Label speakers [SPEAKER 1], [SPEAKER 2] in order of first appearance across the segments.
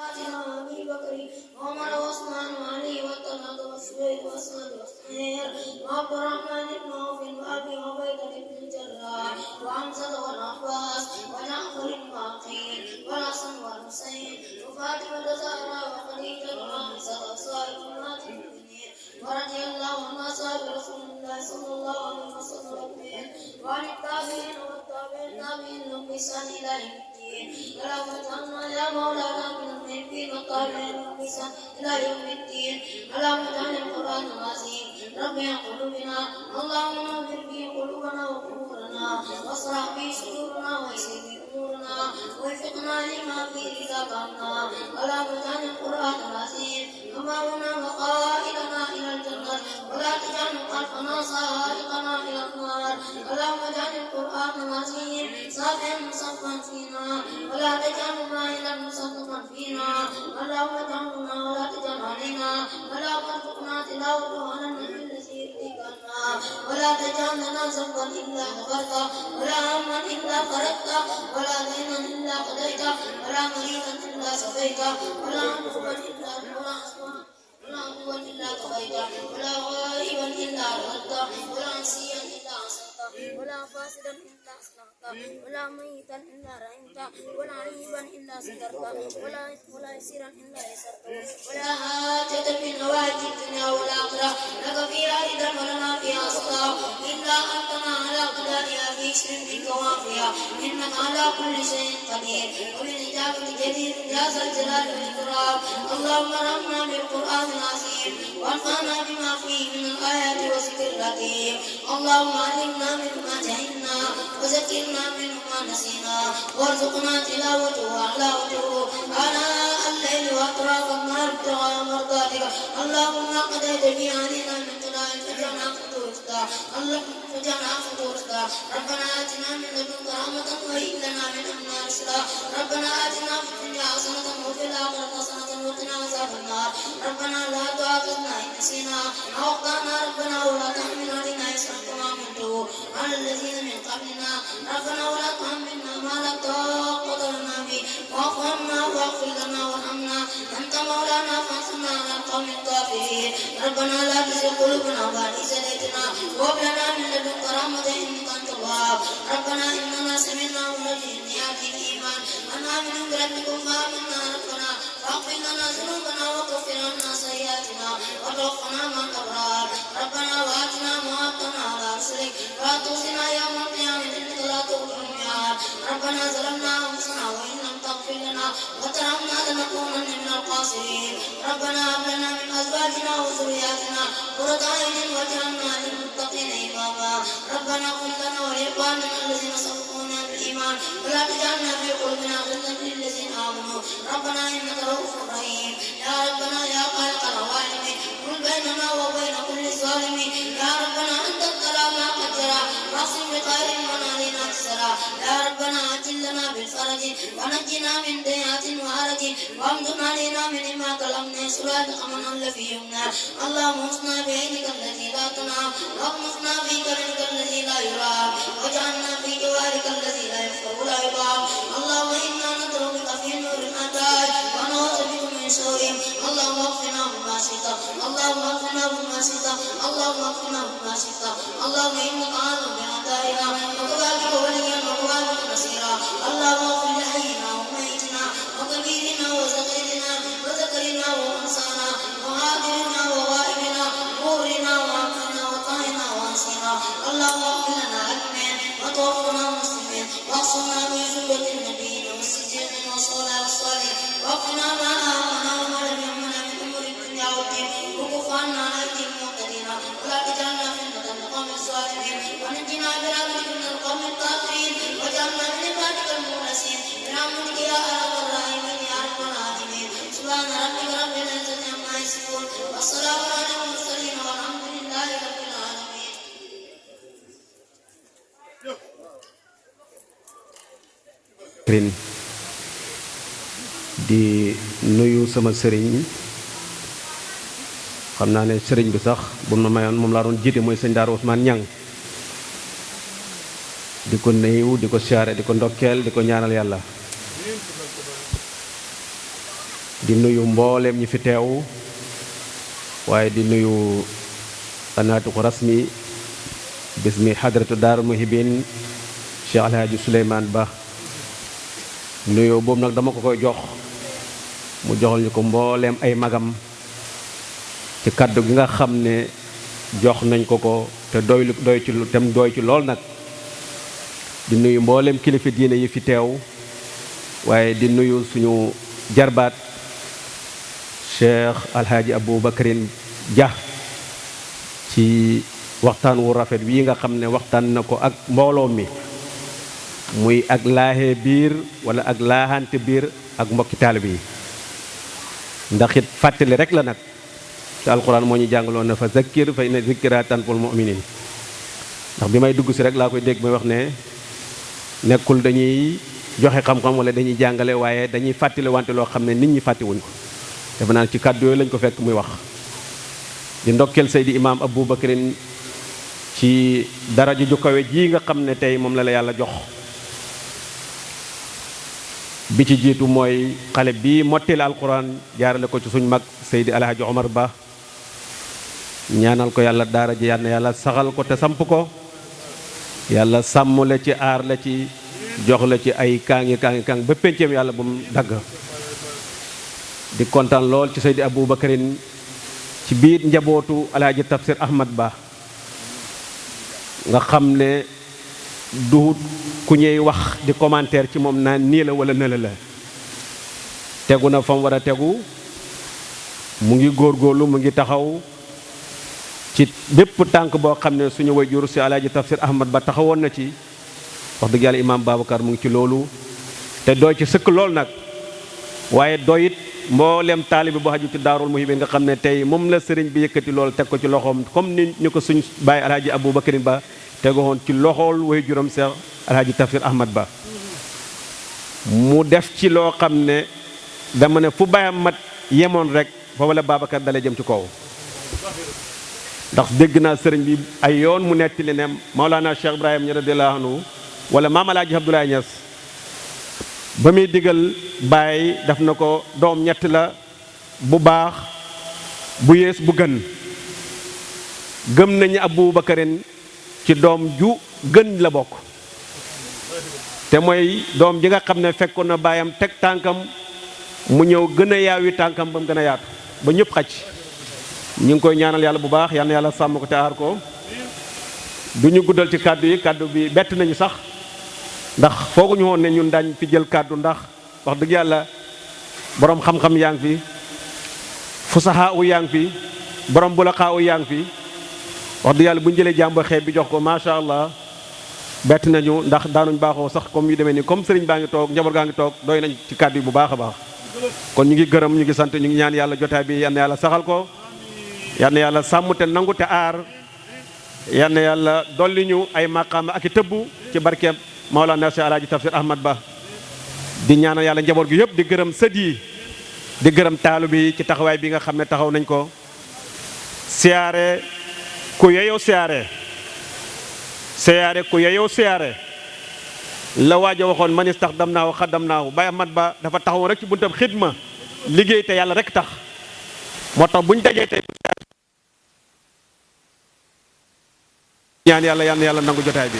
[SPEAKER 1] أبي بكر وعمر وعثمان وعلي والطلحة والزبير وسعد والسعير وعبد الرحمن بن عوف وأبي عبيدة بن الجراح وحمزة والعباس وجعفر بن عقيل والحسن والحسين وفاطمة الزهراء وخديجة وعائشة وصالح أمهات المؤمنين ورضي الله عن أصحاب رسول الله صلى الله عليه وسلم أجمعين وعن التابعين والتابعين لهم بإحسان إلى يوم الدين اللهم اجعلنا يا مولانا من المحبين والطالبين لهم بإحسان إلى يوم الدين اللهم اجعل القرآن العظيم ربيع قلوبنا اللهم نور به قلوبنا وقبورنا واصلح به صدورنا ويسر به أمورنا ووفقنا لما فيه رضاك عنا اللهم اجعل القرآن العظيم أمامنا وقائدنا إلى الجنة ولا تجعل خلفنا سائقنا إلى النار اللهم اجعل القرآن العظيم صافيا مصفا فينا ولا تجعل مائلا مصدقا فينا اللهم اجعلنا ولا تجعل علينا اللهم ارزقنا تلاوته على النبي الذي يرضيك عنا ولا تجعل لنا ذنبا إلا غفرته ولا هما إلا فرجته ولا دينا إلا قضيته ولا مريضا إلا شفيته ولا عدوا إلا قضيته ولا غائبا إلا رددته ولا نسيا إلا عصيته ولا فاسدا إلا أصلحته ولا ميتا إلا رحمته ولا عيبا إلا سترته ولا يسيرا إلا يسرته ولا حاجة من حوائج الدنيا والآخرة لك فيها رضا ولنا فيها صلاح إلا أنتنا على قدرها في شر بك وافيا إنك على كل شيء قدير وبالإجابة جدير يا ذا الجلال والإكرام اللهم ارحمنا بالقرآن العظيم وانفعنا بما فيه من الآيات وذكر الحكيم اللهم علمنا مما جهلنا وذكرنا منه ما نسينا وارزقنا تلاوته وحلاوته آناء الليل وأطراف النهار ابتغاء مرضاتك اللهم قضيت به علينا من قضاء فجعلنا فتورثا ربنا آتنا من لدنك رحمة وهب لنا من أمرنا رشدا ربنا آتنا في الدنيا حسنة وفي الآخرة حسنة وقنا عذاب النار ربنا لا تؤاخذنا إن نسينا أو أخطأنا ربنا ولا تحمل علينا إصرا كما حملته على الذين من قبلنا ربنا ولا تحملنا ما لا طاقة لنا به واعف عنا واغفر لنا وارحمنا أنت مولانا فانصرنا على القوم الكافرين ربنا لا تزغ قلوبنا بعد إذ هديتنا وهب لنا من لدنك رحمة إنك أنت الوهاب ربنا إننا سمعنا مناديا ينادي الإيمان أن آمنوا بربكم فآمنا ربنا فاغفر لنا ذنوبنا وكفر عنا سيئاتنا وتوفنا مع الأبرار ربنا وآتنا ما وعدتنا على رسلك ولا تخزنا يوم القيامة إنك لا تخلف الميعاد ربنا ظلمنا أنفسنا وإن لم تغفر لنا وترحمنا لنكونن من الخاسرين ربنا هب لنا من أزواجنا وذرياتنا قرة أعين واجعلنا للمتقين إماما ربنا اغفر لنا ولإخواننا الذين سبقونا بالإيمان ولا تجعلنا في قلوبنا غلا للذين آمنوا ربنا إنك رؤوف رحيم يا ربنا يا خالق العوالم كن بيننا وبين كل ظالم يا ربنا أنت ترى ما قد جرى واقسم بخير من علينا السرى يا ربنا عجل لنا بالفرج ونجنا من ضيعة وهرج وامدد علينا من إماك الأمن سرادق من أهل في يمنا اللهم اغثنا بعينك التي لا تنام واغمسنا في كرمك الذي لا يرام واجعلنا في جوارك الذي لا يخفى ولا يضام اللهم إنا ندعو بك في نور الأداء ونعوذ بك من شرهم اللهم اغفنا بما شئت اللهم اغفنا بما شئت اللهم اغفنا بما شئت اللهم إنك عالم بأعدائنا وكفى بك وليا وكفى بك نصيرا اللهم اغفر لحينا وميتنا وكبيرنا وصغيرنا وذكرنا وأنثانا وحاضرنا وغائبنا حورنا وعبدنا وطاهنا وأنسنا اللهم اغفر لنا أجمعين وتوفنا مسلمين واحصنا بزوجة النبيين والصديقين والصلاة والصالحين واغفنا ما آمنا وما لم يأمنا من أمور الدنيا والدين وكف عنا أيدي المعتدين ولا تجعلنا فتنة للقوم الظالمين ونجنا برحمتك من القوم الكافرين واجعلنا من عبادك المخلصين برحمتك يا أرحم الراحمين يا رب العالمين سبحان ربك رب العزة عما يصفون والسلام على المرسلين والحمد لله رب العالمين.
[SPEAKER 2] di nuyu sama sëriñ xam naa ne sëriñ bi sax bu ma mayoon moom laa doon jiite mooy sëñ Daara Ousmane Niang di ko nuyu di ko siyaare di ko ndokkeel di ko ñaanal yàlla di nuyu mbooleem ñi fi teew waaye di nuyu anaatu ko rasmi bismi hadratu daaru muhibin Cheikh Alhaaji Souleymane Ba nuyoo boobu nag dama ko koy jox mu joxal ñu ko mbooleem ay magam ci kaddu gi nga xam ne jox nañ ko te doy ci lool nag di nuyu mbooleem kilifa diine yi fi teew waaye di nuyu suñu jarbaat Cheikh Alhaaji Aboubacrine Dia ci waxtaan wu rafet wi nga xam ne waxtaan na ko ak mbooloo mi muy ak laaxee biir wala ak laaxante biir ak mbokki taalibe yi ndax it fàttali rek la nag te alquran moo ñu jàngaloon na fa zakkir fa inna zikra tanfa'ul mu'minin ndax bi may dugg si rek laa koy dégg may wax ne nekkul dañuy joxe xam-xam wala dañuy jàngale waaye dañuy fàttali wante loo xam ne nit ñi fàttewuñ ko dafa naan ci kàddu yooyu lañ ko fekk muy wax di ndokkeel Seydi Imam Aboubacrine ci daraja ju kawe ji nga xam ne tey moom la yàlla jox bi ci jiitu mooy xale bi mottali alquran jaarale ko ci suñ mag Seydi Alhaji Omar Ba ñaanal ko yàlla daara ji yàlla saxal ko te samp ko yàlla sàmm la ci aar la ci jox la ci ay kaangi ba pénceem yàlla bu mu dagg di kontaan lool ci Seydi Aboubacrine ci biir njabootu Alhaji Tafsir Ahmad Ba nga xam ne du ku ñuy wax di commentaire ci moom naan nii la wala nëla la tegu na fa mu war a tegu mu ngi góorgóorlu mu ngi taxaw ci bépp tànk boo xam ne suñu wayjur si Alaaji Tafsir Ahmad Ba taxawoon na ci wax dëgg yàlla imaam Babacar mu ngi ci loolu te doy ci sëkk lool nag waaye doyit mboolem taalibi boo xaju ci daarul muhibin nga xam ne tey moom la sëriñ bi yëkkati loolu teg ko ci loxoom comme ni ko suñ bàyyi Alaaji Aboubacrine Ba tegoon ci loxool way juróom Seex Alhaaji Tafsir Ahmad Ba mu def ci loo xam ne dama ne fu bàyyam mat yemoon rek fa wala Babacar dale jëm ci kaw ndax dégg naa sëriñ bi ay yoon mu nettali ne Maolana Cheikh Ibrahim Niass radiyallahu anhu wala Maam Alaaji Abdoulaye Niass ba muy digal Baay daf na ko doom ñett la bu baax bu yées bu gën gëm nañu Aboubacrine ci doom ju gën la bokk te mooy doom ji nga xam ne fekkoon na baayam teg tànkam mu ñëw gën a yaawi tànkam ba mu gën a yaatu ba ñëpp xaj ñu ngi koy ñaanal yàlla bu baax yal na yàlla sàmm ko te aar ko du ñu guddal ci kàddu yi kàddu bi bett nañu sax ndax fooguñu woon ne ñun daañ fi jël kàddu ndax wax dëgg yàlla borom xam-xam yaa ngi fi fusahaa u yaa ngi fi borom bulaxaa u yaa ngi fi wax dëgg yàlla bu ñu jëlee jàmbo xeeb bi jox ko macha allah bett nañu ndax daanuñ baaxoo sax comme yu demee nii comme sëriñ baa ngi toog njaboot gaa ngi toog doy nañ ci kàddu yi bu baax a baax kon ñu ngi gërëm ñu ngi sant ñu ngi ñaan yàlla jotaay bi yal na yàlla saxal ko yal na yàlla sàmm te nangu te aar yal na yàlla dolli ñu ay maqaama ak i tëbb ci barkeem Maolana Cheikh Alaaji Tafsir Ahmad Ba di ñaanal yàlla njaboot gi yëpp di gërëm sët yi di gërëm taalu bi ci taxawaay bi nga xam ne taxaw nañ ko siyaare ku yeyoo siyaare ku yeyoo siyaare la waaja waxoon man istaxdamnaahu xaddamnaahu Baay Ahmad Ba dafa taxawoon rek ci buntam xidma liggéey te yàlla rek tax moo tax buñ dajee tey ñaan yàlla yal na yàlla nangu jotaay bi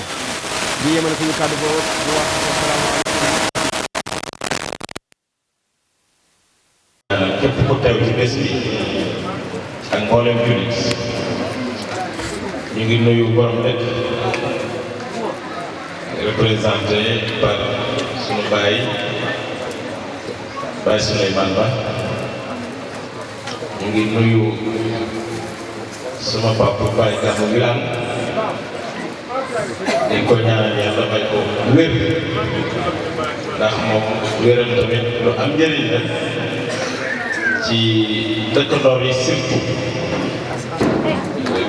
[SPEAKER 2] di yemale suñu kàddu boobu di wax
[SPEAKER 3] képp ku teew ci bés bi ak mboolem jullit ñu ngi nuyu borom rek représenté par sunu baay Souleymane Ba ñu ngi nuyu suma papa Baye Gamou Wilane dañ ko ñaanal yàlla may ko wér ndax moom wéram tamit lu am njëriñ la ci dëkkandoor yi surtout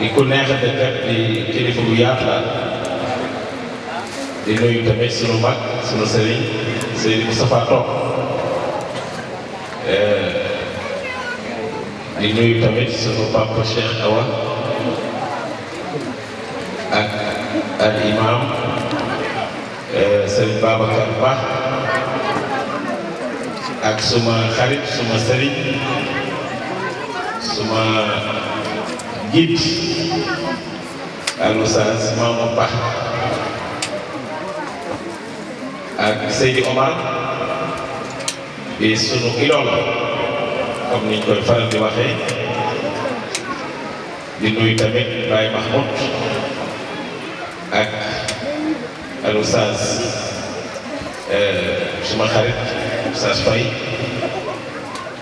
[SPEAKER 3] di ko neex a dëkkat di kilifa bu yaatu la di nuyu tamit sunu mag sunu sëriñ Seydi Moustapha Top di nuyu tamit sunu papa Cheikh Awa ak al imam Sëriñ Babacar Ba ak suma xarit suma sëriñ suma guide al Oustaz Mamadou Ba ak Seydi Omar bi sunu idole comme niñ koy faral di waxee di nuyu tamit Baye Mahmoud ak al Oustaz suma xarit Oustaz Faye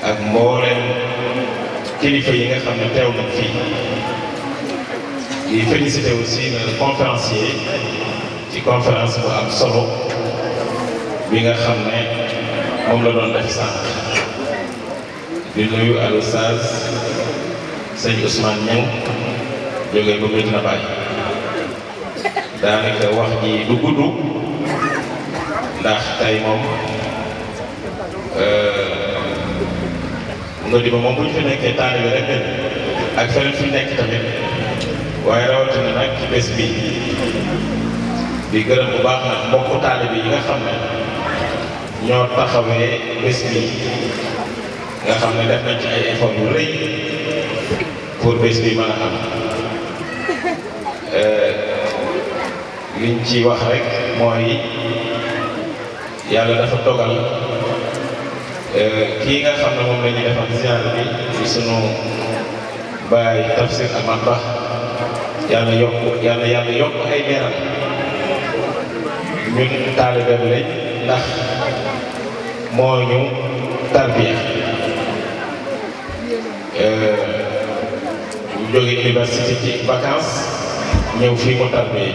[SPEAKER 3] ak mboolem kilifa yi nga xam ne teew nañ fii di féliciter aussi le conférencier ci conférence bu am solo bi nga xam ne moom la doon def sànq di nuyu al Oustaz sëñ Ousmane Niang jógee ba Medina Baye daanaka wax ji du gudd ndax tey moom nga di ba moom bu ñu fi nekkee taalibe rek ak feneen fi nekk tamit waaye rawatina nag ci bés bi di gërëm bu baax nag mbokku taalibe yi nga xam ne ñoo taxawee bés bi nga xam ne def nañ ci ay effort yu rëy pour bés bi mën a am liñ ci wax rek mooy yàlla dafa dogal kii nga xam ne moom la ñuy defal ziar bi ci sunu baay Tafsir Ahmad Ba yàlla yokk ay leeral ñun taalibeem lañ ndax moo ñu tarbiya ñu jóge université ci vacances ñëw fii mu tarbiya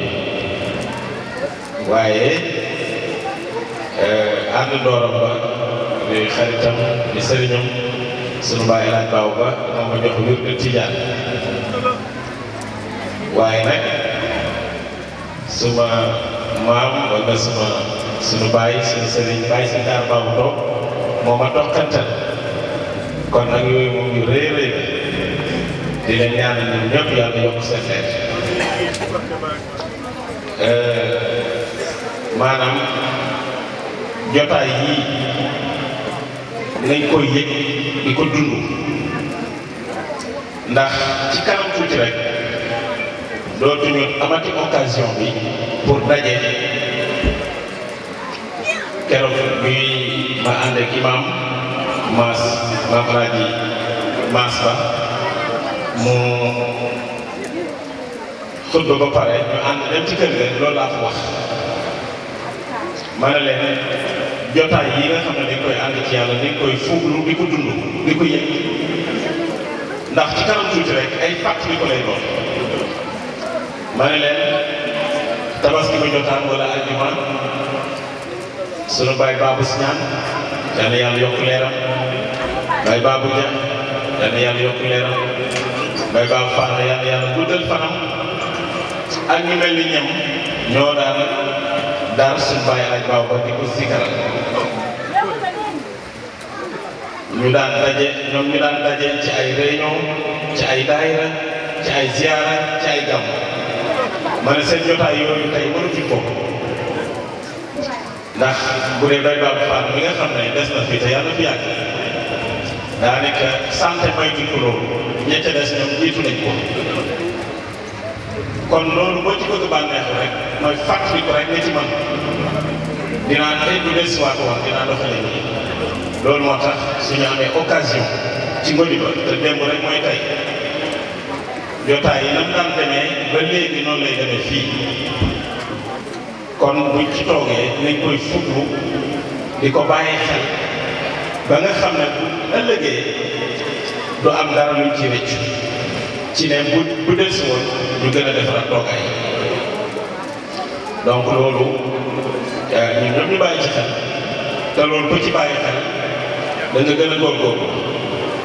[SPEAKER 3] waaye ànd ndooram ba di xaritam di sëriñam sunu baay laaj baaw ba moo ma jox wirdu tijaan waaye nag suma maam wala sunu baay sunu sëriñ baay si daar baabu toog moo ma toqantal kon nag yooyu moom yu rëy rëy la di leen ñaanal ñun ñëpp yàlla yokk seen leer maanaam jotaay yii nañ koy yëg di ko dund ndax ci kanam tuuti rek dootuñu amati occasion bi pour daje keroog bi ma ànd ak imam maam Alaaji Maas Ba mu xutba ba pare ñu ànd dem ci kër ga loolu laa fa wax ma ne leen jotaay yi nga xam ne dañ koy ànd ci yàlla dañ koy fuuglu di ko dund di ko yëg ndax ci kanam tuuti rek ay fàttali ko lay doon ma ne leen tabaski ba jotaan wala aljuma sunu baay baabu si ñaan yal na yàlla yokk leeram baay baabu ja yal na yàlla yokk leeram baay baabu Fane yal na yàlla guddal fanam ak ñu mel ni ñam ñoo daan daar suñu baay alaaj baabu ba di ko sikaral ñu daan daje ci ay réunion ci ay daayira ci ay ziyaara ci ay gàmm ma ne seen jotaay yooyu tey mënutuñ ko ndax bu dee bay baabu Fane mi nga xam ne des na fi te yàlla fi yàgg daanaka santé maytuñ ko loolu ñette des ñoom jiitu nañ ko kon loolu boo ci bëgg bànneexu rek mooy fàttali ko rek ne ci man dinaa tey du des waat wax dinaa doxale nii loolu moo tax suñu amee occasion ci ngodi ba te démb rek mooy tey jotaay yi nam daan demee ba léegi noonu lay demee fii kon buñ ci toogee nañ koy fuglu di ko bàyyi xel ba nga xam ne bu ëllëgee du am dara luñ ci rëccu ci ne bu des woon ñu gën a defaraat toogaay donc loolu ñun ñëpp ñu bàyyi ci xel te loolu ko ci bàyyi xel da nga gën a góorgóorlu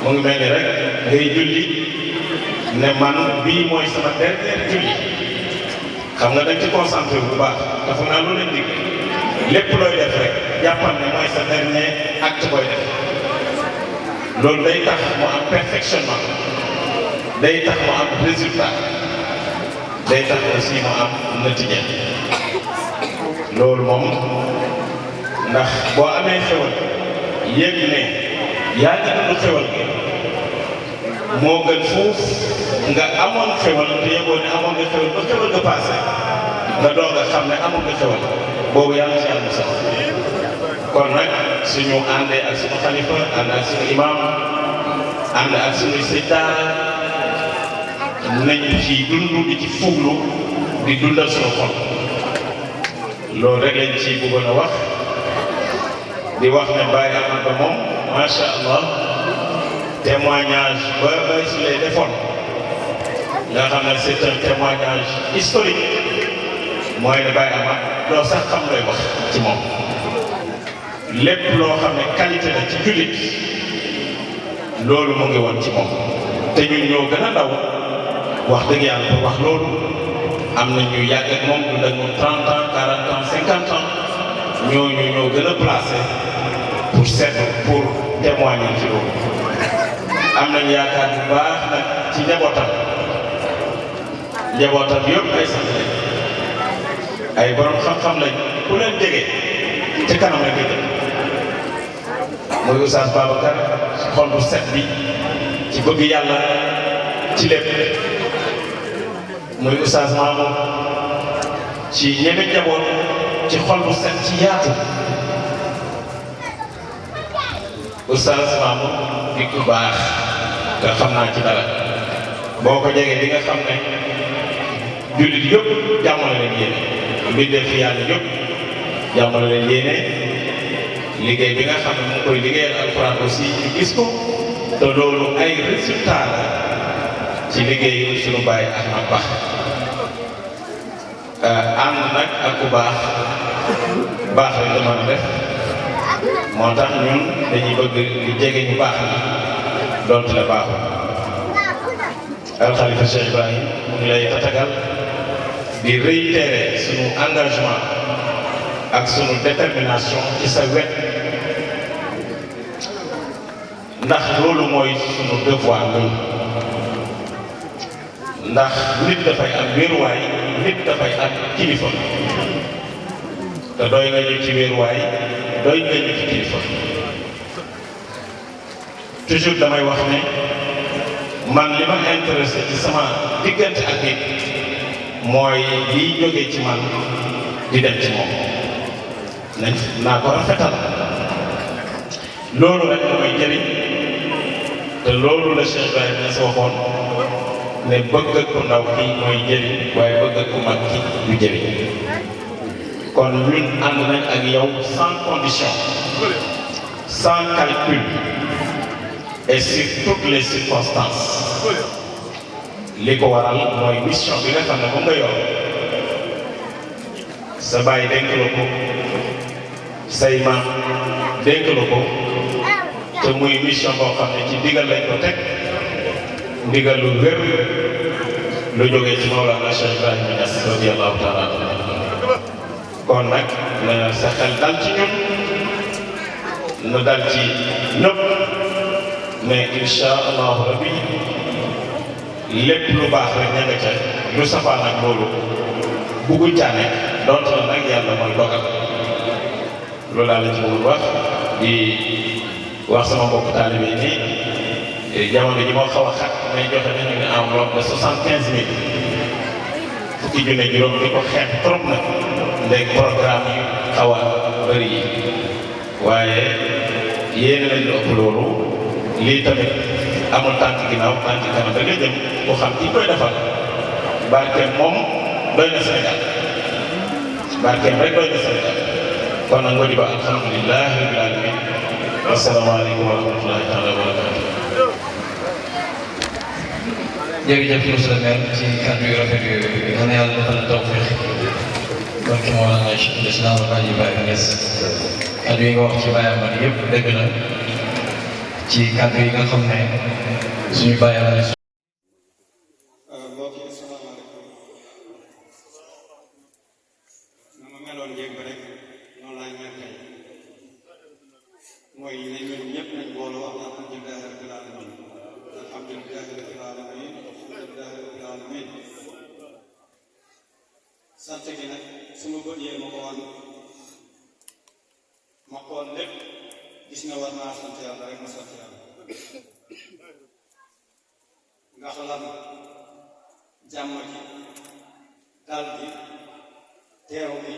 [SPEAKER 3] mu ngi mel ni rek ngay julli ne man bii mooy sama dernier julli xam nga dañ ci concentré bu baax dafa naa lu leen dig lépp looy def rek jàppal ne mooy sa dernier acte booy def loolu day tax mu am perfectionnement day tax mu am résultat day tax aussi mu am natija loolu moom ndax boo amee xewal yëg ne yaa ngi dund xewal gi moo gën fuuf nga amoon xewal te yëgoo ne amoon nga xewal ba xewal nga passé nga doog a xam ne amoon nga xewal boobu yàlla ci yàlla sax kon nag suñu àndee ak suñu xalifa ànd ak suñu imam ànd ak suñu sëñ daara nañ ci dund di ci fuglu di dundal suñu xol loolu rek lañ ci bëggoon a wax di wax ne Baye Ahmad moom macha allah témoignage ba bay su lay defoon nga xam ne c'est un témoignage historique mooy ne Baye Ahmad doo sax xam lay wax ci moom lépp loo xam ne qualité la ci jullit loolu mu ngi woon ci moom te ñun ñoo gën a ndaw wax dëgg yàlla pour wax loolu am na ñu yàgg ak moom dund ak moom 30 ans 40 ans 50 ans ñooñu ñoo gën a placé pour seetlu pour témoigner ci loolu am nañu yaakaar bu baax nag ci njabootam yëpp ay sant lañ ay borom xam-xam lañ ku leen jege ci kanam la gën muy Oustaz Babacar xol bu set bi ci bëgg yàlla ci lépp muy Oustaz Mamour ci ñeme njaboot ci xol bu set ci yaatu Oustaz Mamour di ku baax nga xam naa ci dara boo ko jegee di nga xam ne jullit yëpp jàmm la leen yéene mbindee fi yàlla yëpp jàmm la leen yéene liggéey bi nga xam ne mu ngi koy liggéeyal alxuraan aussi ñu gis ko te loolu ay résultat la ci liggéeyu suñu Baye Ahmad Ba ànd nag ak ku baax baax rek la mën a def moo tax ñun dañuy bëgg di jege ñu baax la donte la baaxul alxalifa Cheikh Ibrahim mu ngi lay tatagal di réitérer sunu engagement ak sunu détermination ci sa wet ndax loolu mooy sunu devoir loolu ndax nit dafay am wéeruwaay nit dafay am kilifa te doy nga ñu ci wéeruwaay doy nga ñu ci kilifa toujours damay wax ne man li ma intéressé ci sama diggante ak nit mooy liy jógee ci man di dem ci moom naa ko rafetal loolu rek mooy jëriñ te loolu la Cheikh Ibrahima Niass waxoon ne bëgg ku ndaw ki mooy jëriñ waaye bëgg ku mag ki du jëriñ kon ñun ànd nañ ak yow sans condition sans calcul et sur toutes les circonstances li ko waral mooy mission bi nga xam ne moom nga yor sa baay dénk la ko say maam dénk la ko te muy mission boo xam ne ci ndigal lañ ko teg ndigal lu wér lu jógee ci Mawlana Cheikh Ibrahima Niass radiyallahu taala kon nag na sa xel dal ci ñun na dal ci ñëpp mais insha allahu rabbi lépp lu baax rek ña nga ca lu safaan ak loolu bugguñ caa nekk donte la nag yàlla mooy dogal loolu laa la ci bëgg wax di wax sama mbokk taalibe yi nii jamono ji moo xaw a xat may joxe nañu ne enveloppe de 75 000 fukki junne juróom di ko xeeb trop nag léegi programme yu xaw a bëri yi waaye yéene nañ lu ëpp loolu lii tamit amul tànk ginnaaw tànk kanam da nga jëm ku xam ki koy defal barkeem moom doy na Sénégal barkeem rek doy na Sénégal kon nag ngodi ba alhamdulillahi rabbil alamin asalaamaaleykum wa rahmatullahi taala wa barakatuh
[SPEAKER 4] jërëjëf monsieur le maire ci kàddu yu rafet yooyu yal na yàlla defal la tawfiq donc moo la Islam Alaaji Ibrahima Niass kàddu yi nga wax ci Baye Ahmad yëpp dëgg la ci kàddu yi nga xam ne suñu Baye Ahmad
[SPEAKER 5] mbokk yi asalaamaaleykum na ma meloon yéeg ba rek noonu laay mel tey mooy ne ñun ñëpp nañ booloo wax alhamdulilahi rabbil alamin alhamdulilahi rabbil alamin alhamdulilahi rabbil alamin sant gi nag suma bët yee ma ko wan ma xool lépp gis nga war ndax lan jàmm ji dal gi teew gi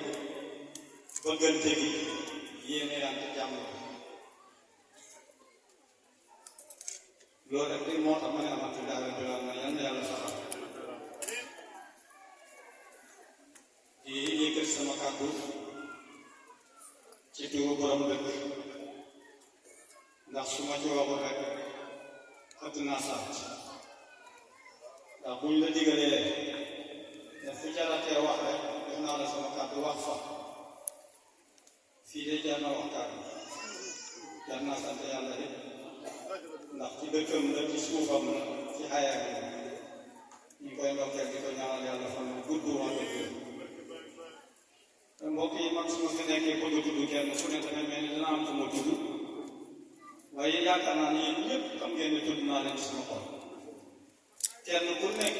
[SPEAKER 5] bëggante gi yéene yante jàmm loolu rek moo tax ma ne alhamdulilah rabbil alamin yal na yàlla saxal di yëkkati sama kàddu ci turu borom dëkk ndax su ma ci waxul rek xëtt naa sant ndax buñ la digalee daf fi jaratee wax rek def naa la sama kàddu wax fa fii de jar na waxtaan jar naa sant yàlla de ndax ci dëkkam la ci suufam la ci xayaat yi ñu koy ndokkeel di ko ñaanal yàlla fan gudd wax dëgg mbokk yi man su ma fi nekkee bëgg a tudd kenn fu ne tamit mel ni dina am fu ma tudd waaye yaakaar naa ni yéen ñëpp xam ngeen ne tudd naa leen ci sama xol kenn ku nekk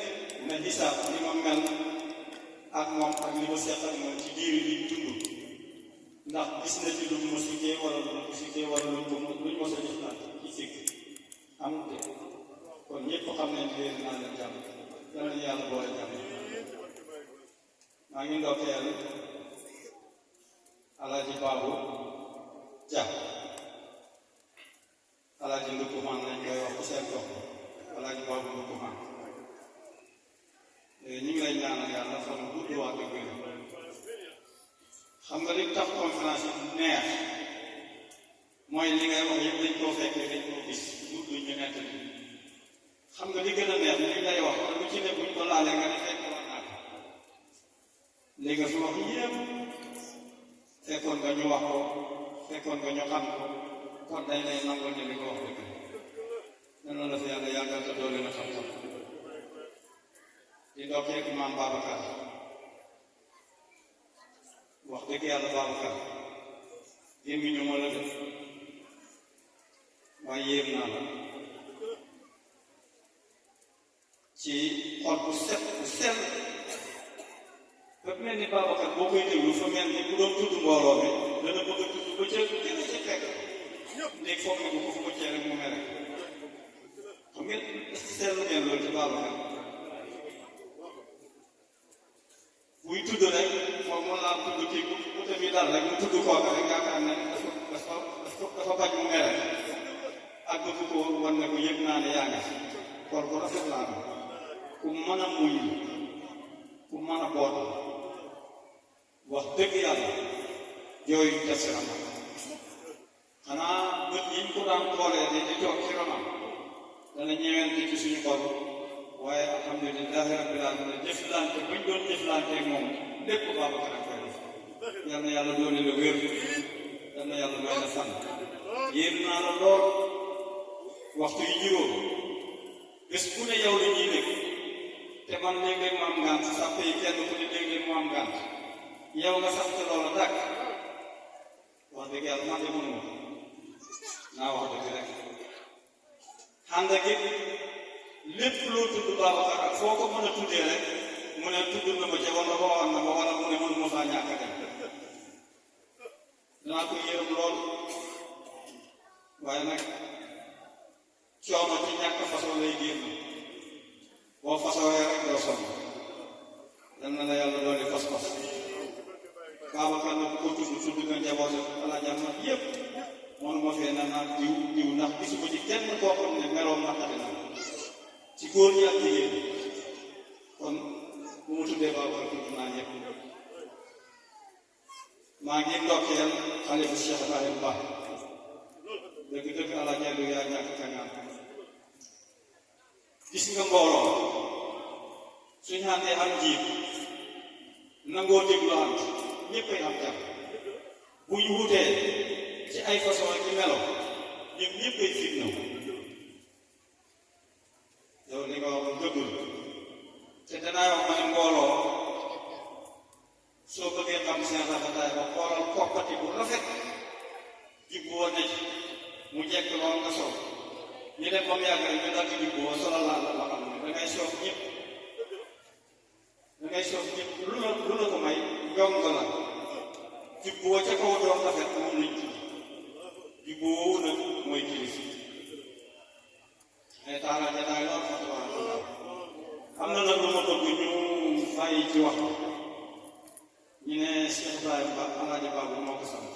[SPEAKER 5] na xisaab li ma mel ak moom ak li ma seq ak moom ci diir yi dund ndax gis na ci lu ma sikkee wala lu ma sikkee wala luñ ma sa gis naa ci sikk am de kon ñëpp xam nañ ne yéen naa leen jàmm yal na yàlla boole jàmm maa ngi ndokkeel Alaaji Baabu Ja Alaaji Ndukumaan lañ koy wax ci seen gox Alaaji Baabu Ndukumaan ñu ngi lay ñaanal yàlla fan gudd waa dëgg xam nga li tax conférence yi neex mooy li ngay wax yëpp dañ koo fekkee dañ koo gis gudd ñu nekk xam nga li gën a neex li lay wax lu ci ne buñ ko laalee nga ne fekk wax naa ko li nga fi wax yëpp fekkoon nga ñu wax ko fekkoon nga ñu xam ko kon dañ lay nangul ne li ko wax dëgg noonu la fi yàlla yàggal te doole na xam-xam di ndokkee Imaam Babacar wax dëgg yàlla Babacar gémmiñu ma la def waaye yéem naa la ci xol bu set bu sell ba mel ni Babacar boo koy déglu fa mel ni bu doon tudd mbooloo bi dana bëgg a tudd ba ca gën a ca fekk ndég foog ne bu ko fu ko cee rek mu mere xam ngeen seetlu ngeen loolu ci Babacar buy tudd rek foog mu laal tudd kii bu tamit dal rek mu tudd kooka rek yaakaar ne dafa bañ mu mere ak bëgg ko wan ne ko yëg naa ne yaa ngi kon bu rafet laa ko ku mën a muñ ku mën a boot wax dëgg yàlla yooyu def si am xanaa bët yi ñu ko daan xoolee di toog ci ronam dana ñëwante ci suñu xol waaye alhamdulilahi rabbil alamin jëflante buñ doon jëflante moom lépp Babacar ak koy def yal na yàlla doole la wér yal na yàlla may la fan yéen naa la lool waxtu yi juróom bés bu ne yow la ñuy nekk te man léeg-léeg mu am ngànt sax yi kenn ku ne léeg-léeg mu am ngànt yow nga sax te loola dàkk wax dëgg yàlla man de mënu ma naa wax dëgg rek ànd ak it lépp loo tudd Babacar ak foo ko mën a tuddee rek mu ne tudd na ma ca wala waxoon na ma wala mu ne mënu ma faa ñàkk a dem danaa ko yërëm lool waaye nag coono ci ñàkk façon lay génn boo façonee rek doo sonn yal na la yàlla doole pas-pas Babacar nag ko tudd nga njaboot ala jàmm yépp moom moo fee na naan diw ndax gisuma ci kenn koo xam ne meloom naqati na ci góor ñi ak jigéen kon bu mu tuddee Babacar tudd naa ñëpp maa ngi ndokkeel xalifa Cheikh Ibrahim Ba dëgg ala jellu yaa ñàkk kañaan gis nga mbooloo suñu àndee am jiit nangoo déglu am ñëppay am jàmm bu ñu wutee ci ay façon ak ci melo ñun ñëppay fitna yow li nga wax dëggul te danaa wax ma ne mbooloo soo bëggee xam seen rafetaay ba xoolal koppati bu rafet jubboo ne ci mu jekk lool nga sol ñu dem ba mu yàgg rek ñu dagg jubboo solal laa la xam ne dangay soof ñëpp lu la ko may njong la jubboo ca kaw doom rafet moom lañ tudd jubboo nag mooy kilif mais taala jataay lool fa tabaaraka bàyyi ci wax ñu ne Cheikh Ibrahima Ba Alaaji Baabu moo ko sant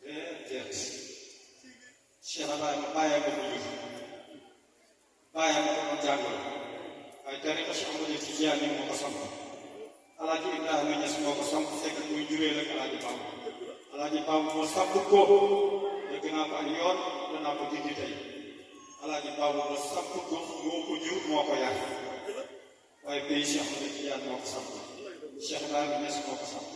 [SPEAKER 5] déet Cheikh Ibrahima bàyyee ko ko jur bàyyee ko ko jàngal waaye tariqa Cheikh Ahmadu Tijaani moo ko sant Alaaji Ibrahima Ñas moo ko sant fekk muy juree rek Alaaji Baabu Alaaji Baabu moo sant ko dégg naa ko ak yoon danaa ko dindi tey Alaaji Baabu moo sant ko moo ko jur moo ko yar waaye pays Cheikh Ahmadu Tijaani moo ko sant Cheikh Ibrahima Ñas moo ko sant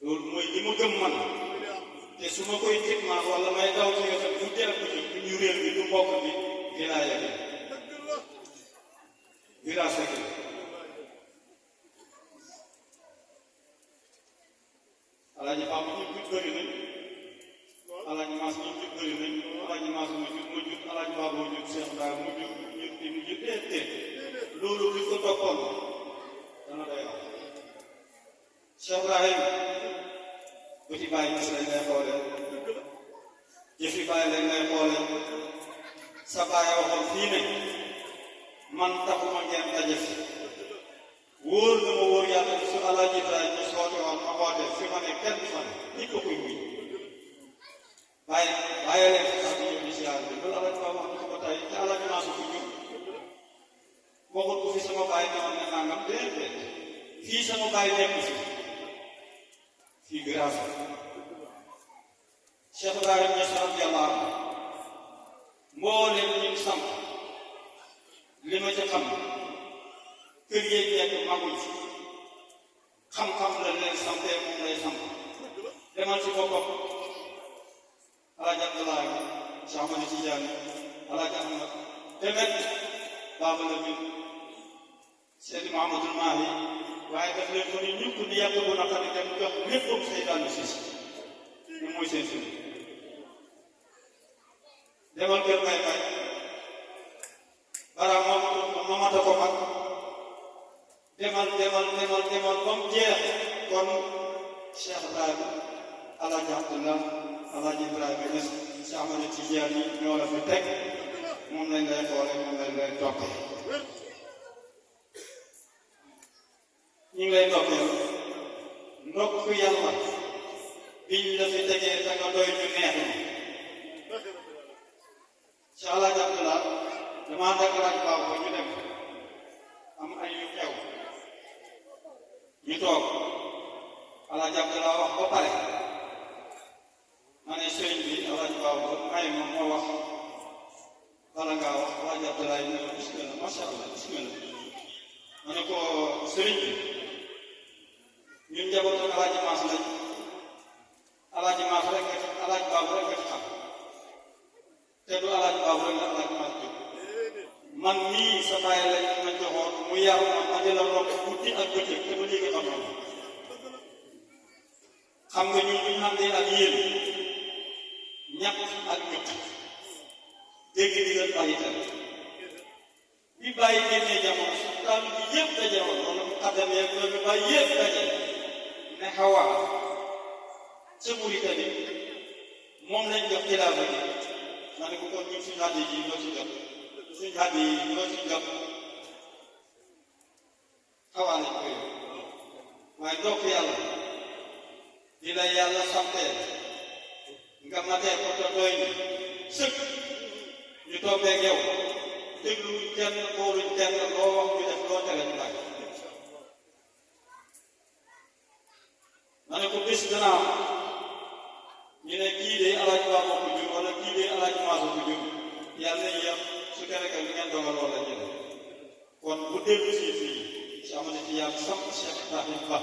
[SPEAKER 5] loolu mooy li ma gëm man te su ma koy teg man wala may daw ci yow tamit bu teel ko ci du ñu réew bi du mbokk bi wilaaya bi wilaaya bi Alaaji Baabu ñu jut bëri nañ Alaaji Maas ñu jut bëri nañ Alaaji Maas ma jut Alaaji Baabu ma jut Cheikh Ibrahima mu jut déet loolu li ko toppoon dana doy wax Cheikh Ibrahima bëti bàyyi gis lañ lay xoolee jëfi bàyyi lañ lay xoolee sa bàyyi waxoon fii ne man taxuma ngeen daje fi wóor na ma wóor yàlla bi su Alaaji Ibrahima ñu soote woon ma xoote fi ma ne kenn fan nit ko koy wuy bàyyi leen fi sax di ñëw di siyaar bi loolu Alaaji Ba wax na ko tey te Alaaji Maasu ko jur waxut ko fi sama bàyyi ne woon ne nangam déedéet fii sama bàyyi nekk fi fii grâce Cheikh Ibrahima Ñas radiyallaahu anhu mbooleem ñu samp li ma ci xam kër yeeg nekk maguñ fi xam-xam la leen sampee moom lay samp demal ci boppam Alaaji Abdoulaye Cheikh Ahmadu Tijaani Alaaji Ahmad demet Baaba Lamin Seydi Muhammadul Maahi waaye daf leen ko ni ñëpp di yàgg bu naqari dem jox léppam Seydaane Siis moom mooy seen sëriñ demal kër bay bay bara mamata ko mag demal ba mu jeex kon Cheikh Ibrahima Alaaji Abdullah Alaaji Ibrahima Ñas Cheikh Ahmadu Tijaani ñoo la fi teg moom lañ lay xoole moom lañ lay toppee ñu ngi lay toppee ndokk yàlla biñ la fi tegee te nga doy ñu neex ñi Cheikh Alaaji Abdullah damaa dagg Alaaji Baabu ba ñu dem am ay yu xew ñu toog Alaaji Abdullah wax ba pare ma ne sëriñ bi Alaaji Baabu may ma moo wax bala ngaa wax Alaaji Abdullah yi ne la bismillah masha Allah bismillah ma ne ko sëriñ bi ñun njabootu Alaaji Maas lañ Alaaji Maas rek nga ci Alaaji Baabu rek nga ci xam te du Alaaji Baabu rek la Alaaji Maas jóg man mii sa bàyyi lañ ma joxoon mu yar ma di la rob guddi ak bëccëg te ba léegi xam na xam nga ñun buñ àndee ak yéen ñàkk ak ñut dégg digal bàyyi tamit bi bàyyi génnee jamono su taal bi yëpp daje woon wala mu xaddamee ak loolu bàyyi yëpp daje ne xawaa ca Mauritanie moom lañ jox xilaafa gi ma ne ko kon ñun suñu àddi ji loo ci jot suñu àddi yi loo ci jot xawaa lañ koy waaye ndokk yàlla di la yàlla santee nga matee ko te doy ni sëkk ñu toppeeg yow dégluwuñ kenn xooluñ kenn loo wax ñu def loo tere ñu bàyyi ma ne ko bés dana am ñu ne kii de Alaaji Baabu ko jur wala kii de Alaaji Maas ko jur yàlla nañ yem su kereke lu ngeen dogal loolu la ñu def kon bu dellu si fii si amati ci yàlla samp Cheikh Ibrahima Ba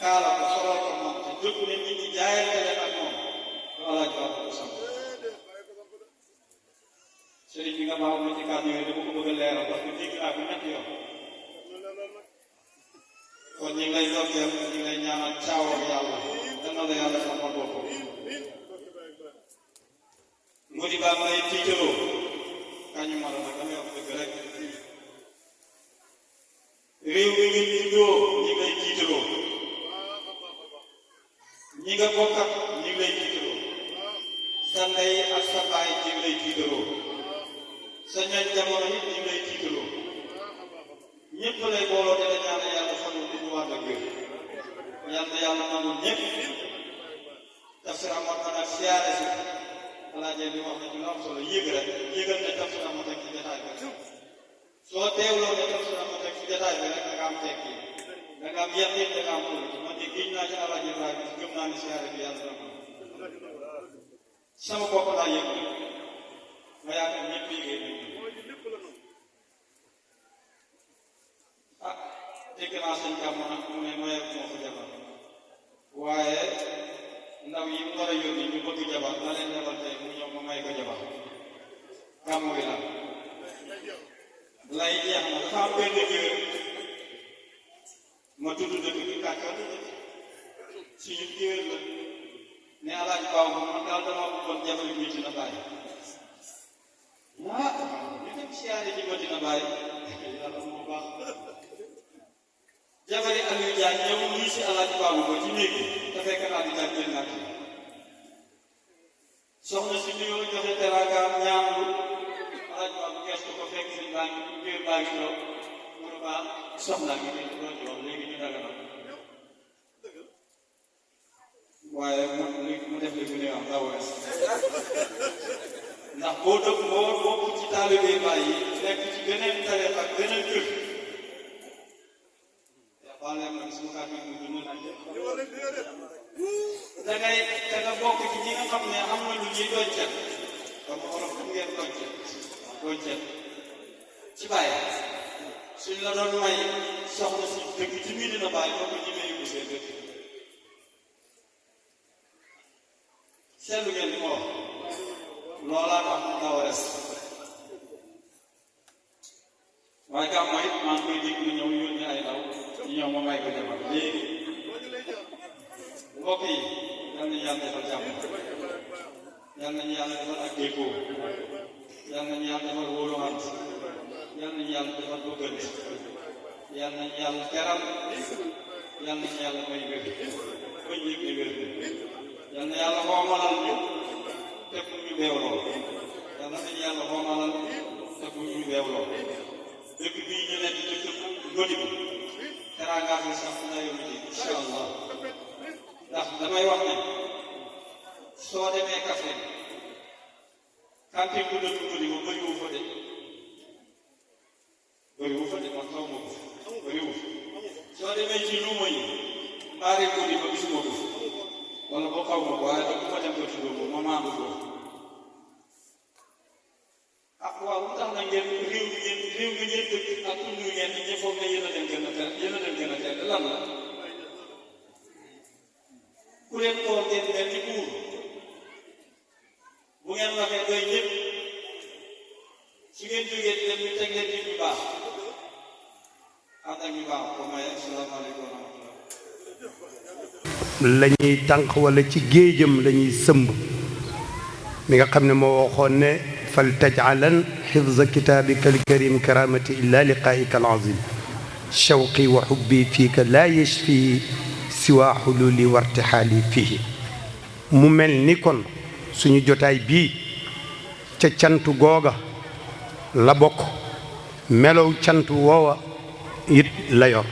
[SPEAKER 5] kaala ko solal ko moom te jot ne nit ñi jaayante leen ak moom lu Alaaji Baabu ko samp sëriñ bi nga baaxal ma ci kàddu yooyu dama ko bëgg a leeral parce que dégg naa ko ñetti yoon kon ñu ngi lay dokkeel ñu ngi lay ñaanal caawam yàlla dana la yàlla sàmmal boppam ngodi baa may tiitaroo kañu ma la nag damay wax dëgg rek réew mi ngeen juddoo ñi ngay tiitaroo ñi nga bokkat ñi ngi lay tiitaroo sa ndey ak sa baay ñi ngi lay tiitaroo sa ñooñ jamono it ñi ngi lay tiitaroo ñëpp lay booloo te ñaan yàlla xamul li ñu war a wér yàlla nangu ñëpp tafsir amoon na nag siyaare si alaaje bi wax na ci lu am solo yëgal ne tafsir amoon rek ci jotaay bi soo teewloo ne tafsir amoon rek ci jotaay bi rek da nga am tekki da nga am yaqin da nga am kóolu man de giñ naa ci alaaje Ibrahima gëm naa ne siyaare bi yàlla dana sama bopp laa yëg ma yaakaar ñëpp liggéey dégg naa sëñ Gàmmu nag mu ne mayal moo ko jabar waaye ndaw yi mu war a yónni ñu bëgg jabar na leen defal tey mu ñëw ma may ko jabar gàmmu bi la lay jeex na dafa am benn géwél ma tudd dëkk bi kàccoor suñu géwél la ne alaaj baaw ba man daal dama bëggoon jabar bi dina bàyyi ñu dem siyaare ji ma dina bàyyi yàlla moo baax jabari Aliou Diagne ñëw ñii si alaaji baabu ko ci néeg bi te fekk Aliou Diagne jël naa ci soxna si nuyoo joxe teraangaam ñaanlu alaaji baabu gestu ko fekk si baa ngi biir baa ngi toog mu ne baa soxna gi ne doon jox léegi ñu daga na waaye mu def li bu ne am daw ndax boo dëkk boo bokk ci taalibe bàyyi nekk ci beneen tariix ak beneen kër da nga bokk ci ñi nga xam ne am nañu ñuy doncet comme olof bu ngeen doncet ci bàyyi suñ la doon may soxna si dëkk ci Medina Baye boo ko ñemee yóbbu seen dëkk seetlu ngeen li ma wax loolaa tax mu ndaw a res waaye gàmmu it maa ngi koy dégg ñu ñëw yónni ay ndaw ñu ñëw ma may ko jabar léegi mbokk yi yal nañu yàlla defal jàmm yal nañu yàlla defal ak déggoo yal nañu yàlla defal wóoluwant yal nañu yàlla defal bëggante yal nañu yàlla teral yal nañu yàlla may wér bañ yëg ne wér yal na yàlla xoomalal ñu te bu ñu beewloo yal nañu yàlla xoomalal te bu ñu beewloo dëkk bii ñu ne di dëkk godi bi teraanga bi sax na yow ji incha allah ndax damay wax ne soo demee Kaffrine kantin bu dëkk godi ba bëriwu fa de man xaw ma ko bëriwu soo demee ci luuma yi mbaari godi ba gisuma ko wala boo xaw ma ko waaye bu ma dem ko ci loolu ma maandu ko waaw lu tax na ngeen réew mi ngeen dëkk ak tund ngeen di ñëw foog ne yéen a leen gën a teel lan la ku leen xool ngeen mel ni buur bu ngeen waxee doy ñëpp su ngeen jógee di dem ñu teg leen nit ñu baax ànd ak ñu baax ko may asalaamaaleykum wa rahmatullah
[SPEAKER 6] la ñuy tànq wala ci géejam la ñuy sëmb mi nga xam ne moo waxoon ne fal tajcalan xifza kitaabika alkarim karamati illa liqaaika alazim shawqi wa xubbi fiika laa yashfi siwa xululi wartixaali fihi mu mel ni kon suñu jotaay bii ca cantu googa la bokk melow cantu woowa it la yor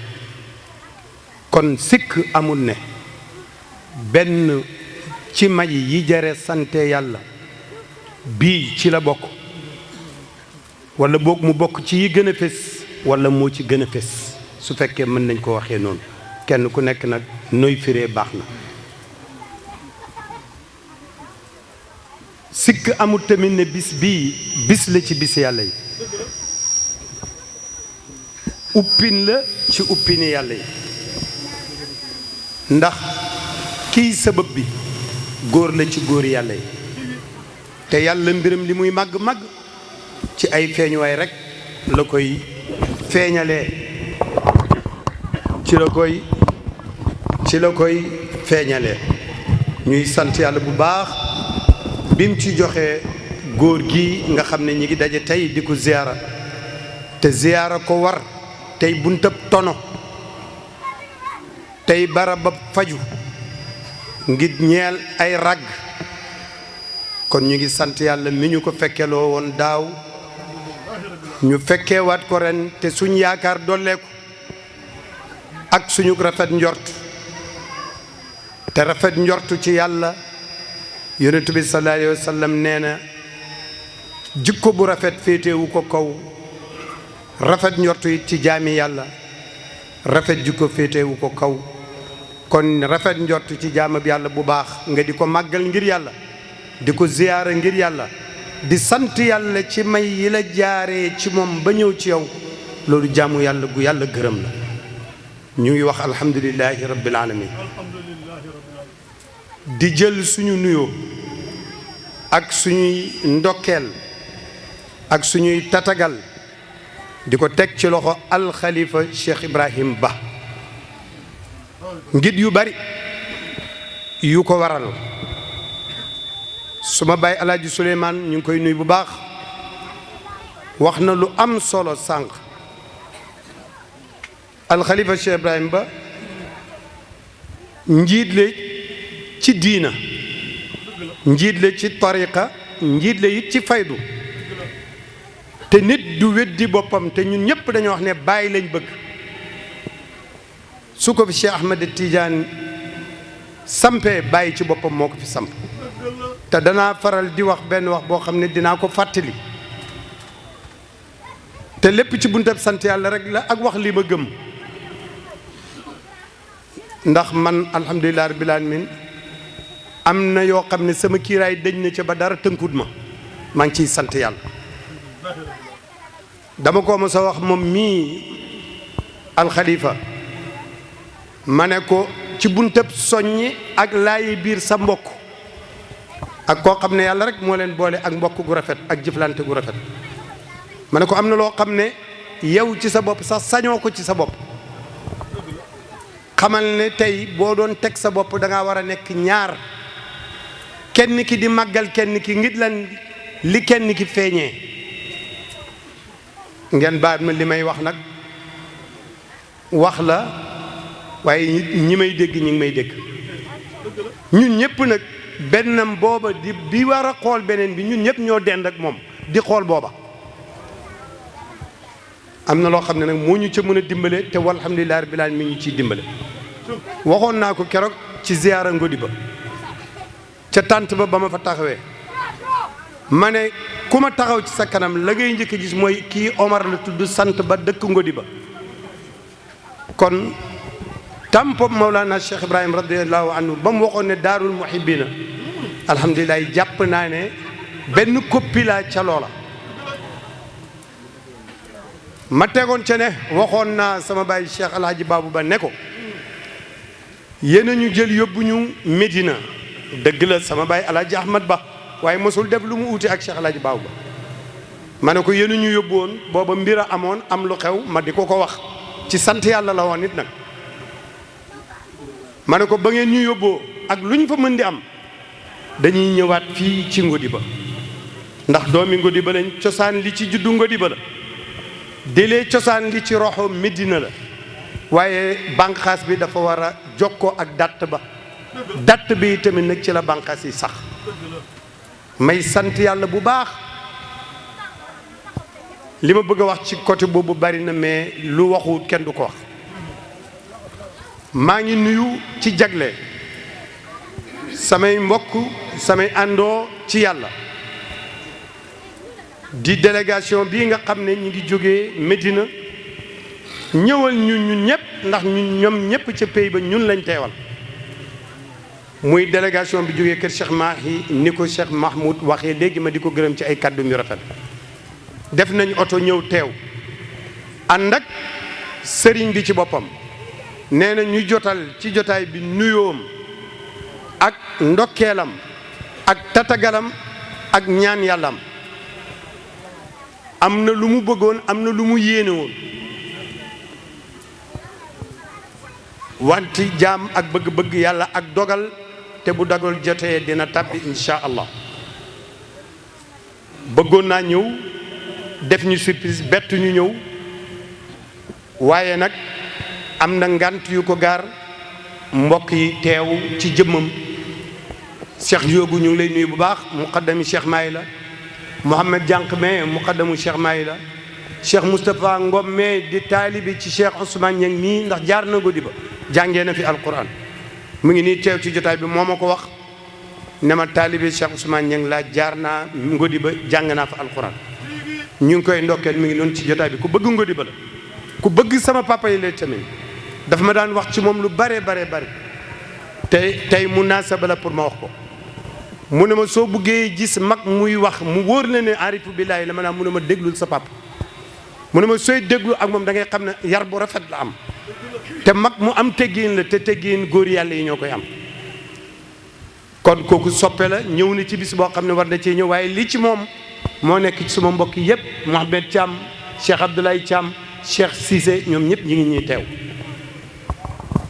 [SPEAKER 6] kon sikk amul ne benn ci may yi jare sante yàlla bii ci la bokk wala boog mu bokk ci yi gën a fés wala moo ci gën a fés su fekkee mën nañ ko waxee noonu kenn ku nekk nag nooy firee baax na sikk amul tamit ne bis bii bis la ci bis yàlla yi uppin la ci uppini yàlla yi ndax kiy sabab bi góor la ci góor yàlla yi te yàlla mbiram li muy màgg-màgg ci ay feeñuwaay rekk la koy feeñalee ci la koy feeñalee ñuy sant yàlla bu baax bim ci joxe góor gi nga xam ne ñi ngi daje tey di ko ziyaara te ziyaara ko war tey buntab tono tey barabab faju ngir ñeel ay ragg kon ñu ngi sant yàlla mi ñu ko fekkeloo woon daaw ñu fekkeewaat ko ren te suñ yaakaar dolleeku ak suñu rafet njort te rafet njortu ci yàlla yonent bi sallallahu alayhi wa sallam nee na jikko bu rafet féetewu ko kaw rafet njortu it ci jaami yàlla rafet jikko féetewu ko kaw kon rafet njortu ci jaamab yàlla bu baax nga di ko màggal ngir yàlla di ko ziyaara ngir yàlla di sant yàlla ci may yi la jaaree ci moom ba ñëw ci yow loolu jaamu yàlla gu yàlla gërëm la ñu ngi wax alhamdulillahi rabbil alamin di jël suñu nuyoo ak suñuy ndokkeel ak suñuy tatagal di ko teg ci loxo alxalifa Cheikh Ibrahim Ba ngir yu bari yu ko waral suma baay alaaji Souleymane ñu ngi koy nuyu bu baax wax na lu am solo sànq alxalifa Cheikh Ibrahim Ba njiit la ci diina njiit la ci tariqa njiit la it ci faydu te nit du weddi boppam te ñun ñëpp dañoo wax ne bàyyi lañ bëgg su ko fi Cheikh Ahmed Tidiane sampee bàyyi ci boppam moo ko fi samp te danaa faral di wax benn wax boo xam ne dinaa ko fàttali te lépp ci buntab sant yàlla rek la ak wax li ma gëm ndax man alhamdulilah rabbil alamin am na yoo xam ne sama kiiraay dañ na ca ba dara tënkut ma maa ngi ciy sant yàlla dama ko mos a wax moom mii alxalifa ma ne ko ci buntab soññi ak laayi biir sa mbokk ak koo xam ne yàlla rek moo leen boole ak mbokk gu rafet ak jëflante gu rafet ma ne ko am na loo xam ne yow ci sa bopp sax sañoo ko ci sa bopp xamal ne tey boo doon teg sa bopp da ngaa war a nekk ñaar kenn ki di màggal kenn ki ngir lan li kenn ki feeñee ngeen baat ma li may wax nag wax la waaye ñi may dégg ñi ngi may dégg ñun ñëpp nag bennam booba di bi war a xool beneen bi ñun ñëpp ñoo dend ak moom di xool booba am na loo xam ne nag moo ñu ca mën a dimbale te walhamdulilah rabbil alamin mi ñu ciy dimbale waxoon naa ko keroog ci ziyaara ngodi ba ca tànt ba ma fa taxawee ma ne ku ma taxaw ci sa kanam la ngay njëkk a gis mooy kii Omar la tudd sant ba dëkk ngodi ba kon tampo Mawlana Cheikh Ibrahim radiallahu anhu ba mu waxoon ne daarul muhibbina alhamdulilah jàpp naa ne benn koppi laa ca loola ma tegoon ca ne waxoon naa sama baay Cheikh Alhaji Babou Ba ne ko yéen a ñu jël yóbbu ñu Médina dëgg la sama baay Alhaji Ahmad Ba waaye mosul def lu mu uuti ak Cheikh Alhaji Babou Ba ma ne ko yéen a ñu yóbbu woon booba mbir a amoon am lu xew ma di ko wax ci sant yàlla la woon nit nag ma ne ko ba ngeen ñu yóbboo ak lu ñu fa mën di am dañuy ñëwaat fii ci ngodi ba ndax doomi ngodi ba lañ cosaan li ci juddu ngodi ba la délee cosaan li ci roxo Medina la waaye bànqaas bi dafa war a jokkoo ak datt ba datt bi tamit nag ci la bànqaas yi sax may sant yàlla bu baax li ma bëgg a wax ci côté boobu bari na mais lu waxut kenn du ko wax maa ngi nuyu ci jagle samay mbokk samay àndoo ci yàlla di délégation bii nga xam ne ñu ngi jógee Médina ñëwal ñun ñëpp ndax ñun ñoom ñëpp ca pays ba ñun lañ teewal muy délégation bi jógee kër Cheikh Mahi ni ko Cheikh Mahmoud waxee léegi ma di ko gërëm ci ay kàddu yu rafet def nañ oto ñëw teew ànd ak sëriñ bi ci boppam nee na ñu jotal ci jotaay bi nuyoom ak ndokkeelam ak tatagalam ak ñaan yàllam am na lu mu bëggoon am na lu mu yéene woon wanti jaam ak bëgg-bëgg yàlla ak dogal te bu dogal jotee dina tàbbi insha allah bëggoon naa ñëw def ñu surprise bett ñu ñëw waaye nag am na ngant yu ko gaar mbokk yi teew ci jëmmam Cheikh Yoogu ñu ngi lay nuyu bu baax muqaddami Cheikh Maay la Mouhamed Jànq me muqaddamu Cheikh Maay la Cheikh Moustapha Ngom mais di taalibi ci Cheikh Ousmane Niang mii ndax jaar na Ngodiba jàngee na fi alquran mu ngi nii teew ci jotaay bi moo ma ko wax ne ma taalibi Cheikh Ousmane Niang laa jaar naa Ngodiba jàng naa fa alquran ñu ngi koy ndokkeel mi ngi noonu ci jotaay bi ku bëgg Ngodiba la ku bëgg sama papa yi lay tamit dafa ma daan wax ci moom lu bare tey munaasaba la pour ma wax ko mu ne ma soo buggee gis mag muy wax mu wóor la ne arifu billaahi la ma mu ne ma déglul sa papa mu ne ma sooy déglu ak moom da ngay xam ne yar bu rafet la am te mag mu am teggiin la te teggiin góor yàlla yi ñoo koy am kon kooku soppe la ñëw na ci bis boo xam ne war na cee ñëw waaye li ci moom moo nekk ci suma mbokk yëpp Mohamed Thiam Cheikh Abdoulaye Thiam Cheikh Cissé ñoom ñëpp ñi ngi ñuy teew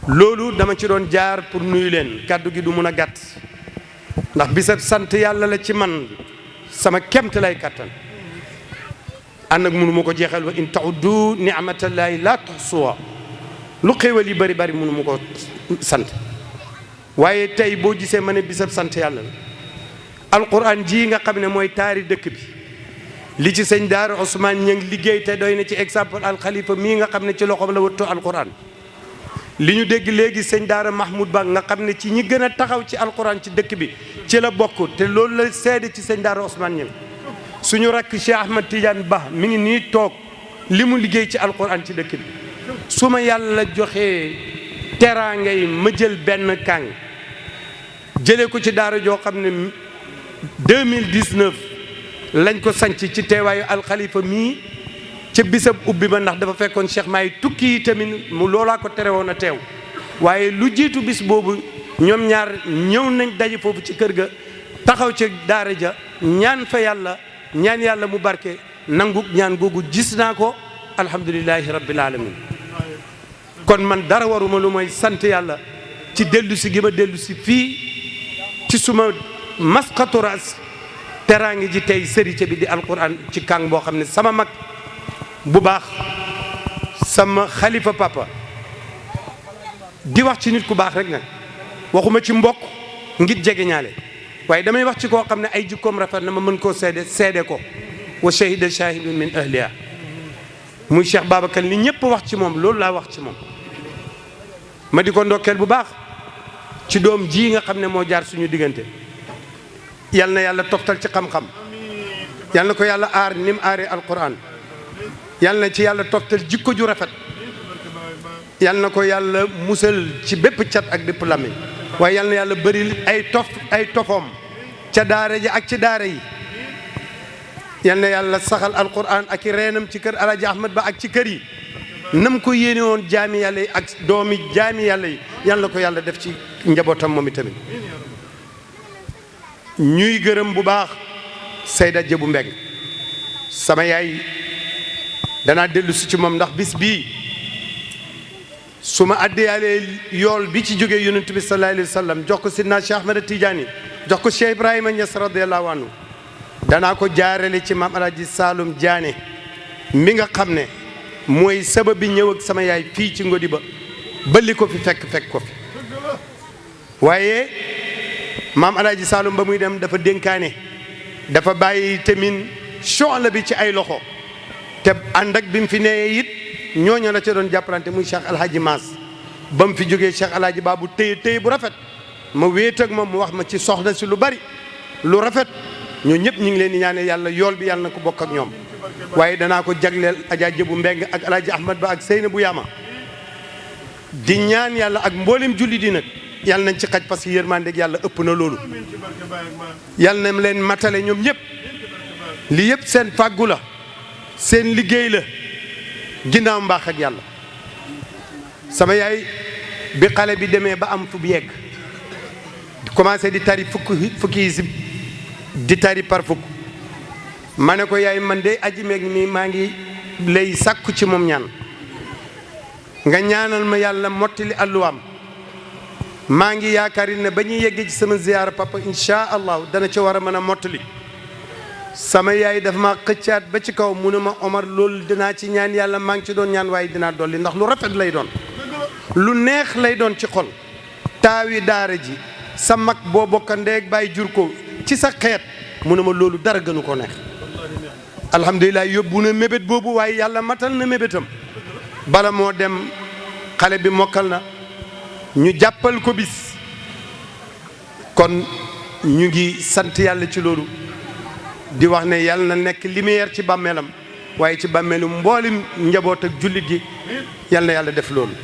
[SPEAKER 6] loolu dama ci doon jaar pour nuyu leen kàddu gi du mun a gàtt ndax bisab sant yàlla la ci man sama kemt lay kàttan ànd ak mënu ma ko jeexal wa in ta'uddu ni'matallahi la tuhsuha lu xéewal yi bari mënu ma ko sant waaye tey boo gisee ma ne bisab sant yàlla la alquran ji nga xam ne mooy taari dëkk bi li ci sëñ Daara Ousmane Niang liggéey te doy na ci exemple alxalifa mii nga xam ne ci loxoom la wëttu alquran li ñu dégg léegi sëñ Daara Mahmoud Ba nga xam ne ci ñi gën a taxaw ci alquran ci dëkk bi ci la bokk te loolu la seede ci sëñ Daara Ousmane Niang suñu rakk Cheikh Ahmad Tidiane Ba mi ngi nii toog li mu liggéey ci alquran ci dëkk bi su ma yàlla joxee teraanga yi ma jël benn kàng jëlee ko ci daara joo xam ne 2019 lañ ko sanc ci teewaayu alxalifa mii ca bisab ubbi ba ndax dafa fekkoon Cheikh Maay tukki yi tamit mu loolaa ko tere woon a teew waaye lu jiitu bis boobu ñoom ñaar ñëw nañ daje foofu ci kër ga taxaw ci daara ja ñaan fa yàlla ñaan yàlla mu barke nangu ñaan googu gis naa ko alhamdulilahi rabbil alamin kon man dara waruma lu mooy sant yàlla ci dellu si gi ma dellu si fii ci suma masqatu ras teraangi ji tey sërice bi di alquran ci kàng boo xam ne sama mag bu baax sama xalifa papa di wax ci nit ku baax rek nag waxuma ci mbokk ngir jege ñaale waaye damay wax ci koo xam ne ay jikkoom rafet na ma mën koo seede ko wa shahida shahidun min ahliha muy Cheikh Babacar li ñëpp wax ci moom loolu laa wax ci moom ma di ko ndokkeel bu baax ci doom ji nga xam ne moo jaar suñu diggante yal na yàlla toftal ci xam-xam yal na ko yàlla aar ni mu aaree alquran yal na ci yàlla toftal jikko ju rafet yal na ko yàlla musal ci bépp cat ak bépp lamiñ waaye yal na yàlla bëri ay tofoom ca daara ji ak ci daara yi yal na yàlla saxal alquran ak i reenam ci kër Alaaji Ahmad Ba ak ci kër yi nam ko yéene woon jaami yàlla yi ak doomi jaami yàlla yi yal na ko yàlla def ci njabootam moom itamit ñuy gërëm bu baax Seyda Jëbu Mbeng sama yaay danaa dellu si ci moom ndax bis bii su ma addiyaalee yool bi ci jógee yonent bi sallallahu alayhi wa sallam jox ko sidna Cheikh Ahmed Tidiane jox ko Cheikh Ibrahima Niass radiyallahu anhu danaa ko jaarale ci maam Alaaji Saalum Diané mi nga xam ne mooy sabab bi ñëw ak sama yaay fii ci Ngodiba ba li ko fi fekk ko fi waaye maam Alaaji Saalum ba muy dem dafa dénkaane dafa bàyyi tamit soxla bi ci ay loxo te ànd ak bi mu fi nee it ñooñu la ca doon jàppalante muy Cheikh Alhaji Maas ba mu fi jógee Cheikh Alhaji Baabu téye bu rafet ma wéet ak moom mu wax ma ci soxla si lu bari lu rafet ñoo ñëpp ñu ngi leen di ñaane yàlla yool bi yàlla na ko bokk ak ñoom waaye danaa ko jagleel Adja Jëbu Mbeng ak Alaaji Ahmad Ba ak Seyna bu Yaama di ñaan yàlla ak mboolem julli di nag yàlla nañ ci xaj parce que yërmandeeg yàlla ëpp na loolu yàlla na leen matale ñoom ñëpp li yëpp seen fàggu la seen liggéey la ginnaaw mbaax ak yàlla sama yaay bi xale bi demee ba am fu bu yegg commencé di tari fukki hisib di tari par fukk ma ne ko yaay man de aji meeg mi maa ngi lay sàkku ci moom ñaan nga ñaanal ma yàlla mottali alluwaam maa ngi yaakaar ne ba ñuy yeggee ci sama ziyaara papa insha allah dana ci war a mën a mottali sama yaay dafa ma xëccaat ba ci kaw mu ne ma Omar loolu dinaa ci ñaan yàlla maa ngi ci doon ñaan waaye dinaa dolli ndax lu rafet lay doon lu neex lay doon ci xol taawi daara ji sa mag boo bokka ndeeg bàyyi jur ko ci sa xeet mu ne ma loolu dara gënu ko neex alhamdulilah yóbbu na mébét boobu waaye yàlla matal na mébétam bala moo dem xale bi mokkal na ñu jàppal ko bis kon ñu ngi sant yàlla ci loolu di wax ne yàlla na nekk lumière ci bàmmeelam waaye ci bàmmeelu mboolem njaboot ak jullit gi yàlla na yàlla def loolu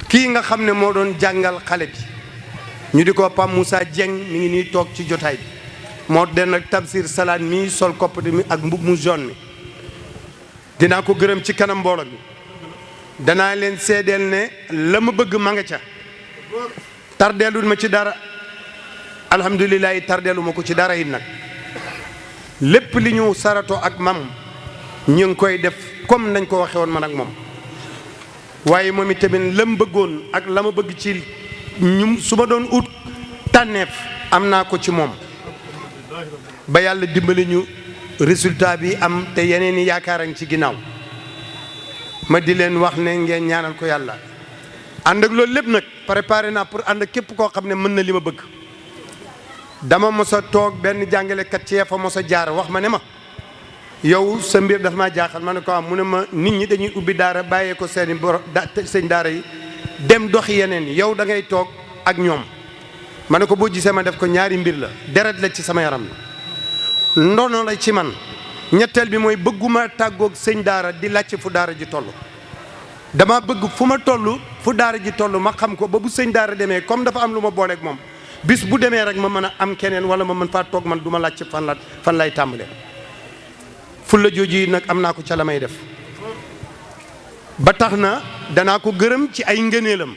[SPEAKER 6] kii nga xam ne moo doon jàngal xale bi ñu di ko Pape Moussa Dieng mi ngi nii toog ci jotaay bi moo den ak Tafsir Salaan mi sol koppati mi ak mbub mu jaune mi dinaa ko gërëm ci kanam mbooloo mi danaa leen seedeel ne la ma bëgg ma nga ca tardeelul ma ci dara alhamdulilah tardeelu ma ko ci dara it nag lépp li ñu sarato ak mam ñu ngi koy def comme nañ ko waxe woon man ak moom waaye moom itamit la mu bëggoon ak la ma bëgg ci ñu su ma doon ut tànneef am naa ko ci moom ba yàlla dimbali ñu résultat bi am te yeneen i yaakaar a ngi ci ginnaaw ma di leen wax ne ngeen ñaanal ko yàlla ànd ak loolu lépp nag préparé naa pour ànd ak képp koo xam ne mën na li ma bëgg dama mos a toog benn jàngalekat ci fa mos a jaar wax ma ne ma yow sa mbir dafa maa jaaxal ma ne ko am mu ne ma nit ñi dañuy ubbi daara bàyyee ko seeni boro sëñ daara yi dem doxi yeneen yi yow da ngay toog ak ñoom ma ne ko boo gisee ma def ko ñaari mbir la deret la ci sama yaram la ndono la ci man ñetteel bi mooy bëgguma tàggoog sëñ daara di laajte fu daara ji toll dama bëgg fu ma toll fu daara ji toll ma xam ko ba bu sëñ daara demee comme dafa am lu ma booleeg moom bis bu demee rek ma mën a am keneen wala ma mën faa toog man du ma laajte fan lay tàmbalee fulla jooju nag am naa ko ca la may def ba tax na danaa ko gërëm ci ay ngëneelam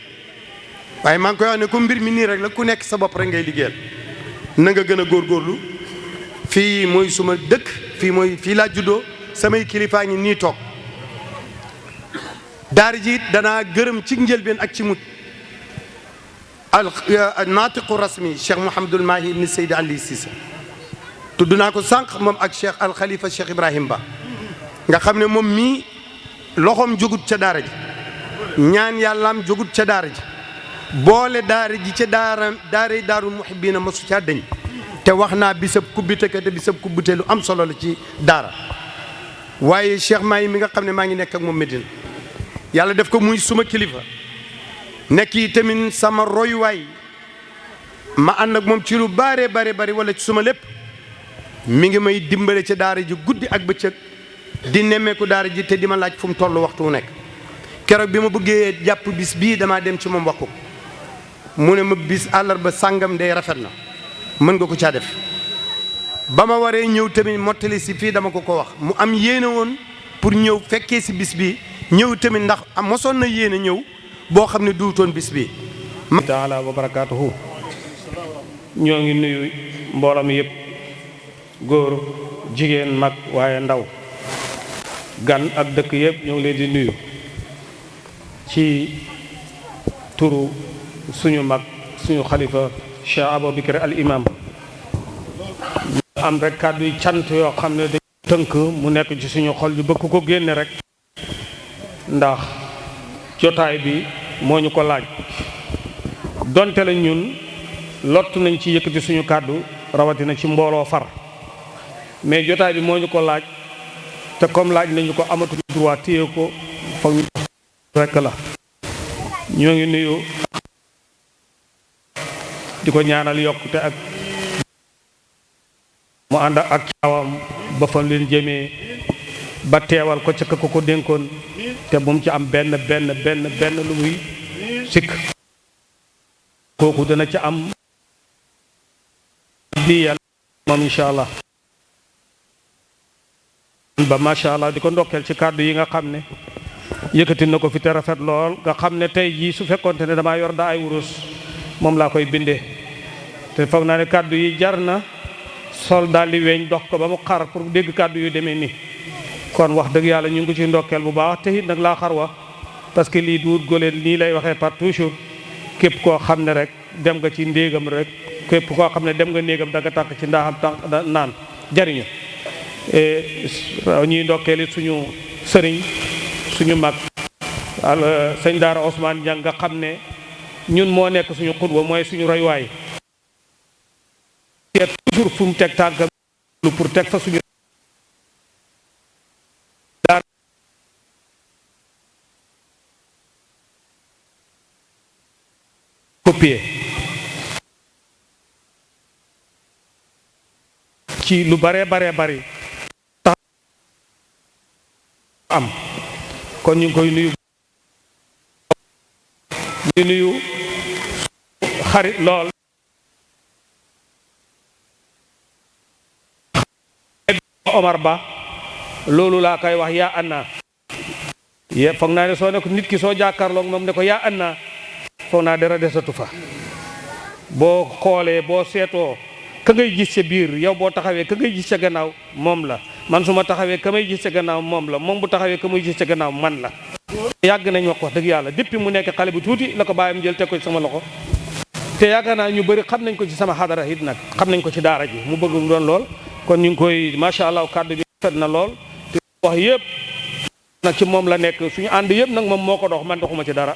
[SPEAKER 6] waaye maa ngi koy wax ne ko mbir mi nii rek la ku nekk sa bopp rek ngay liggéeyal na nga gën a góorgóorlu fii mooy suma dëkk fii laa juddoo samay kilifaa ngi nii toog daara ji it danaa gërëm ci njëlbeen ak ci mut al naatiqu rasmi Cheikh Mouhamadul Mahi ibni Seydi Ali Cissé tudd naa ko sànq moom ak Cheikh al Khalifa Cheikh Ibrahim Ba nga xam ne moom mii loxoom jógut ca daara ji ñaan yàllaam jógut ca daara ji boole daara ji ca daaray daarul muhibbiina mosu caa dañ te wax naa bisab kubbite ka te bisab kubbite lu am solo la ci daara waaye Cheikh Mahi mi nga xam ne maa ngi nekk ak moom Medina yàlla def ko muy suma kilifa nekk yi tamit sama royuwaay ma ànd ak moom ci lu bare wala ci suma lépp mi ngi may dimbale ci daara ji guddi ak bëccëg di nemmeeku daara ji te di ma laaj fu mu toll waxtu wu nekk keroog bi ma bëggee jàpp bis bii damaa dem ci moom wax ko mu ne ma bis àllarba sàngam day rafet na mën nga ko caa def ba ma waree ñëw tamit mottali si fii dama ko wax mu am yéene woon pour ñëw fekkee si bis bi ñëw tamit ndax mosoon na yéene ñëw boo xam ne duutoon bis bi
[SPEAKER 2] taala wa barakaatuhu ñoo ngi nuyu mbooloo mi yëpp góor jigéen mag waaye ndaw gan ak dëkk yëpp ñoo ngi leen di nuyu ci turu suñu mag suñu xalifa Cheikh Aboubacar al imam am rek kàddu yi cant yoo xam ne dañu tënk mu nekk ci suñu xol ñu bëgg ko génne rek ndax jotaay bi moo ñu ko laaj donte la ñun lott nañ ci yëkkati suñu kàddu rawatina ci mbooloo far mais jotaay bi moo ñu ko laaj te comme laaj nañu ko amatuñu droit téye ko foog ñu rekk la ñoo ngi nuyu di ko ñaanal yokkute ak mu ànd ak caawam ba fam leen jëmee ba teewal ko ca ko dénkoon te bu mu ci am benn lu muy sikk kooku dana ca am di yàlla moom incha allah ba macha allah di ko ndokkeel ci kàddu yi nga xam ne yëkkati na ko fi te rafet lool nga xam ne tey jii su fekkonte ne damaa yor daa ay wurus moom laa koy bindee te foog naa ne kàddu yi jar na sol daal di weñ dox ko ba mu xar pour dégg kàddu yu demee nii kon wax dëgg yàlla ñu ngi ko ci ndokkeel bu baax te it nag laa xar wa parce que lii duut góleen nii lay waxee par toujours képp koo xam ne rek dem nga ci ndéegam rek képp koo xam ne dem nga néegam da nga tànk ci ndaaxam tànk naan jariñu ñuy ndokkeel it suñu sëriñ suñu mag sëñ Daara Ousmane Niang nga xam ne ñun moo nekk suñu xutba mooy suñu roywaay toujours fu mu teg tànkam pour teg fa suñu
[SPEAKER 7] copier ci lu bare bari tax am kon ñu ngi koy nuyu xarit lool Omar Ba loolu laa koy wax yaa anna foog naa ne soo ne ko nit ki soo jàkkaarloog moom ne ko yaa anna foog naa dara desatu fa boo xoolee boo seetoo ka ngay gis ca biir yow boo taxawee ka ngay gis ca gannaaw moom la man su ma taxawee ka may gis ca gannaaw moom la moom bu taxawee ka muy gis ca gannaaw man la yàgg nañ wax dëgg yàlla depuis mu nekk xale bu tuuti la ko bàyyam jël teg ko ci sama loxo te yaakaar naa ñu bëri xam nañ ko ci sama xadara it nag xam nañ ko ci daara ji mu bëgg doon lool kon ñu ngi koy macha allah kàddu bi fet na lool te wax yëpp nag ci moom la nekk suñu ànd yëpp nag moom moo ko dox man doxuma ci dara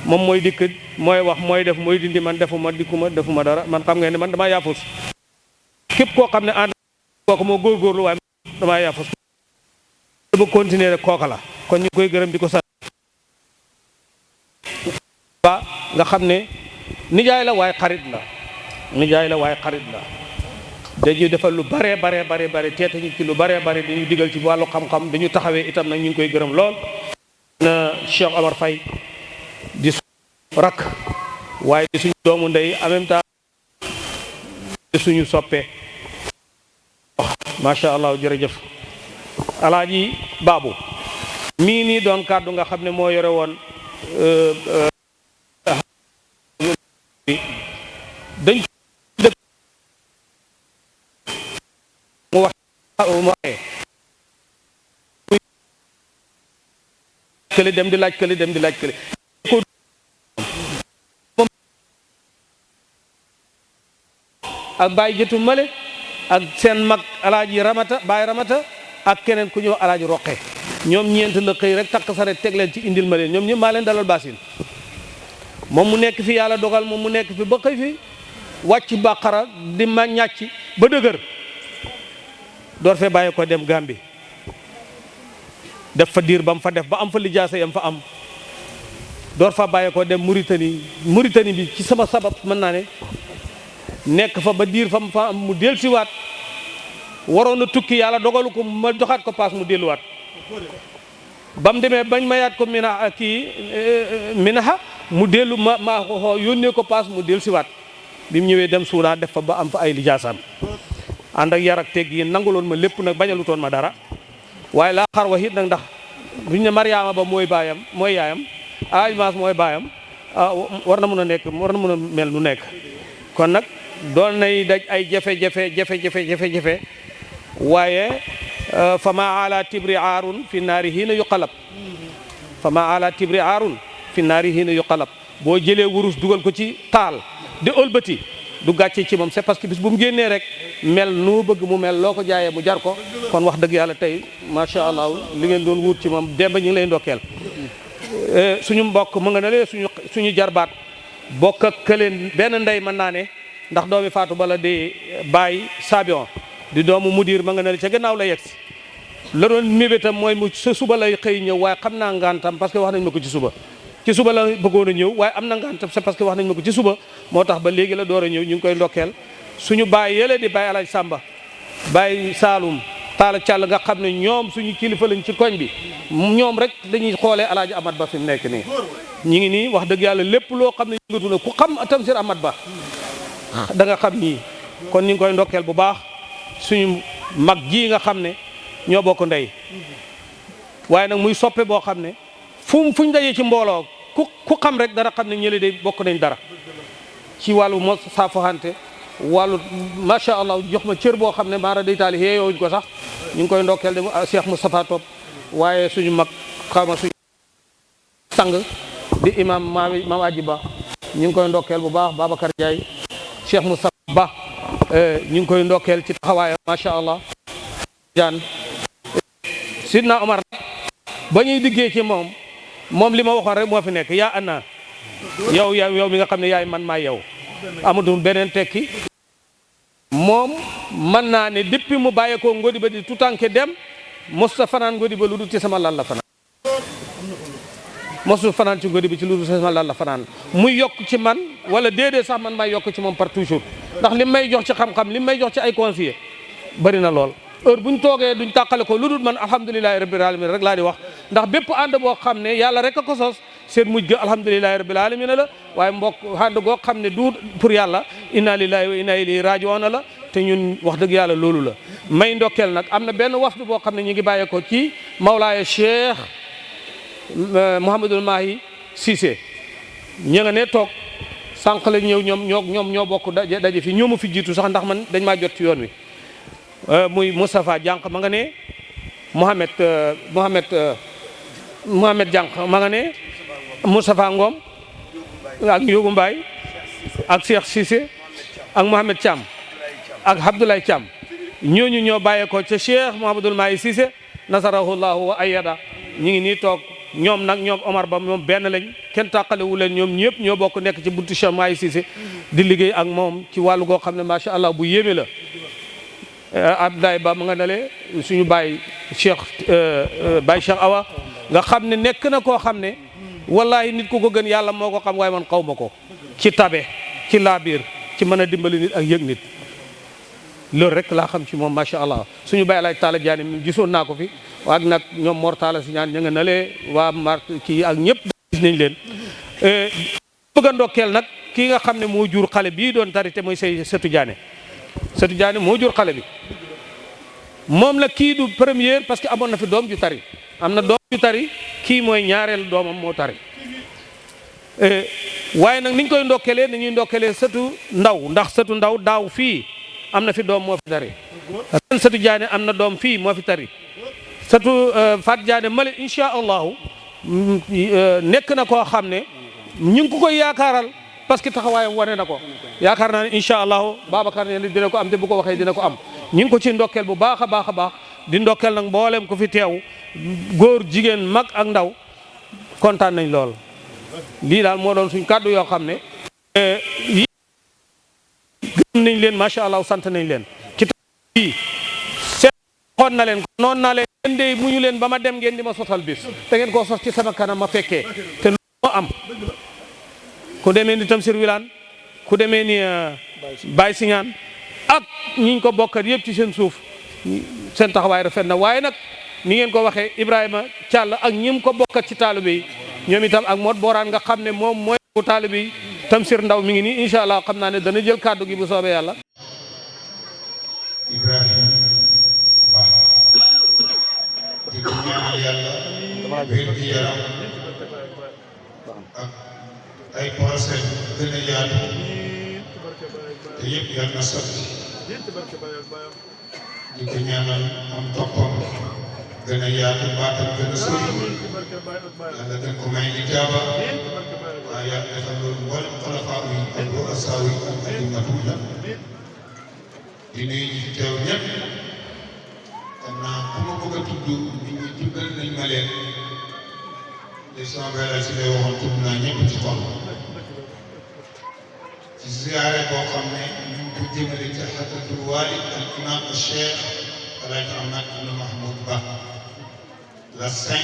[SPEAKER 7] moom mooy dikk mooy wax mooy def mooy dindi man defuma defuma dara man xam ngeen ne man damaa yaafus képp koo xam ne ànd kooku moo góorgóorlu waaye damaa yaafus ba continuer rek kooka la kon ñu koy gërëm di ko sant ba nga xam ne nijaay la waaye xarit la dañuy defal lu bare teete ñu ci lu bare dañuy digal ci wàllu xam-xam dañu taxawee itam nag ñu ngi koy gërëm lool na Cheikh Omar Faye di rakk waaye di suñu doomu ndey en même temps di suñu soppe macha allah jërëjëf alaaji Baabu mii nii doon kàddu nga xam ne moo yore woon dañ mu waxee kële dem di laaj kële ak bàyyi jëtu male ak seen mag alaaji ramata bàyyi ramata ak keneen ku ñëw alaaji roqe ñoom ñeent la xëy rek takk saret teg leen ci indil ma leen ñoom ñëpp maa leen dalal baasin moom mu nekk fi yàlla dogal moom mu nekk fi ba xëy fi wàcc bàqara di ma ñàcc ba dëgër door fee bàyyi ko dem Gàmbi def fa diir ba mu fa def ba am fa lijaasa yam fa am door fa bàyyi ko dem Mauritanie bi ci sama sabab mën naa ne nekk fa ba diir fa mu fa am mu dellusiwaat waroon na tukki yàlla dogalu ko ma joxaat ko paas mu delluwaat ba mu demee bañ mayaat ko minaha mu dellu ma ko yónnee ko paas mu dellusiwaat bi mu ñëwee dem Soudan def fa ba am fa ay lijaasaam ànd ak yar ak teg yi nanguloon ma lépp nag bañalutoon ma dara waaye laa xar wax it nag ndax buñ ne Mariama ba mooy baayam mooy yaayam Maas mooy baayam war na mun a mel nu nekk kon nag doon nay daj ay jafe-jafe waaye fa ma ala tibri aarun fi naari hiina yuqalab boo jëlee wurus dugal ko ci taal di ëlbati du gàcce ci moom c'est parce que bis bu mu génnee rek mel nu bëgg mu mel loo ko jaayee mu jar ko kon wax dëgg yàlla tey macha allah li ngeen doon wut ci moom demba ñu ngi lay ndokkeel suñu mbokk mu nga ne lee suñu jarbaat bokk ak këleen benn ndey mën naa ne ndax doomi Fatou Bala di bàyyi Sabion di doomu mudir ma nga ne ca gannaaw la yegsi la doon mébétam mooy mu sa suba lay xëy ñëw waaye xam naa ngantam parce que wax nañ ma ko ci suba la bëggoon a ñëw waaye am na ngantam c'est parce que wax nañ ma ko ci suba moo tax ba léegi la door a ñëw ñu ngi koy ndokkeel suñu bàyyi yële di bàyyi Alaaji Sàmba bàyyi Saalum Taala Càll nga xam ne ñoom suñu kilifa lañ ci koñ bi ñoom rek dañuy xoolee Alaaji Amat Ba fi mu nekk nii ñi ngi nii wax dëgg yàlla lépp loo xam ne yëngatu na ku xam Tamsir Amat Ba da nga xam ñii kon ñu ngi koy ndokkeel bu baax suñu mag ji nga xam ne ñoo bokk ndey waaye nag muy soppe boo xam ne fuñ dajee ci mbooloo ku xam rek dara xam ne ñële de bokk nañ dara ci wàllu mo saafoxante wàllu macha allah jox ma cër boo xam ne maara day taali yeeyowuñ ko sax ñu ngi koy ndokkeel de Cheikh Moustapha Top waaye suñu mag xawma suñu sang di imam maam Aji Ba ñu ngi koy ndokkeel bu baax Babacar Ndiaye Cheikh Moustapha Ba ñu ngi koy ndokkeel ci taxawaayam macha allah jaan Sidna Omar ba ñuy diggee ci moom li ma waxoon rek moo fi nekk yaa anna yow mi nga xam ne yaay man maa yow amatul beneen tekki moom mën naa ne depuis mu bàyyeekoo ngodi ba di tutanke dem mosta fanaan ngodi ba lu dul ci sama lal la fanaan mosul fanaan ci ngóodi bi ci lu sama lan la fanaan muy yokk ci man wala déedéet sax man may yokk ci moom par toujours ndax li may jox ci xam-xam li may jox ci ay conseillers bari na lool heure bu ñu toogee duñ tàqale ko lu dul man alhamdulilahi rabbil alamin rek laa di wax ndax bépp ànd boo xam ne yàlla rek a ko sos seen mujj ga alhamdulilahi rabbil alamin la waaye mbokk ànd goo xam ne du pour yàlla inna lillahi wa inna ilayhi raji'un la te ñun wax dëgg yàlla loolu la may ndokkeel nag am na benn wafdu boo xam ne ñu ngi bàyyee ko ci Mawlaaya Cheikh Mouhamadul Mahi Cissé ña nga ne toog sànq la ñëw ñoom ñoo bokk daje fi ñoo ma fi jiitu sax ndax man dañ maa jot ci yoon wi muy Moustapha Diank ma nga ne Mohamed Diank ma nga ne Moustapha Ngom ak Ndiogu Mbaye ak Cheikh Cissé ak Mohamed Thiam ak Abdoulaye Thiam ñooñu ñoo bàyyeekoo ca Cheikh Mouhamadoul Mahi Cissé nasarahullahu wa ayada ñi ngi nii toog ñoom nag ñoom Omar Ba ñoom benn lañ kenn tàqalewu leen ñoom ñëpp ñoo bokk nekk ci buntu Cheikh Mahi Cissé di liggéey ak moom ci wàllu goo xam ne macha allah bu yéeme la Abdoulaye Ba ma nga nale suñu Baye Cheikh Awa nga xam ne nekk na koo xam ne wallahi nit ku ko gën yàlla moo ko xam waaye man xaw ma ko ci tabe ci laabiir ci mën a dimbali nit ak yëg nit loolu rek laa xam ci moom macha allah suñu Baye Alaaj Taala Jaane mi gisoon naa ko fi ak nag ñoom Mor Talla si ñaan ña nga nalee waa Mar kii ak ñëpp gis nañ leen bëgg a ndokkeel nag kii nga xam ne moo jur xale bii doon tari te mooy say Sëtu Jaane Sëtu Jaane moo jur xale bi moom la kii du première parce que amoon na fi doom ju tari am na doom ju tari kii mooy ñaareel doomam moo tari waaye nag niñ koy ndokkelee dañuy ndokkelee Sëtu Ndaw ndax Sëtu Ndaw daaw fii am na fi doom moo fi tari ren Sëtu Jaane am na doom fii moo fi tari Sëtu Fat Jaane male insha allahu nekk na koo xam ne ñu ngi ko koy yaakaaral parce que taxawaayam wane na ko yaakaar naa ne incha allahu Babacar ne dina ko am te bu ko waxee dina ko am ñu ngi ko ci ndokkeel bu baax a baax a baax di ndokkeel nag mboolem ko fi teew góor jigéen mag ak ndaw kontaan nañ lool lii daal moo doon suñ kàddu yoo xam ne gëm nañ leen macha allah sant nañ leen ci bii seet xoon na leen noonu naa leen ngeen de muñu leen ba ma dem ngeen di ma sotal bis te ngeen koo sos ci sama kanam ma fekkee te lu moo am ku demee ni Tamsir Wilane ku demee ni Baye Siñaan ak ñiñ ko bokkat yëpp ci seen suuf seen taxawaay rafet na waaye nag ni ngeen ko waxee Ibrahima Thiall ak ñim ko bokkat ci taalibe yi ñoom itam ak Mod Boraan nga xam ne moom mooy bu taalibe yi Tamsir Ndaw mi ngi nii incha allah xam naa ne dana jël kàddu gi bu soobee yàlla.
[SPEAKER 8] Ibrahima Ba di ko ñaanal yàlla wér gi yaram ak ay procès gën a yaatu te yëpp yàlla na sotti di ko ñaanal am toppam gën a yaatu baatam gën a sori yàlla gën ko may ijaaba waaye yàlla defal loolu mboolem xalafaa yi ak ru'asaa yi ak a'immatu la di nuyu ñi fi teew ñëpp xam naa ku ma bëgg a tudd nit ñi tuddal nañ ma leen te sama benn si lay waxoon tudd naa ñëpp ci xol ci ziyaare boo xam ne ñu ngi ko jëmale ci xadratul waalid al imam al cheikh Alaaji Ahmad ibn Mahmoud Ba la 5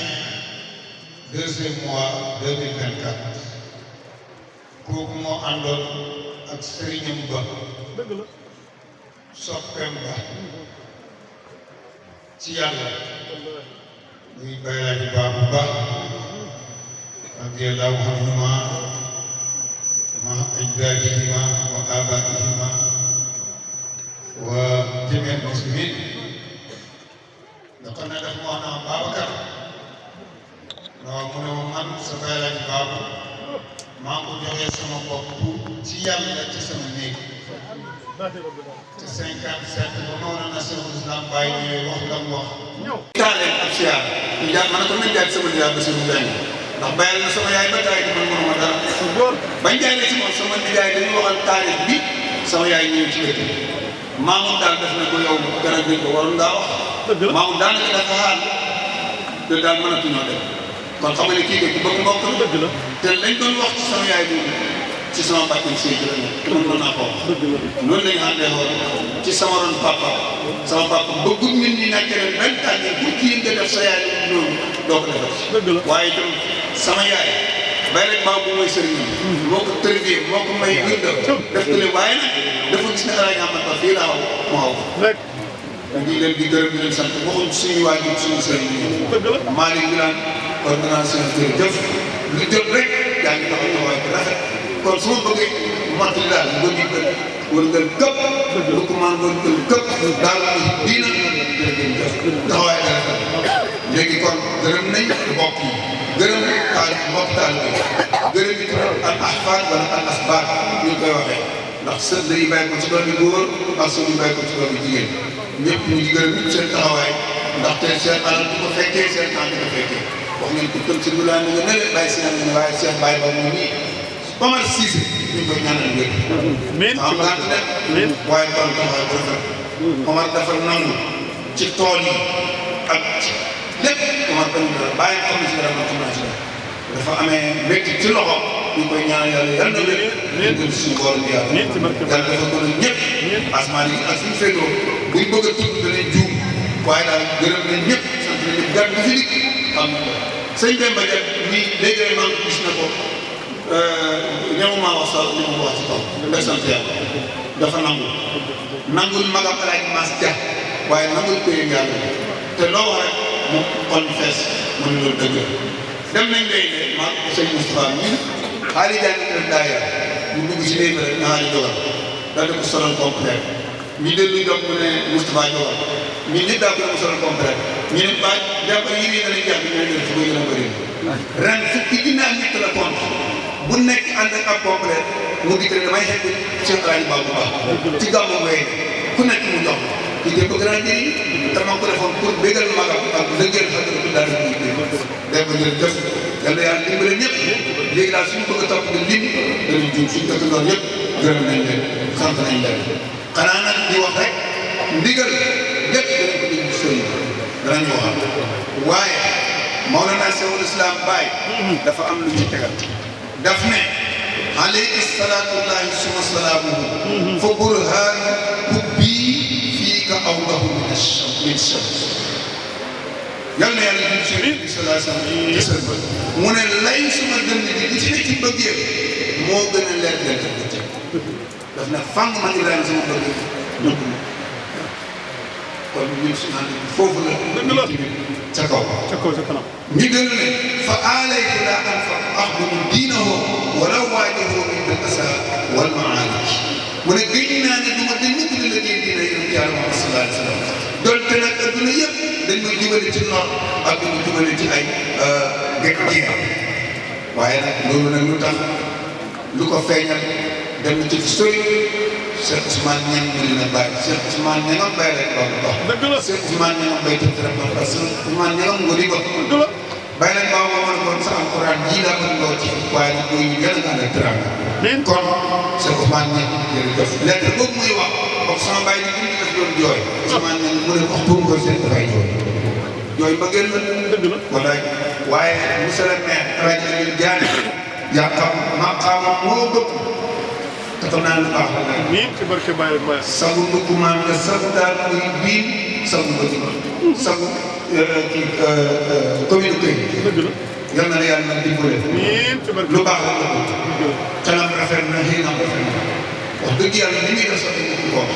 [SPEAKER 8] deuxième mois 2024 kooku moo àndoon ak sëriñam ba soppeem ba ci yàlla muy Baye Laaji Ba bu baax radiyallahu anhuma ma ajdadihima wa abaihima wa jamii muslimin ndax ne daf ma wax naa Babacar waaw mu ne ma man sa Baye Laaji Baabu maa ngi ko joxee sama bopp ci yàlla ci sama néeg te 57 ba Mawlana Cheikhul Islam Baye ñëwee wax la mu wax. taaleen ab siyaar ñu jaar ma ne ko nañ jaar sama nijaay ba si mu gañ ndax bayal na sama yaay ba taay di man mënuma dara bañ jaaree ci moom sama nijaay dañuy waxal taarix bi sama yaay ñëw ci wér maamu daal def na ko yow garab bi ko waroon ngaa wax. maamu daanaka dafa xaar te daal mënatuñoo dem kon xam nga ne kii ku bëgg mbokk la te lañ doon wax ci sama yaay boobu ci sama bàttin si la nekk te mën naa ko wax noonu lañu àndee woon ci sama ron papa bëggul nit ñi nekk ren benn tànn pour kii nga def sa yaay noonu doo ko defal waaye itam sama yaay bay rek baaw bu mooy sëriñ moo ko tërbiye moo ko may wirda def ko leen waaye nag dafa gis ne alaay amat ba fii laa mu xaw di leen di gërëm di leen sant waxuñ suñu waajur suñu sëriñ Malick Birane organisation jërëjëf lu jot rek yaa ngi taxaw taxawaay bu rafet kon su ma bëggee mottali daal bëgg wërngal këpp lu ko maan wërngal këpp daal diina jërëjëf taxawaay bi rafet léegi kon gërëm nañ mbokk yi gërëm mbokk taal bi gërëm it al ahfaad wala al asbaat ñu koy waxee ndax sët dañuy bàyyi ko ci doom yi góor ak sët ñu bàyyi ko ci doom yi jigéen ñëpp ñu ngi gërëm ñëpp seen taxawaay ndaxte seen alal du ko fekkee seen temps di ko fekkee wax ngeen ko tëm si lu laa nga ne bàyyi si ne waaye seen bàyyi ba mu nii Omar Cissé ñu koy ñaanal wér am gàtt dem waaye tool taxawaay bu rafet Omar dafa nangu ci tool yi ak lépp Omar dañu dara bàyyi xam ne si dara ma tudd si dafa amee mbégte ci loxo ñu koy ñaanal yàlla yal na wér gën suñu borom bi yàlla yàlla dafa gën a ñëpp asmaan yi ak suñu féetoo buñ bëgg a tudd danañ juum waaye daal gërëm nañ ñëpp sant nañ ñëpp gàtt bu fi dikk am na sëñ Demba Diagne nii léegi man gis na ko ñëw maa wax sax li ma wax ci kaw da sant yàlla dafa nangul magam Alaaji Maas Dia waaye nangul koy yàlla te loo wax rek mu xol fees mu ne loolu dëgg dem nañ léegi ne ma sëñ Moustapha ñii xaali jàng leen daaya ñu dugg si léegi rek ñu xaali dogal daal di ko solal complet ñu dellu jox mu ne Moustapha jogal ñun ñëpp daa ko mu solal complet ñu ne ba jàpp yi nii danañ jàng ñu ne fu koy gën a bëri ren fukki junni ak ñett la compte bu nekk ànd ak ab complet mu dikk rek damay xeeb Cheikh Alaaji Ba bu baax ci gàmmu ngay ku nekk mu jox ci dégg ko gën a njëriñ te ma ko defoon pour bégal magam ak lëggeel xam ne daal di koy dégg ko jërëjëf yàlla yàlla dimbale ñëpp léegi daal suñu bëgg a topp di lim danañ juum suñu dëkk loolu yëpp gërëm nañ leen sant nañ leen xanaa nag di wax rek ndigal lépp danañ ko déglu sëriñ danañ waxal waaye Mawlana Cheikhul Islam Baye dafa am lu ci tegal daf ne alayhi salaatullahi suma salaamuhu fa burhaan hubbi fiika awdahu min shams yal na yàlla jëm ci bi salaa sallam gisal ba mu ne lay suma dënn bi li ci ne ci bëggee moo gën a leer leer bëccëg daf ne fang man Ibrahima sama bëggee nëbb ma kon ñun su naan foofu la ca kaw ca kanam ñu gën ne fa aalaytu laa anfa axdumu diinahu walaw waajahu min al-asa wal maalik mu ne gëñ naa ne du ma dañ mukk di la dee diina yonent Yàlla Muhammad sallallahu alayhi wa sallam donte nag adduna yëpp dañ may jubale ci noor ak dañ may jubale ci ay jeex waaye nag loolu nag lu tax lu ko feeñal dem na ci sori Cheikh Ousmane Niang Medina Baye Cheikh Ousmane Niang Baye rek baax Cheikh Ousmane Niang Baye tëdd rek baax parce que Ousmane Niang ngodi ba bàyyi lañ baax ma mën kon sa alxuraan ji laa bëgg loo ci waaye nag mooy yàlla nga ànd ak teraanga kon Cheikh Ousmane Niang jërëjëf lettre boobu muy wax wax sama bàyyi di daf doon jooy Ousmane Niang mu ne wax pour ko seen dafay jooy mbëggeel la dëgg la walaay waaye monsieur le maire rajo Aliou Diané yaa xam maqaama moo bëgg te xam naa lu baax la nii ci barke Baye Baye sagu ndugg maan nga sagu daal muy biin sagu bëgg sagu kii commune Kër dëgg la yal na la yàlla dimbale lu baax la nga bëgg xelam rafet na xëy na rafet na wax dëgg yàlla li muy def sax dañu ko wax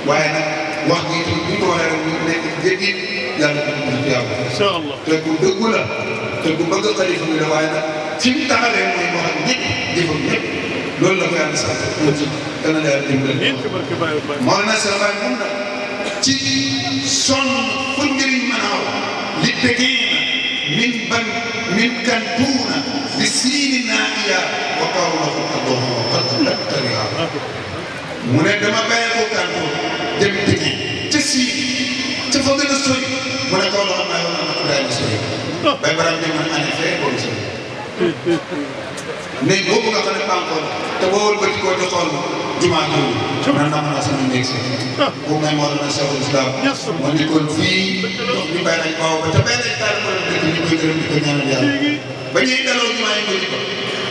[SPEAKER 8] waaye nag wax gi tamit bu ñu ko waxee rek ñu nekk jéggi yàlla dina ko yàlla incha allah te ku dëggu la te ku bëgg xalifa bi la waaye nag fi mu taxawee mooy wax ak ñëpp jëfam ñëpp loolu la ko yàlla sant dana la yàlla dimbale moo na sa baay moom nag ci sonn fu njëriñ mën a aw li tegeena min kantuuna bi siini naaiya wa qawla addooma wa qad tariha mu ne dama bàyyi ko kantuun dem tegi ca siini ca fa gën a sori mu ne kaw la xam naa yow naa Ibrahima sori bay baram dem man année fee boobu sori néeg boobu nga xam ne pankoon te boo wëlbati koo di xool jumaa jooju man nam naa sama néeg si boobu may moo doon Cheikhul Islam moo nekkoon fii dox ñu bay nañ baaw ba te bay nañ taal ko dëkk ñu koy gërëm di ko ñaanal yàlla ba ñuy daloo jumaa yi ko di ko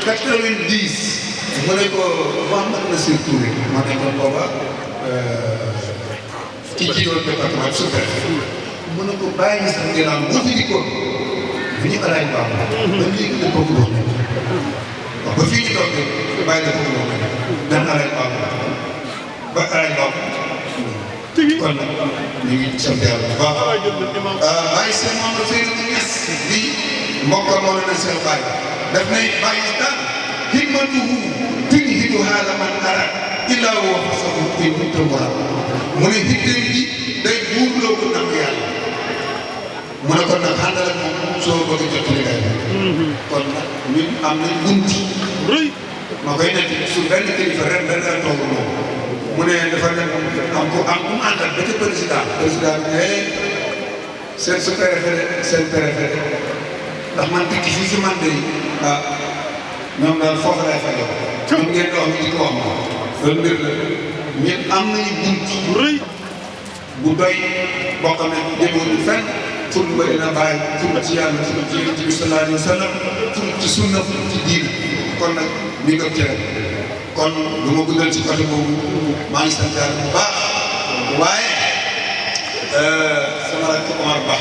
[SPEAKER 8] 90 mu ne ko Mouhamed Nassir Touré moo nekkoon booba ci jiitoon département bi su mu ne ko bàyyi sax ginnaaw boo fi dikkoon fi ñu alaay baax ba léegi dañ ko wax ne waaw ba fii ñu toog bàyyi la ko wax ne daan alaay baax ba alaay baax kon nag ñu ngi sant yàlla bu baax bàyyi seen moom la Seydou Niass bi mbokkal moo leen seen bàyyi daf ne bàyyi daal hikmatuhu tunhidu haala man arad illaa huwa fasahu in kunta murad mu ne hiddem bi day buurloo ko nam yàlla mu ne kon nag àndal ak moom soo bëgg a jot li ngay kon nag ñun am nañ bunti rëy ma koy nekk su benn kilifa ren da daan toog moom mu ne dafa dem am ku mu àndal ba ca président bi ne seen su préféré seen préféré ndax man tikki fii si man de ñoom daal foofu lay fajoo ñoom ngeen dox mi di ko wax moom loolu mbir la ñun am nañu bunt bu rëy bu doy boo xam ne jëmewul fenn ful bëri na bàyyi ful ci yàlla ful ci yonent bi sallallahu alayhi wa sallam ful ci sunna ful ci diina kon nag ñu ngëm ci rek kon lu ma guddal ci côté boobu maa ngi sant yàlla bu baax waaye sama rakk Omar Ba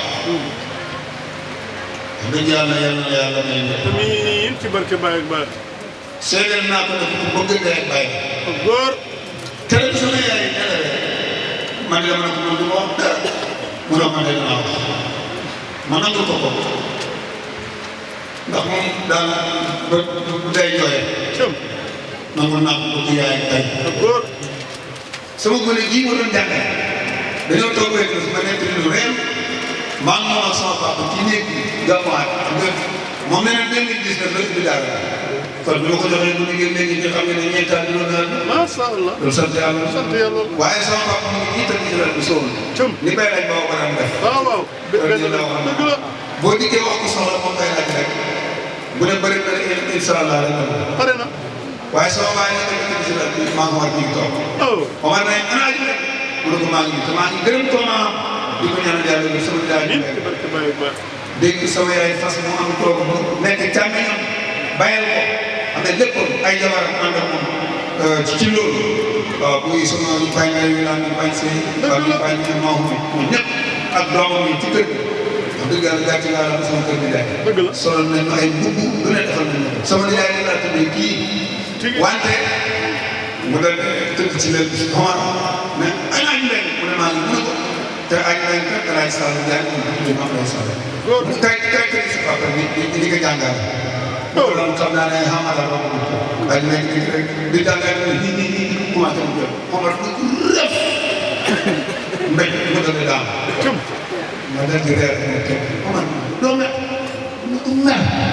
[SPEAKER 8] dëgg yàlla yàlla may
[SPEAKER 9] amiin ci barke Baye ak Baye
[SPEAKER 8] seedeel naa ko ne ku bëgg ndey ak Baye
[SPEAKER 9] góor
[SPEAKER 8] tere bi sama yaay nelawee man de dama ne ko man du ma wax dara mu ne man de danaa wax ma nangu ko ndax moom daal ba day jooyee nangu naa ko bëgg yaay ak Baye góor sama gone gii ma doon jàngale dañoo toog rek ma nekk lu réew maa ngi moom ak sama papa ci néeg bi gàmmuwaat moom nee na 2019 la fi daal kon bi ma ko joxee bu liggéey léegi nga xam ne ñeentaat dina naan
[SPEAKER 9] macha allah
[SPEAKER 8] loolu sant yàlla waaye sama papa mu ngi nii tamit ci la du sool ni bay laaj ba ko daan def
[SPEAKER 9] waaw dëgg la
[SPEAKER 8] boo dikkee wax ko soxla moom bay laaj rek bu ne bëri na incha allah rek
[SPEAKER 9] pare na
[SPEAKER 8] waaye sama baay ne tamit ci la maa ngi war ñu ngi toog Omar ne ana ji rek mu ne ko maa ngi te maa ngi gërëm ko naa di ko ñaanal yàlla bi sama jaay dégg sama yaay fas mu am toog nekk càmmiñam bàyyal ko am na lépp ay jabar ànd ak moom ci loolu waaw muy sama bañ ngay wilaan ñu bañ sëy ak ñu bañ ñu maamu mi ñëpp ak doomam yi ci kër gi wax dëgg yàlla gàcce laa la sama kër gi jaay solal nañ ma ay mbubb lu ne defal nañ sama nijaay bi laa tuddee kii wante mu dal tëdd ci leen bi Omar ne ay añ leen mu ne maa ngi mën a ko te añ leen kat alaaj Sall jaay mu tuddee ma am Sall tey si papa ni ko jàngal loolu xam naa ne xamala ba ay nekk rek di jàngal ni commencé mu jël Omar bu rëf mbéj mu dal di daam ma dal di reer Omar doo mer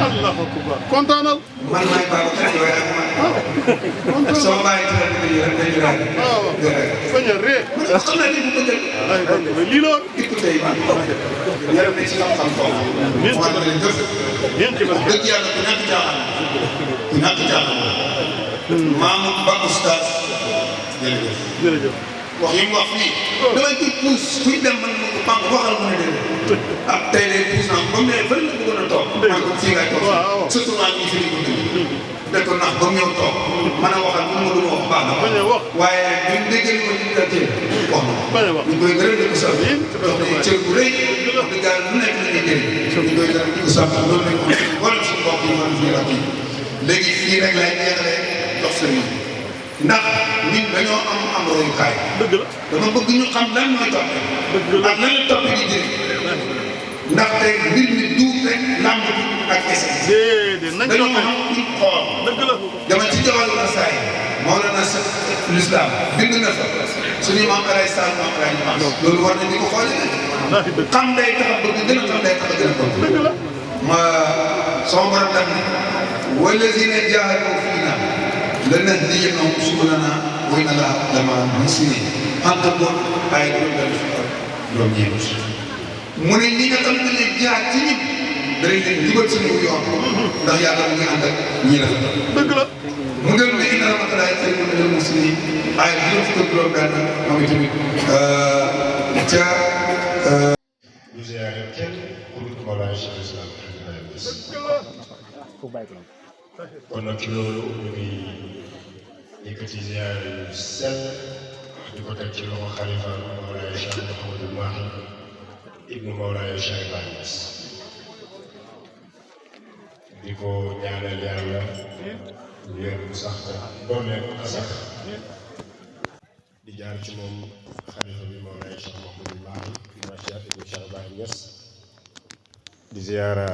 [SPEAKER 9] allahu akbar kontaanal
[SPEAKER 8] man maay baba kat yooyu ak man sama bàyyi ci rek dañu reer
[SPEAKER 9] bañ a ree
[SPEAKER 8] xam naa ni bu ko jël
[SPEAKER 9] lii la
[SPEAKER 8] dikku tey man yaram ne ci xam-xam foofu war na leen jëf dëgg yàlla ku ñàkk jaaxal ku ñàkk jaaxal maamu ba oustaz jërëjëf wax yi mu wax fii damay koy puus kuy dem man ma ko pànk waxal mu ne dem ah tey de puus naa ba mu ne fële la bëggoon a toog man ko fii ngay toog surtout maa ngi fi di ko dégg dëkk nax ba mu ñëw toog mën a waxal bu ma doon wax baax na waaye buñ déggee ko ñu gàccee wax na ñu koy gërëm di ko sant dox nañu cër bu rëy wax dëgg yàlla lu nekk la ñuy jëriñ ñu koy gërëm di ko sant loolu lañ ko wala suñu mbokk yi mën fii rakk yi léegi fii rek laay jeexalee dox sëriñ ndax nit dañoo am royukaay dëgg la dama bëgg ñu xam lan mooy topp ak lan la topp di jëriñ ndax tey mbir mi duut rek làmb ak essence dañoo xam ñu xool dëgg la dama ci jawal na saay Mawlana l'islam bind na fa suñu maam alay sall maam alay maam loolu war na di ko xoolee xam day tax a bëgg gën a xam day tax a gën a bëgg dëgg la ma sama borom daf ni wallazina jaahadu fiina lanahdiyannahum subulana wa inna Allaha lamaa muhsinin Ankabut ay juróom ñeent mu ne ñi nga xam ne dañuy jaar ci ñun danañ leen jubal suñu yoon ndax yàlla mu ngi ànd ak ñi la dëgg la mu dem ne inna rahmatullahi xayrun minal muhsinin ay juróom fukk ak juróom benn moom itamit ca
[SPEAKER 10] ñu ziare kenn ku dul Mawlaay Cheikh Islam kon nag ci loolu ñu ngi yëkkati ziare yu sell di ko teg ci loxo xalifa Mawlaay Cheikh Mouhamadul Mahi ibnu Mawlaay Cheikh Ibrahima Niass di ko ñaanal yàlla wér bu sax te dooleel ko sax di jaar ci moom xalifa bi Mawlaay Cheikh Mouhamadul Mahi Cheikh ibn Cheikh Ibrahim Niass di ziyaara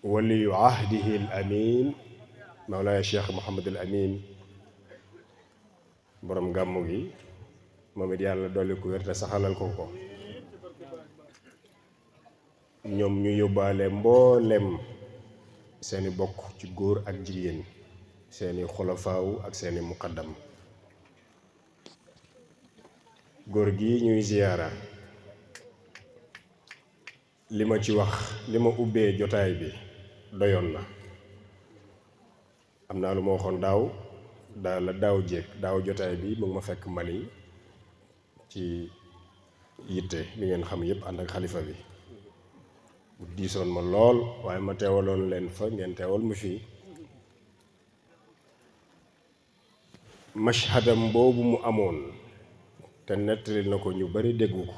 [SPEAKER 10] waliyu ahdihi al amin Mawlaay Cheikh Mouhamadul Amin borom gàmmu gi moom it yàlla dolli ko wér te saxalal ko ko ñoom ñu yóbbaale mboolem seeni bokk ci góor ak jigéen seeni xulafaaw ak seeni muqaddam góor gi ñuy ziyaara li ma ci wax li ma ubbee jotaay bi doyoon na am naa lu ma waxoon daaw jotaay bi mu ngi ma fekk Mali ci yitte li ngeen xam yépp ànd ak xalifa bi bu diisoon ma lool waaye ma teewaloon leen fa ngeen teewal mu fii mashhadam boobu mu amoon te nettali na ko ñu bari déggu ko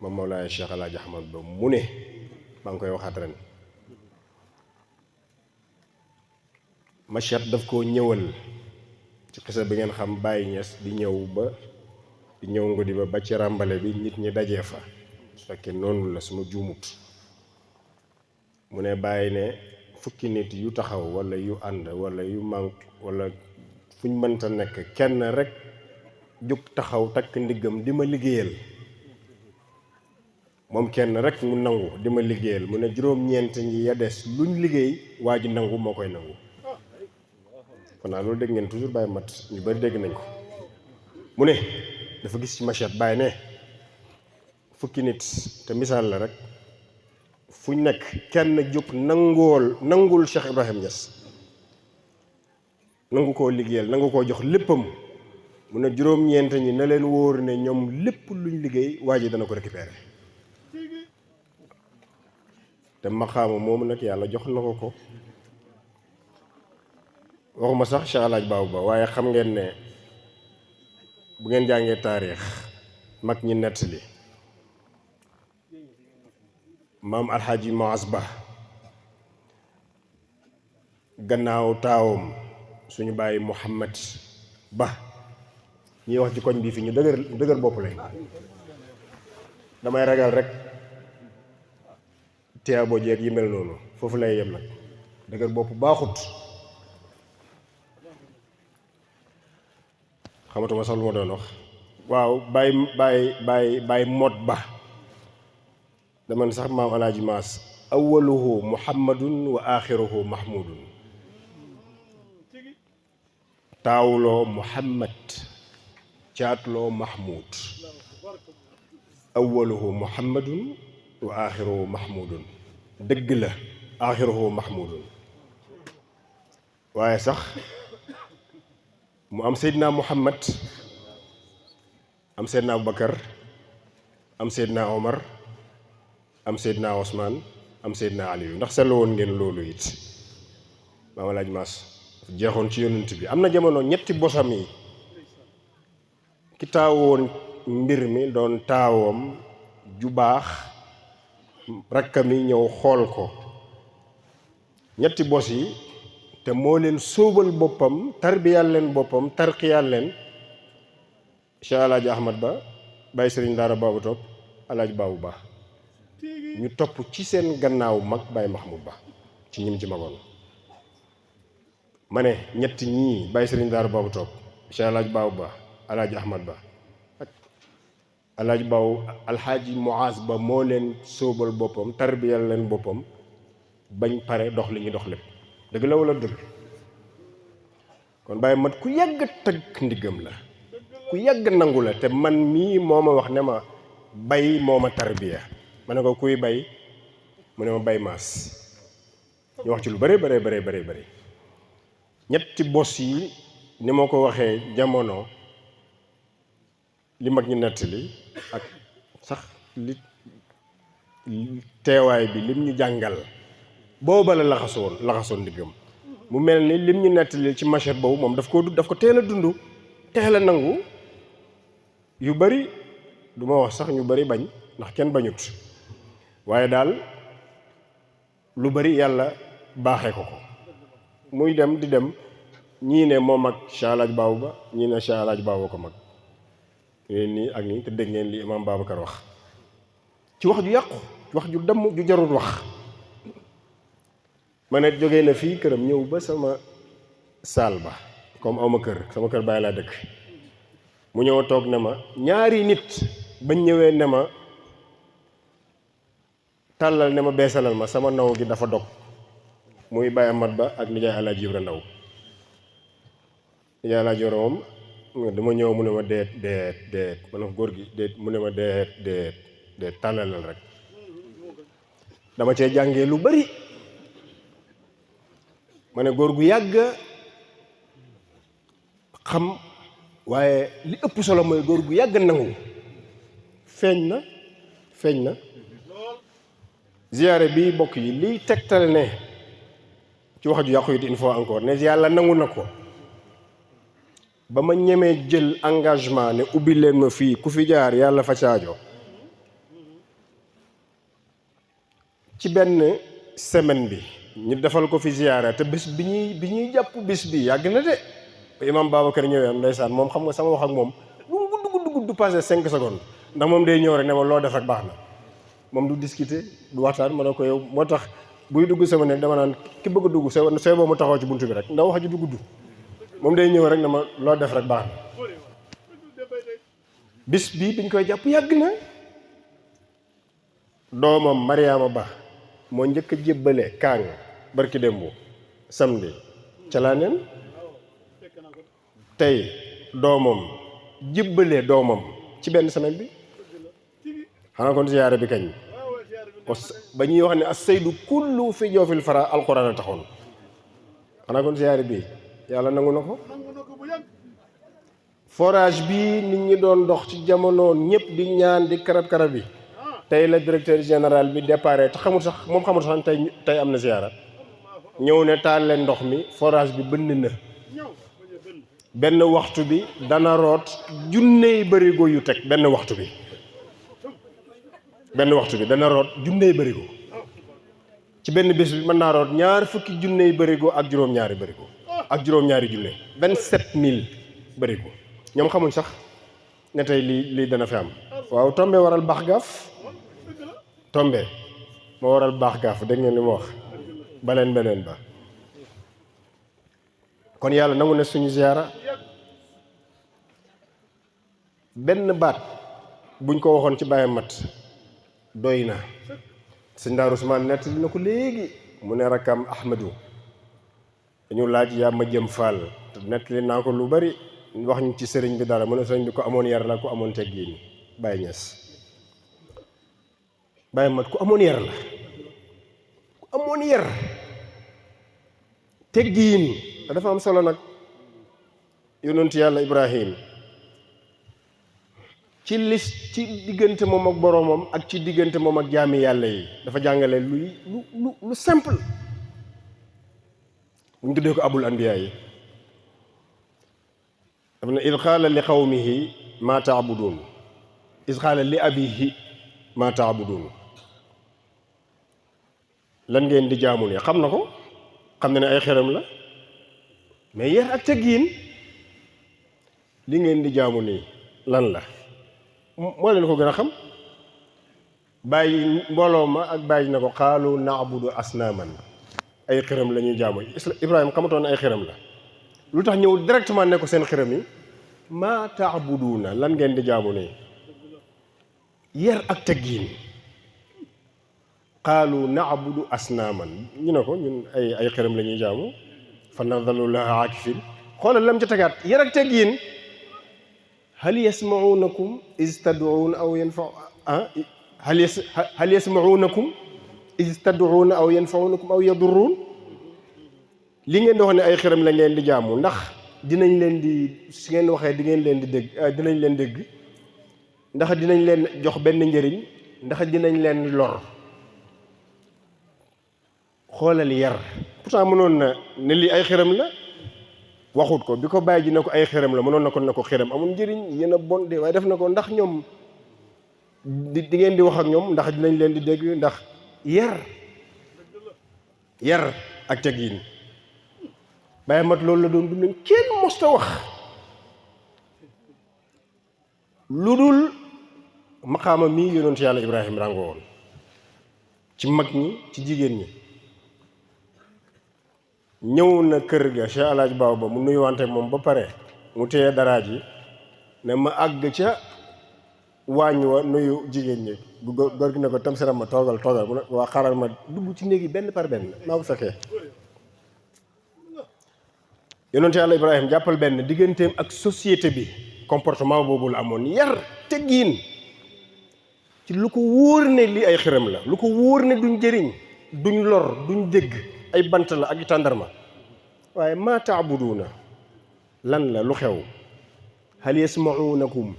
[SPEAKER 10] ma Mawlaay Cheikh El Hadj Ahmad Ba mu ne maa ngi koy waxaat ren mashhad daf koo ñëwal ci xisa bi ngeen xam Baye Niass di ñëw ngodi ba ci ràmbale bi nit ñi dajee fa su fekkee noonu la suma juumut mu ne bàyyi ne fukki nit yu taxaw wala yu ànd wala yu mànk wala fuñ mënta nekk kenn rek jóg taxaw takk ndiggam di ma liggéeyal moom kenn rek mu nangu di ma liggéeyal mu ne juróom-ñeent ñi ya des luñ liggéey waa ji nangu moo koy nangu kon naa loolu dégg ngeen toujours bàyyi mat ñu bari dégg nañ ko mu ne dafa gis ci machette bàyyi ne fukki nit te misaal la rek fu ñu nekk kenn jóg nangul Cheikh Ibrahim Niass nangu koo liggéeyal nangu koo jox léppam mu ne juróom-ñeent ñi na leen wóor ne ñoom lépp luñ liggéey waa ji dana ko récupérer te maqaama moomu nag yàlla jox na ko waxuma sax Cheikh El Hadj Ba waaye xam ngeen ne bu ngeen jàngee taarix mag ñi nettali maam alxaaji Maas Ba gannaaw taawam suñu bàyyi Muhammad Ba ñuy wax ci koñ bi fi ñu dëgër bopp lañ damay ragal rek tiyaabo jeeg yi mel noonu foofu lay yem nag dëgër bopp baaxut xamatuma sax lu ma doon wax waaw bàyyi mot ba dama sax maam alaaji Maas awaluhu muhammadun wa axiruhu mahmudun taawuloo muhammad caatloo mahmud awaluhu muhammadun wa axiruhu mahmudun dëgg la axiruhu mahmudun waaye sax mu am Seydina Muhammad am Seydina Abubakar am Seydina Omar am Seydina Osman am Seydina Aliyu ndax seetlu woon ngeen loolu it maam Alaaji Maas jeexoon ci yonent bi am na jamono ñetti bosam yi ki taawoon mbir mi doon taawam ju baax rakkam yi ñëw xool ko ñetti bos yi te moo leen sóobal boppam tarbiyal leen boppam tarqiyal leen Cheikh El Hadj Ahmad Ba Baye Serigne Daara Babou Top El Hadj Babou Ba ñu topp ci seen gannaaw mag Baye Mahmoud Ba ci ñim ci magoon ma ne ñetti ñii Baye Serigne Daara Babou Top Cheikh El Hadj Babou Ba El Hadj Ahmad Ba ak El Hadj Babou Alxaaji Muaz Ba moo leen sóobal boppam tarbiyal leen boppam bañ pare dox li ñuy dox lépp dëgg la wala dëgg kon Baye mat ku yàgg tëgg ndiggam la ku yàgg nangu la te man mii moo ma wax ne ma bay moo ma tarbiya ma ne ko kuy bay mu ne ma Baye Maas ñu wax ci lu bare ñetti bos yi ni ma ko waxee jamono li mag ñi nettali ak sax li teewaay bi lim ñu jàngal booba la laxasoon ndiggam mu mel ni lim ñu nettali ci machette boobu moom daf ko teel a dund teel a nangu yu bari du ma wax sax ñu bari bañ ndax kenn bañut waaye daal lu bari yàlla baaxee ko muy dem di dem ñii ne moom ak Cheikh Alaaji Baabu Ba ñii ne Cheikh Alaaji Baabu ko mag ngeen nii ak nii te dégg ngeen li Imam Babacar wax ci wax ju yàqu wax ju damm ju jarul wax ma ne jógee na fii këram ñëw ba sama saal ba comme awma kër sama kër bàyyi laa dëkk mu ñëw toog ne ma ñaari nit bañ ñëwee ne ma tàllal ne ma beesalal ma sama naw gi dafa dog muy Baye Amat Ba ak nijaay Alaaji Ibra Ndaw nijaay Alaaji Ibra moom dama ñëw mu ne ma deet ma ne ko góor gi deet mu ne ma deet tàllalal rek dama cee jàngee lu bari ma ne góor gu yàgg xam waaye li ëpp solo mooy góor gu yàgg nangu feeñ na ziyaare bi bokk yi liy tegtal ne ci wax ju yàqu it une fois encore ne yàlla nangu na ko ba ma ñemee jël engagement ne ubbi leen ma fii ku fi jaar yàlla fa caajo ci benn semaine bi ñu defal ko fi ziyaara te bés bi ñuy jàpp bés bi yàgg na de imam Babacar ñëwee am ndeysaan moom xam nga sama wax ak moom lu mu gudd passé 5 secondes ndax moom day ñëw rek ne ma loo def rek baax na moom du discuter du waxtaan ma ne ko yow moo tax buy dugg sama ne dama naan ki bëgg a dugg sooy boo mu taxaw ci buntu bi rek ndax wax ji du gudd moom day ñëw rek ne ma loo def rek baax na bis bi biñ koy jàpp yàgg na doomam Mariama Ba moo njëkk a jébbale kaang barki démb samedi ca laa neen tey doomam jébbalee doomam ci benn semaine bi xanaa kon ziyaare bi kañ ba ñuy wax ne as saydu kullu fi joofil fara alquran a taxoon xanaa kon ziyaare bi yàlla nangu na ko forage bi nit ñi doon dox ci jamono ñëpp di ñaan di karab bi tey la directeur général bi déparé te xamul sax tey am na ziyaara ñëw ne taal leen ndox mi forage bi bënn na benn waxtu bi dana root junney bërigo yu teg benn waxtu bi dana root junney bërigo ci benn bés bi mën naa root ñaar fukki junney bërigo ak juróom-ñaari bërigo ak juróom-ñaari junne 27000 bërigo ñoom xamuñ sax ne tey lii dana fi am waaw tombe waral baax gaaf tombe moo waral baax gaaf dégg ngeen li ma wax baleen beneen ba kon yàlla nangu ne suñu ziyaara benn baat buñ ko waxoon ci Baye Mat doy na sëñ Daaru Usmaan nett dina ko léegi mu ne rakkam Ahmadu dañu laaj yaa ma jëm Fall te nett li naa ko lu bari wax ñu ci sëriñ bi dara mu ne sëriñ bi ko amoon yar la ku amoon teggiin Baye Ñas Baye Mat ku amoon yar la ku amoon yar teggiin dafa am solo nag yonent yàlla Ibrahim ci diggante moom ak boroomam ak ci diggante moom ak jaami yàlla yi dafa jàngale lu simple bu ñu tuddee ko abul anbiya yi dafa ne id qaala li qawmihi maa taabudun id qaala li abihi maa taabudun lan ngeen di jaamu ne xam na ko xam na ne ay xeram la mais yar ak teggiin li ngeen di jaamu nii lan la moo leen ko gën a xam bàyyi mbooloo ma ak bàyyi na ko xaalu naabudu asnaaman ay xërëm la ñuy jaamu Ibrahima xamatoon ay xërëm la lu tax ñëw directement ne ko seen xërëm yi maa taabuduuna lan ngeen di jaamu nii yar ak teggiin xaalu naabudu asnaaman ñu ne ko ñun ay xërëm la ñuy jaamu fa nadalu laha aakifin xoolal lam ca tegaat yar ak teggiin hal yasmaunakum is tad'uuna aw yanfau hal yasmaunakum is tad'uuna aw yanfaunakum aw yadurruun li ngeen di wax ne ay xërëm la ngeen di jaamu ndax dinañ leen di su ngeen waxee di ngeen leen di dégg dinañ leen dégg ndax dinañ leen jox benn njëriñ ndax dinañ leen lor xoolal yar pourtant mënoon na ne lii ay xërëm la waxut ko bi ko bàyyi ji ne ko ay xërëm la mënoon na ko ne ko xërëm amul njëriñ yéen a bon de waaye def na ko ndax ñoom di ngeen di wax ak ñoom ndax dinañ leen di dégg ndax yar yar ak teggin Baye Mat loolu la doon dund kenn mosta wax lu dul maqaama mii yonent yàlla Ibrahima ràngoo woon ci mag ñi ci jigéen ñi ñëw na kër ga Cheikh Alaaji Baaw ba mu nuyuwante moom ba pare mu téye dara ji ne ma àgg ca waañ wa nuyu jigéen ñi góor gi ne ko tam siram ma toogal mu ne waa xaaral ma dugg ci néegi benn par benn maa ko fekkee yonent yàlla Ibrahima jàppal benn digganteem ak société bi comportement boobu la amoon yar teggiin ci lu ko wóor ne lii ay xiram la lu ko wóor ne duñ jëriñ duñ lor duñ dégg ay bant la ak i tàndarma waaye maa taabuduuna lan la lu xew hal yasmaunakum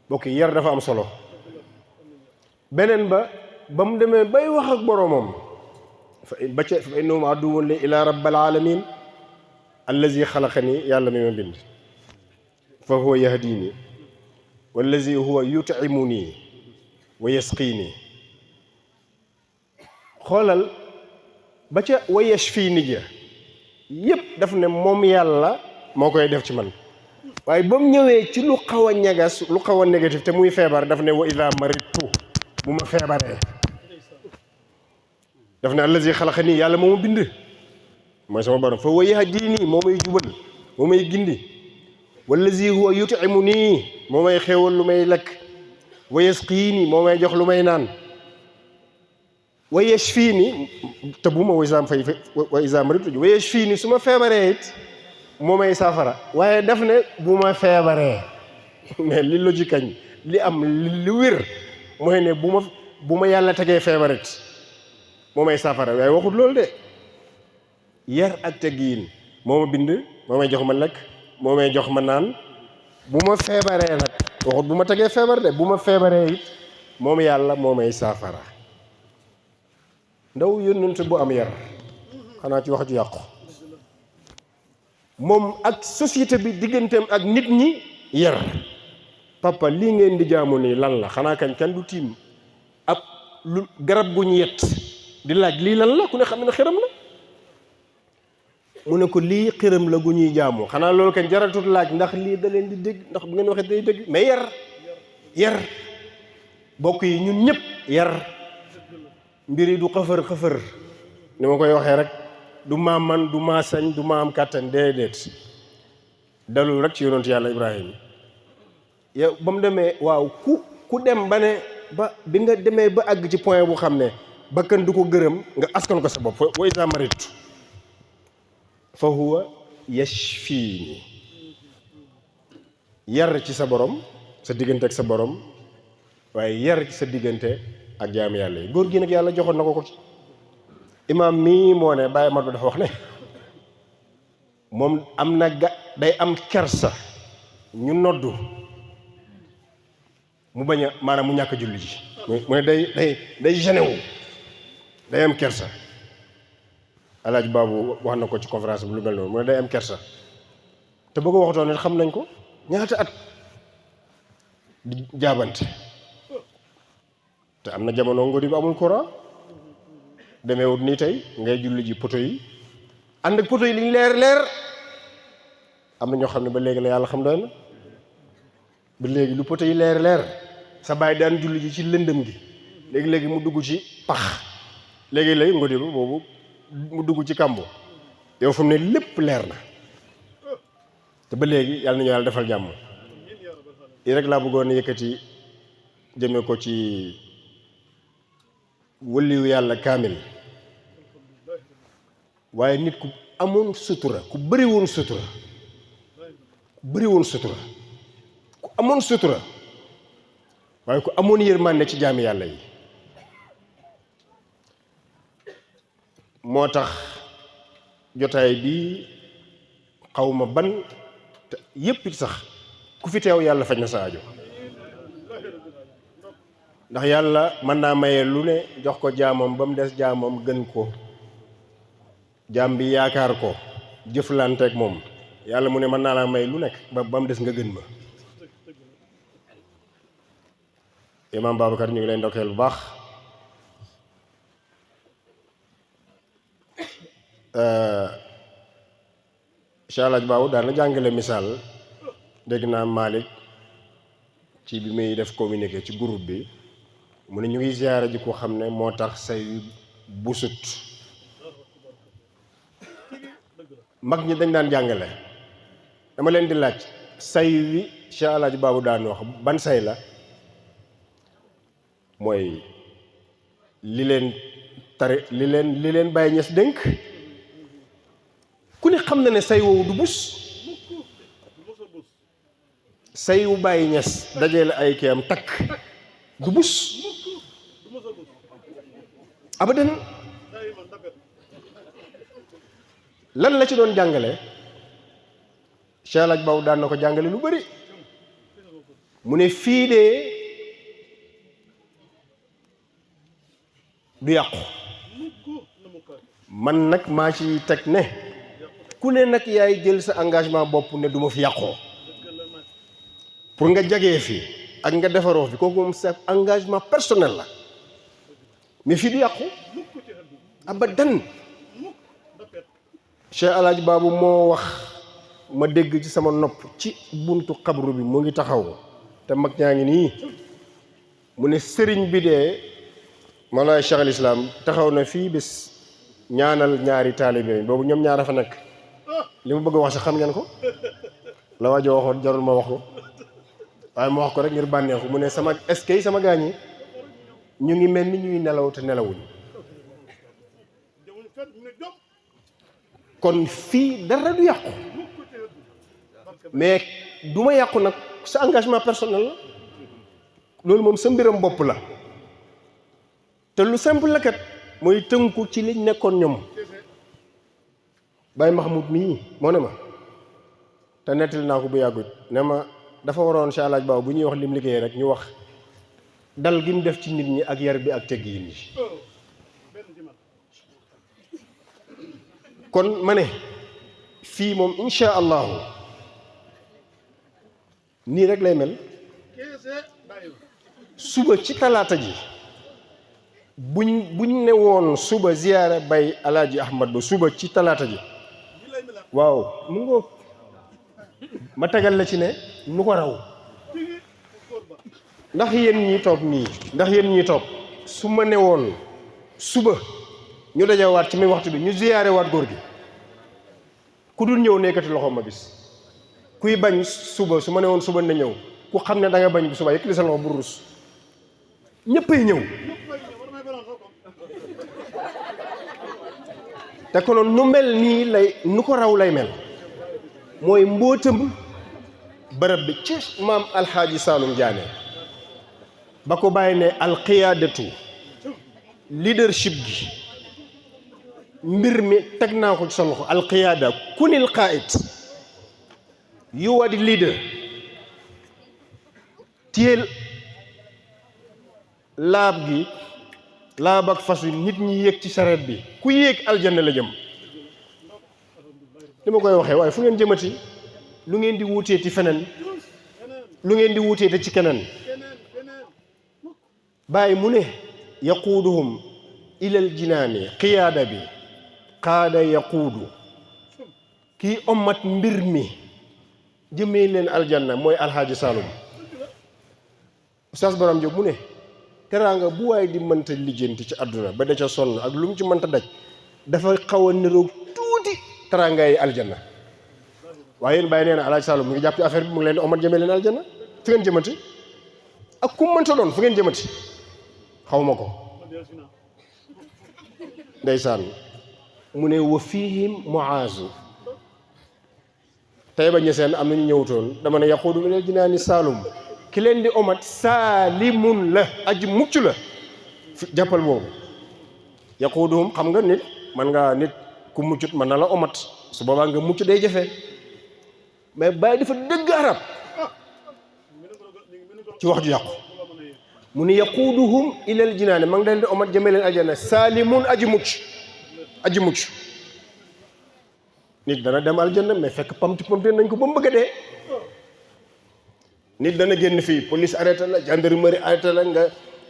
[SPEAKER 10] bokk yar dafa am solo beneen ba mu demee bay wax ak boroomam fa innahum aduwwun li ila rabbil alamin allazi xalaqani yàlla mi ma bind fa huwa yahdini wallazi huwa yut'imuni wa yasqini xoolal ba ca wa yashfini ja yépp daf ne moom yàlla moo koy def ci man waaye ba mu ñëwee ci lu xaw a ñagas lu xaw a négatif te muy feebar daf ne wa ida maritu bu ma feebaree daf ne allazi xalaqani yàlla moo ma bind mooy sama borom fa wa yahdini moo may jubal moo may gindi wallazi huwa yut'imuni moo may xéewal lu may lekk wa yasqini moo may jox lu may naan wa yashfini te bu ma wa isa maritu wa yashfini su ma feebaree it moo may saafara waaye daf ne bu ma feebaree mais li logique kañ li am li wér mooy ne bu ma yàlla tegee feebarit moo may saafara waaye waxut loolu de yar ak teggiin moo ma bind moo may jox ma lekk moo may jox ma naan bu ma feebaree nag waxut bu ma tegee feebar de bu ma feebaree it moom yàlla moo may saafara ndaw yónnante bu am yar xanaa ci wax ju yàqu moom ak société bi digganteem ak nit ñi yar papa lii ngeen di jaamu nii lan la xanaa kañ kenn du tiim ab lu garab gu ñu yett di laaj lii lan la ku ne xam ne xiram la mu ne ko lii xiram la gu ñuy jaamu xanaa loolu kañ jaratut laaj ndax lii da leen di dégg ndax bu ngeen waxee day dégg mais yar bokk yi ñun ñëpp yar mbir yi du xëfër ni ma koy waxee rek du maa man du maa sañ du maa am kàttan déedéet dalul rek ci yonent yàlla Ibrahima yow ba mu demee waaw ku dem ba ne ba bi nga demee ba àgg ci point bu xam ne bakkan du ko gërëm nga askan ko sa bopp wa iza maritu fa huwa yashfini yar ci sa borom sa diggante ak sa borom waaye yar ci sa diggante ak jaami yàlla yi góor gi nag yàlla joxoon na ko ci imaam mii moo ne Baye Mado dafa wax ne moom am na day am kersa ñu noddu mu bañ a maanaam mu ñàkk julli ji mu ne day gêné wu day am kersa Alaaji Baabu wax na ko ci conférence bi lu mel noonu mu ne day am kersa te bëgg waxtoon ne xam nañ ko ñaata at di jaabante te am na jamono ngodi bi amul courant demeewut nii tey ngay julli ji poto yi ànd ak poto yi liñ leer am na ñoo xam ne ba léegi la yàlla xam doy na ba léegi lu poto yi leer sa baay daan julli ji ci lëndëm gi léegi mu dugg ci pax léegi ngodi bi boobu mu dugg ci kàmbu yow fu mu ne lépp leer na te ba léegi yàlla nañu yàlla defal jàmm yi rek laa bëggoon yëkkati jëme ko ci wëliwu yàlla kaamil waaye nit ku amoon sutura ku bëri woon sutura ku amoon sutura waaye ku amoon yërmande ci jaami yàlla yi moo tax jotaay bi xawma ban te yépp sax ku fi teew yàlla faj na sa aajo ndax yàlla mën naa maye lu ne jox ko jaamam ba mu des jaamam gën ko jaam bi yaakaar ko jëflanteek moom yàlla mu ne mën naa laa may lu nekk ba mu des nga gën ma Imaam Babacar ñu ngi lay ndokkeel bu baax Cheikh Alaaji Baabu daan na jàngale misaal dégg naa Malick ci bi muy def communiqué ci groupe bi mu ne ñu ngi ziyaara ji ko xam ne moo tax say busut mag ñi dañ daan jàngale dama leen di laaj say wi Cheikh Alaaji Baabu daan wax ban say la mooy li leen Baye Niass dénk ku ne xam na ne say woowu du bus say wu Baye Niass dajale ay kiyam takk du bus abadan lan la ci doon jàngale Cheikh Alaaji Baabu daan na ko jàngale lu bari mu ne fii de du yàqu man nag maa ci teg ne ku ne nag yaay jël sa engagement bopp ne du ma fi yàqoo pour nga jagee fi ak nga defaroo fi kooku moom sa engagement personnel la mais fii du yàqu abadan Cheikh Alaaji Baabu moo wax ma dégg ci sama nopp ci buntu xabru bi mu ngi taxaw te mag ñaa ngi nii mu ne sëriñ bi dee Mawlaay Cheikh al Islam taxaw na fii bis ñaanal ñaari taalibe boobu ñoom ñaara fa nekk li ma bëgg a wax sax xam ngeen ko la waaj waxoon jarul ma wax ko waaye ma wax ko rek ngir bànneexu mu ne sama eskay sama gaañ yi ñu ngi mel ni ñuy nelaw te nelawuñ kon fii dara du yàqu mais du ma yàqu nag sa engagement personnel la loolu moom sa mbiram bopp la te lu simple la kat mooy tënku ci liñ nekkoon ñoom Baye Mahmoud mii moo ne ma te nettali naa ko bu yàggut ne ma dafa waroon Cheikh Alaaji Baabu bu ñuy wax lim liggéey rek ñu wax dal gi mu def ci nit ñi ak yar bi ak tegg yi kon ma ne fii moom insha allahu nii rek lay mel suba ci talaata ji buñ ne woon suba ziyaara Baye Alaaji Ahmad Ba suba ci talaata ji waaw mu ngoo ma tegal la ci ne nu ko raw ndax yéen ñi toog su ma ne woon suba ñu dajawaat ci mi waxtu bi ñu ziyaare waat góor gi ku dul ñëw nekkati loxo ma gis kuy bañ suba su ma ne woon suba na ñëw ku xam ne da nga bañ bu suba yëkkati sa loxo bu rus ñëppay ñëw te konoon nu mel nii lay nu ko raw lay mel mooy mbootam bërëb bi ci maam alxaaji Saalum Diané ba ko bàyyi ne alqiyaadatu leadership gi mbir mi teg naa ko ci sa loxo alqiyaada kunil qaa'id you are the leader téyel laab ak fas wi nit ñi yéeg ci sareet bi ku yéeg aljanna la jëm li ma koy waxee waaye fu ngeen jëmati lu ngeen di wuuteeti feneen lu ngeen di wuuteeti ci keneen bàyyi mu ne yaquuduhum ilal jinaani qiyaada bi qaada yaquudu kii ommat mbir mi jëmee leen aljanna mooy alxaaji Saalum Oustaz Borom Diop mu ne teraanga bu waay di mënta lijjanti ci àdduna ba da ca sonn ak lu mu ci mënta daj dafa xaw a niroog tuuti teraanga yi aljanna waaye yéen bàyyi nee na alxaaji Saalum mu ngi jàpp ci affaire bi mu ngi leen di ommat jëmee leen aljanna fu ngeen jëmati ak ku mënta doon fu ngeen jëmati xaw ma ko ndeysaan mu ne wa fihim muaazu tey ba ñeseen am na ñu ñëwutoon dama ne yaquudu minal jinaani Saalum ki leen di omat saalimun la aji mucc la jàppal boobu yaquuduhum xam nga nit man ngaa nit ku muccut mën na la omat su boobaa nga mucc day jafe mais bàyyi dafa dëgg arab ci wax ju yàqu mu ni yaquuduhum ilal jinaani ma ngi leen di omat jëmee leen aljanna saalimun aji mucc nit dana dem aljanna mais fekk pamti nañ ko ba mu bëgg a dee nit dana génn fii police arrêté la gendarmerie arrêté la nga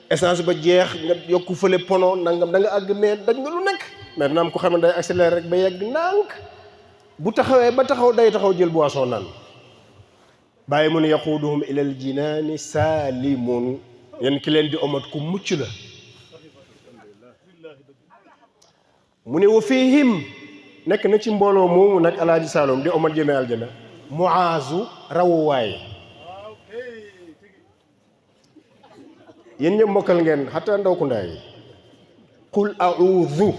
[SPEAKER 10] essence ba jeex nga yokku fële pono nangam da nga àgg mais dañ nga lu nekk maintenant ku xam ne day accéléré rek ba yegg ndànk bu taxawee ba taxaw day taxaw jël boisson naan bàyyi mu ne yaquuduhum ilal jinaani saalimun yéen ki leen di omat ku mucc la mu ne wa fihim nekk na ci mbooloo moomu nag alaaji Saloum di omat jëmee aljana muaazu rawuwaay yéen ñëpp mokkal ngeen xataa ndaw ku ndaay qul a'udhu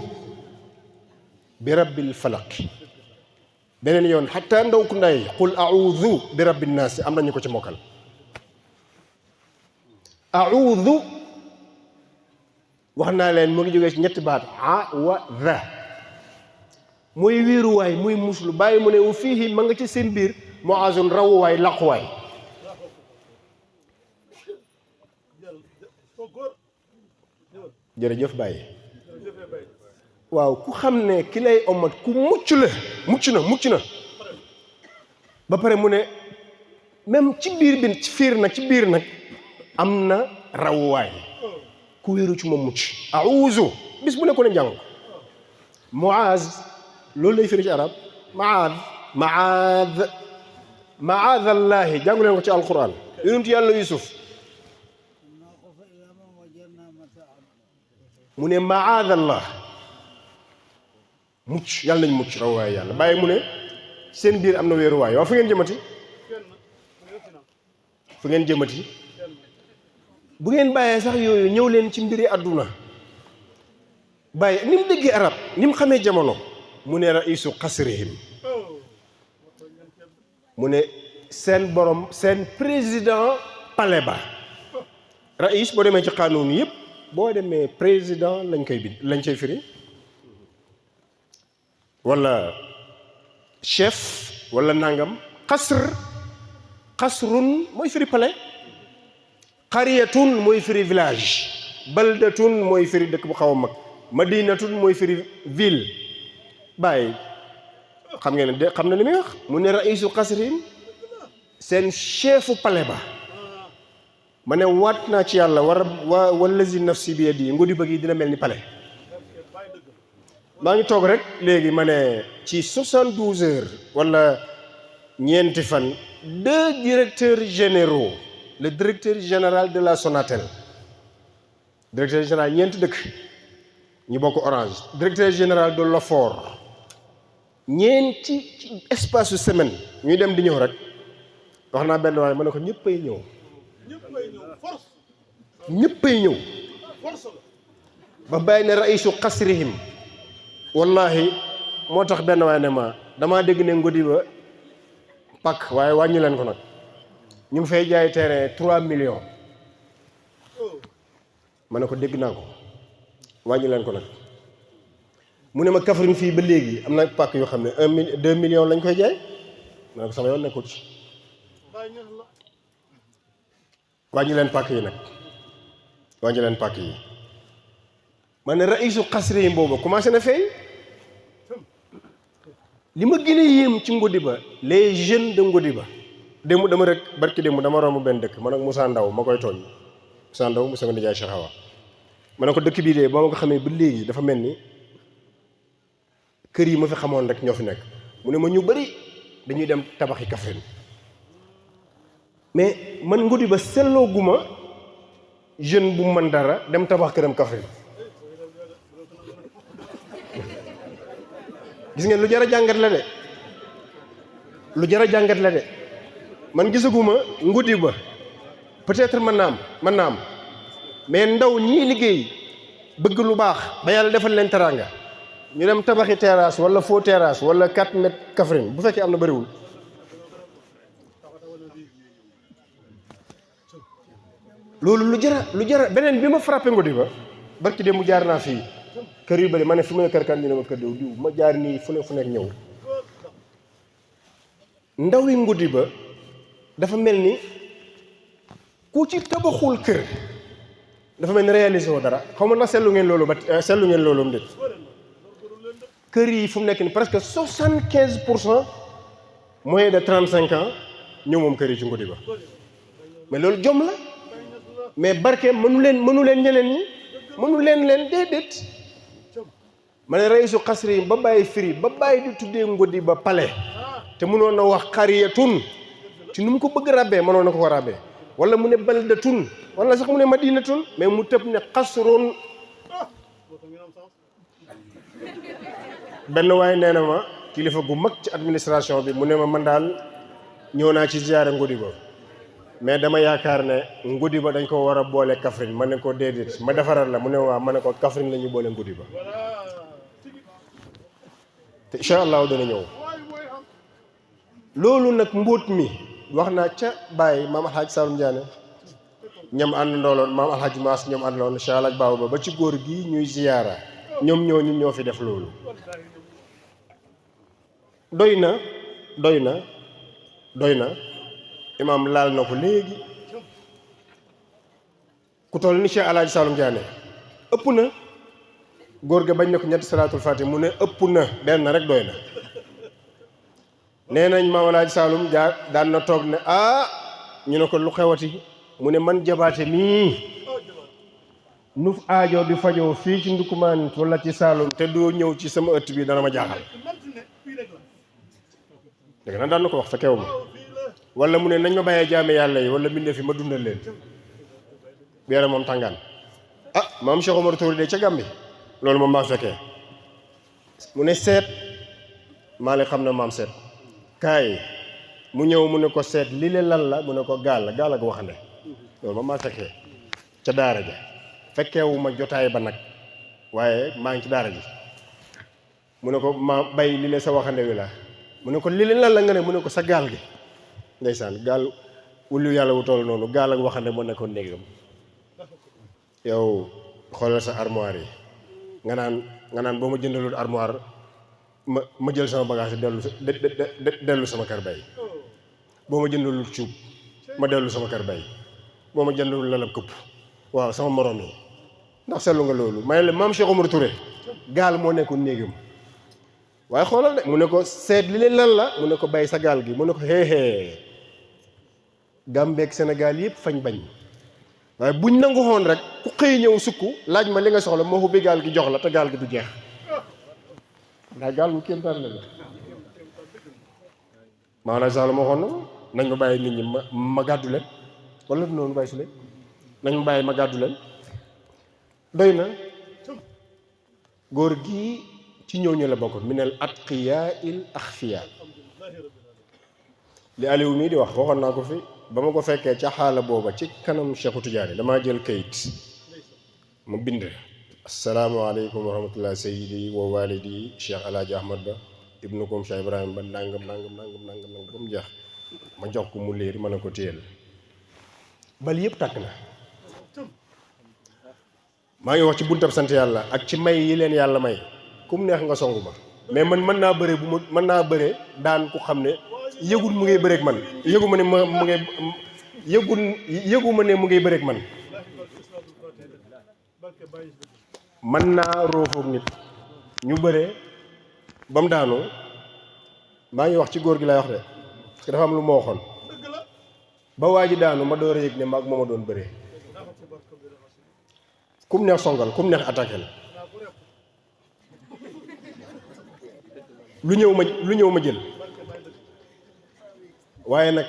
[SPEAKER 10] bi rabbil falaq beneen yoon xataa ndaw ku ndaay qul a'udhu bi rabbin naas am nañu ko ci mokkal a'udhu wax naa leen mu ngi jógee ci ñetti baat awadha muy wéeruwaay muy muslu bàyyi mu ne wu fii ma nga ci seen biir mu'azun rawuwaay laquwaay jërëjëf Baye waaw ku xam ne ki lay omat ku mucc la mucc na ba pare mu ne même ci biir bi ci fiir nag ci biir nag am na rawuwaay ku wéeru ci moom mucc a'uuzu bis bu ne ko ne jàng Muaz loolu lay firi ci arab maadallaahi jàngu leen ko ci alquran yonent yàlla Yusuf mu ne maadallah mucc yàlla nañ mucc rawuwaay yàlla bàyyi mu ne seen biir am na wéeruwaay waaw fu ngeen jëmati bu ngeen bàyyee sax yooyu ñëw leen ci mbiri àdduna bàyyi ni mu déggee arab ni mu xamee jamono mu ne raisu qasrihim mu ne seen borom seen président palais ba rais boo demee ci xaanuun yëpp boo demee président lañ koy bind lañ cay firi wala chef wala nangam xasrun mooy firi palais qariyatun mooy firi village baldatun mooy firi dëkk bu xaw a mag madinatun mooy firi ville bàyyi xam ngeen ne de xam na li muy wax mu ne raisu qasrin seen chefu palais ba ma ne waat naa ci yàlla wallazi nafsi bi yadi ngudi bëgg yi dina mel ni palais maa ngi toog rek léegi ma ne ci 72 heures wala ñeenti fan 2 directeurs généraux le directeur général de la Sonatel directeur général ñeenti dëkk ñu bokk Orange directeur général de l'OFOR ñeenti ci espace su semaine ñuy dem di ñëw rek wax naa benn waaye ma ne ko ñëppay ñëw ba bàyyi ne raisu qasrihim wallahi moo tax benn waaye ne ma damaa dégg ne ngodi ba pak waaye wàññi leen ko nag ñu ngi fay jaay terrain 3 millions ma ne ko dégg naa ko wàññi leen ko nag mu ne ma Kaffrine fii ba léegi am na pàkk yoo xam ne 2 millions lañ koy jaay ma ne ko sama yoon nekkul ci wàññi leen pàkk yi nag wàññi leen pàkk yi ma ne raisu xasri yi boobu commencé na feeñ li ma gën a yéem ci Ngodiba les jeunes de Ngodiba démb dama rek barki démb dama romb benn dëkk man ak Moussa Ndaw ma koy tooñ Moussa Ndaw mu sama nijaay Cheikh Awa ma ne ko dëkk bii de ba ma ko xamee ba léegi dafa mel ni kër yi ma fi xamoon rek ñoo fi nekk mu ne ma ñu bari dañuy dem tabaxi Kaffrine mais man Ngodiba selloo guma jeune bu mën dara dem tabax këram Kaffrine gis ngeen lu jar a jàngat la de lu jar a jàngat la de man gisaguma Ngodiba peut-être mën naa am mais ndaw ñii liggéey bëgg lu baax ba yàlla defal leen teraanga ñu dem tabaxi terrasse wala faux terrasse wala 4 mètres Kaffrine bu fekkee am na bëriwul loolu lu jara beneen bi ma frappé Ngodiba barki dem mu jaar naa fii kër yu bëri ma ne fi may kër kan ñu ne ma kër diw ma jaar nii fu nekk ñëw ndaw yi Ngodiba dafa mel ni ku ci tabaxul kër dafa mel ni réalisé woo dara xaw ma ndax seetlu ngeen loolu mu déet kër yi fu mu nekk ni presque 75% moins de 35 ans ñëw moom kër yi ci Ngodiba mais loolu jom la mais barke mënu leen ñeneen ñi mënu leen déedéet ma ne raisu xasri ba bàyyi firi ba bàyyi di tuddee ngodi ba pale te mënoon na wax xariyatun ci nu mu ko bëgg ràbbee mënoon na ko ko ràbbee wala mu ne baldatun wala sax mu ne madinatun mais mu tëb ne xasrun. benn waaye nee na ma kilifa gu mag ci administration bi mu ne ma man daal ñëw naa ci ziyaare ngodi ba mais dama yaakaar ne ngodi ba dañ ko war a boole Kaffrine ma ne ko déedéet ma defaral la mu ne waa ma ne ko Kaffrine la ñuy boole ngodi ba te incha allahu dana ñëw. loolu nag mbóot mi wax naa ca Baye maam Alhaji Saloum Diané ñoom ànd ndooloon maam Alhaji Maas ñoom ànd loon incha allah baaw ba ci góor gi ñuy ziyaara ñoom ñooñu ñoo fi def loolu. doy na imaam laal na ko léegi ku toll ni Cheikh Alhaji Saloum Diané ëpp na góor ga bañ na ko ñetti salaatul fatih mu ne ëpp na benn rek doy na. nee nañ maam Alaaji Saalum jaar daan na toog ne ñu ne ko lu xewati mu ne man jabaate mii nu aajo di fajoo fii ci Ndukumaan wala ci Saalum te doo ñëw ci sama ëtt bi dana ma jaaxal. dégg na daan na ko wax fekkewu ma wala mu ne nañ ma bàyyee jaame yàlla yi wala mbindee fi ma dundal leen bi yara moom tàngaan maam Cheikh Omar Touré de ca Gàmbi loolu moom maa fekkee mu ne seet maa leen xam ne maam seet kaay mu ñëw mu ne ko seet li le lan la mu ne ko gaal ak waxande loolu moom maa fekkee ca daara ja fekkeewu ma jotaay ba nag waaye maa ngi ci daara ji mu ne ko ma bay li le sa waxande wi la mu ne ko li le lan la nga ne mu ne ko sa gaal gi ndeysaan gaal wulu yàlla wu toll noonu gaal ak waxande moo nekkoon néegam yow xoolal sa armoire yi nga naan boo ma jëndalul armoire ma jël sama bagage dellu sama kër bay boo ma jëndalul cuub ma dellu sama kër bay boo ma jëndalul lalab këpp waaw sama morom yi ndax seetlu nga loolu may la maam Cheikh Omar Touré gaal moo nekkoon néegam waaye xoolal de mu ne ko seet li leen lan la mu ne ko bay sa gaal gi mu ne ko xeexee Gàmbeek Sénégal yëpp fañ bañ waaye buñ nangu xoon rek ku xëy ñëw sukk laaj ma li nga soxla moo ubbi gaal gi jox la te gaal gi du jeex ndax gaal bu kéem taan la maanaam sax la ma waxoon na nañ ma bàyyi nit ñi ma gàddu leen wala du noonu bàyyi su leen nañ ma bàyyi ma gàddu leen doy na góor gi ci ñooñu la bokkoon minal atqiyaa il axfiya li Aliou mii di wax waxoon naa ko fi ba ma ko fekkee ca xaala booba ci kanam Cheikhu Tidiane damaa jël kayit mu bind asalaamaaleykum wa rahmatullah sayyidi wa walidi Cheikh Alaaji Ahmad Ba ibnukum Cheikh Ibrahima Ba nangam ba mu jeex ma jox ko mu léeri ma ne ko téyel bal yëpp tàkk na maa ngi wax ci buntab sant yàlla ak ci may yi leen yàlla may ku mu neex nga songu ma mais man mën naa bëre mën naa bëre daan ku xam ne yëgul mu ngay bëreeg man yëgu ma ne mu ngay yëgu ma ne mu ngay bëreeg man mën naa roofoog nit ñu bëree ba mu daanoo maa ngi wax ci góor gi lay wax de parce que dafa am lu ma waxoon ba waa ji daanu ma door a yëg ne maag moo ma doon bëree kum neex songal kum neex attaqué la lu ñëw ma jël waaye nag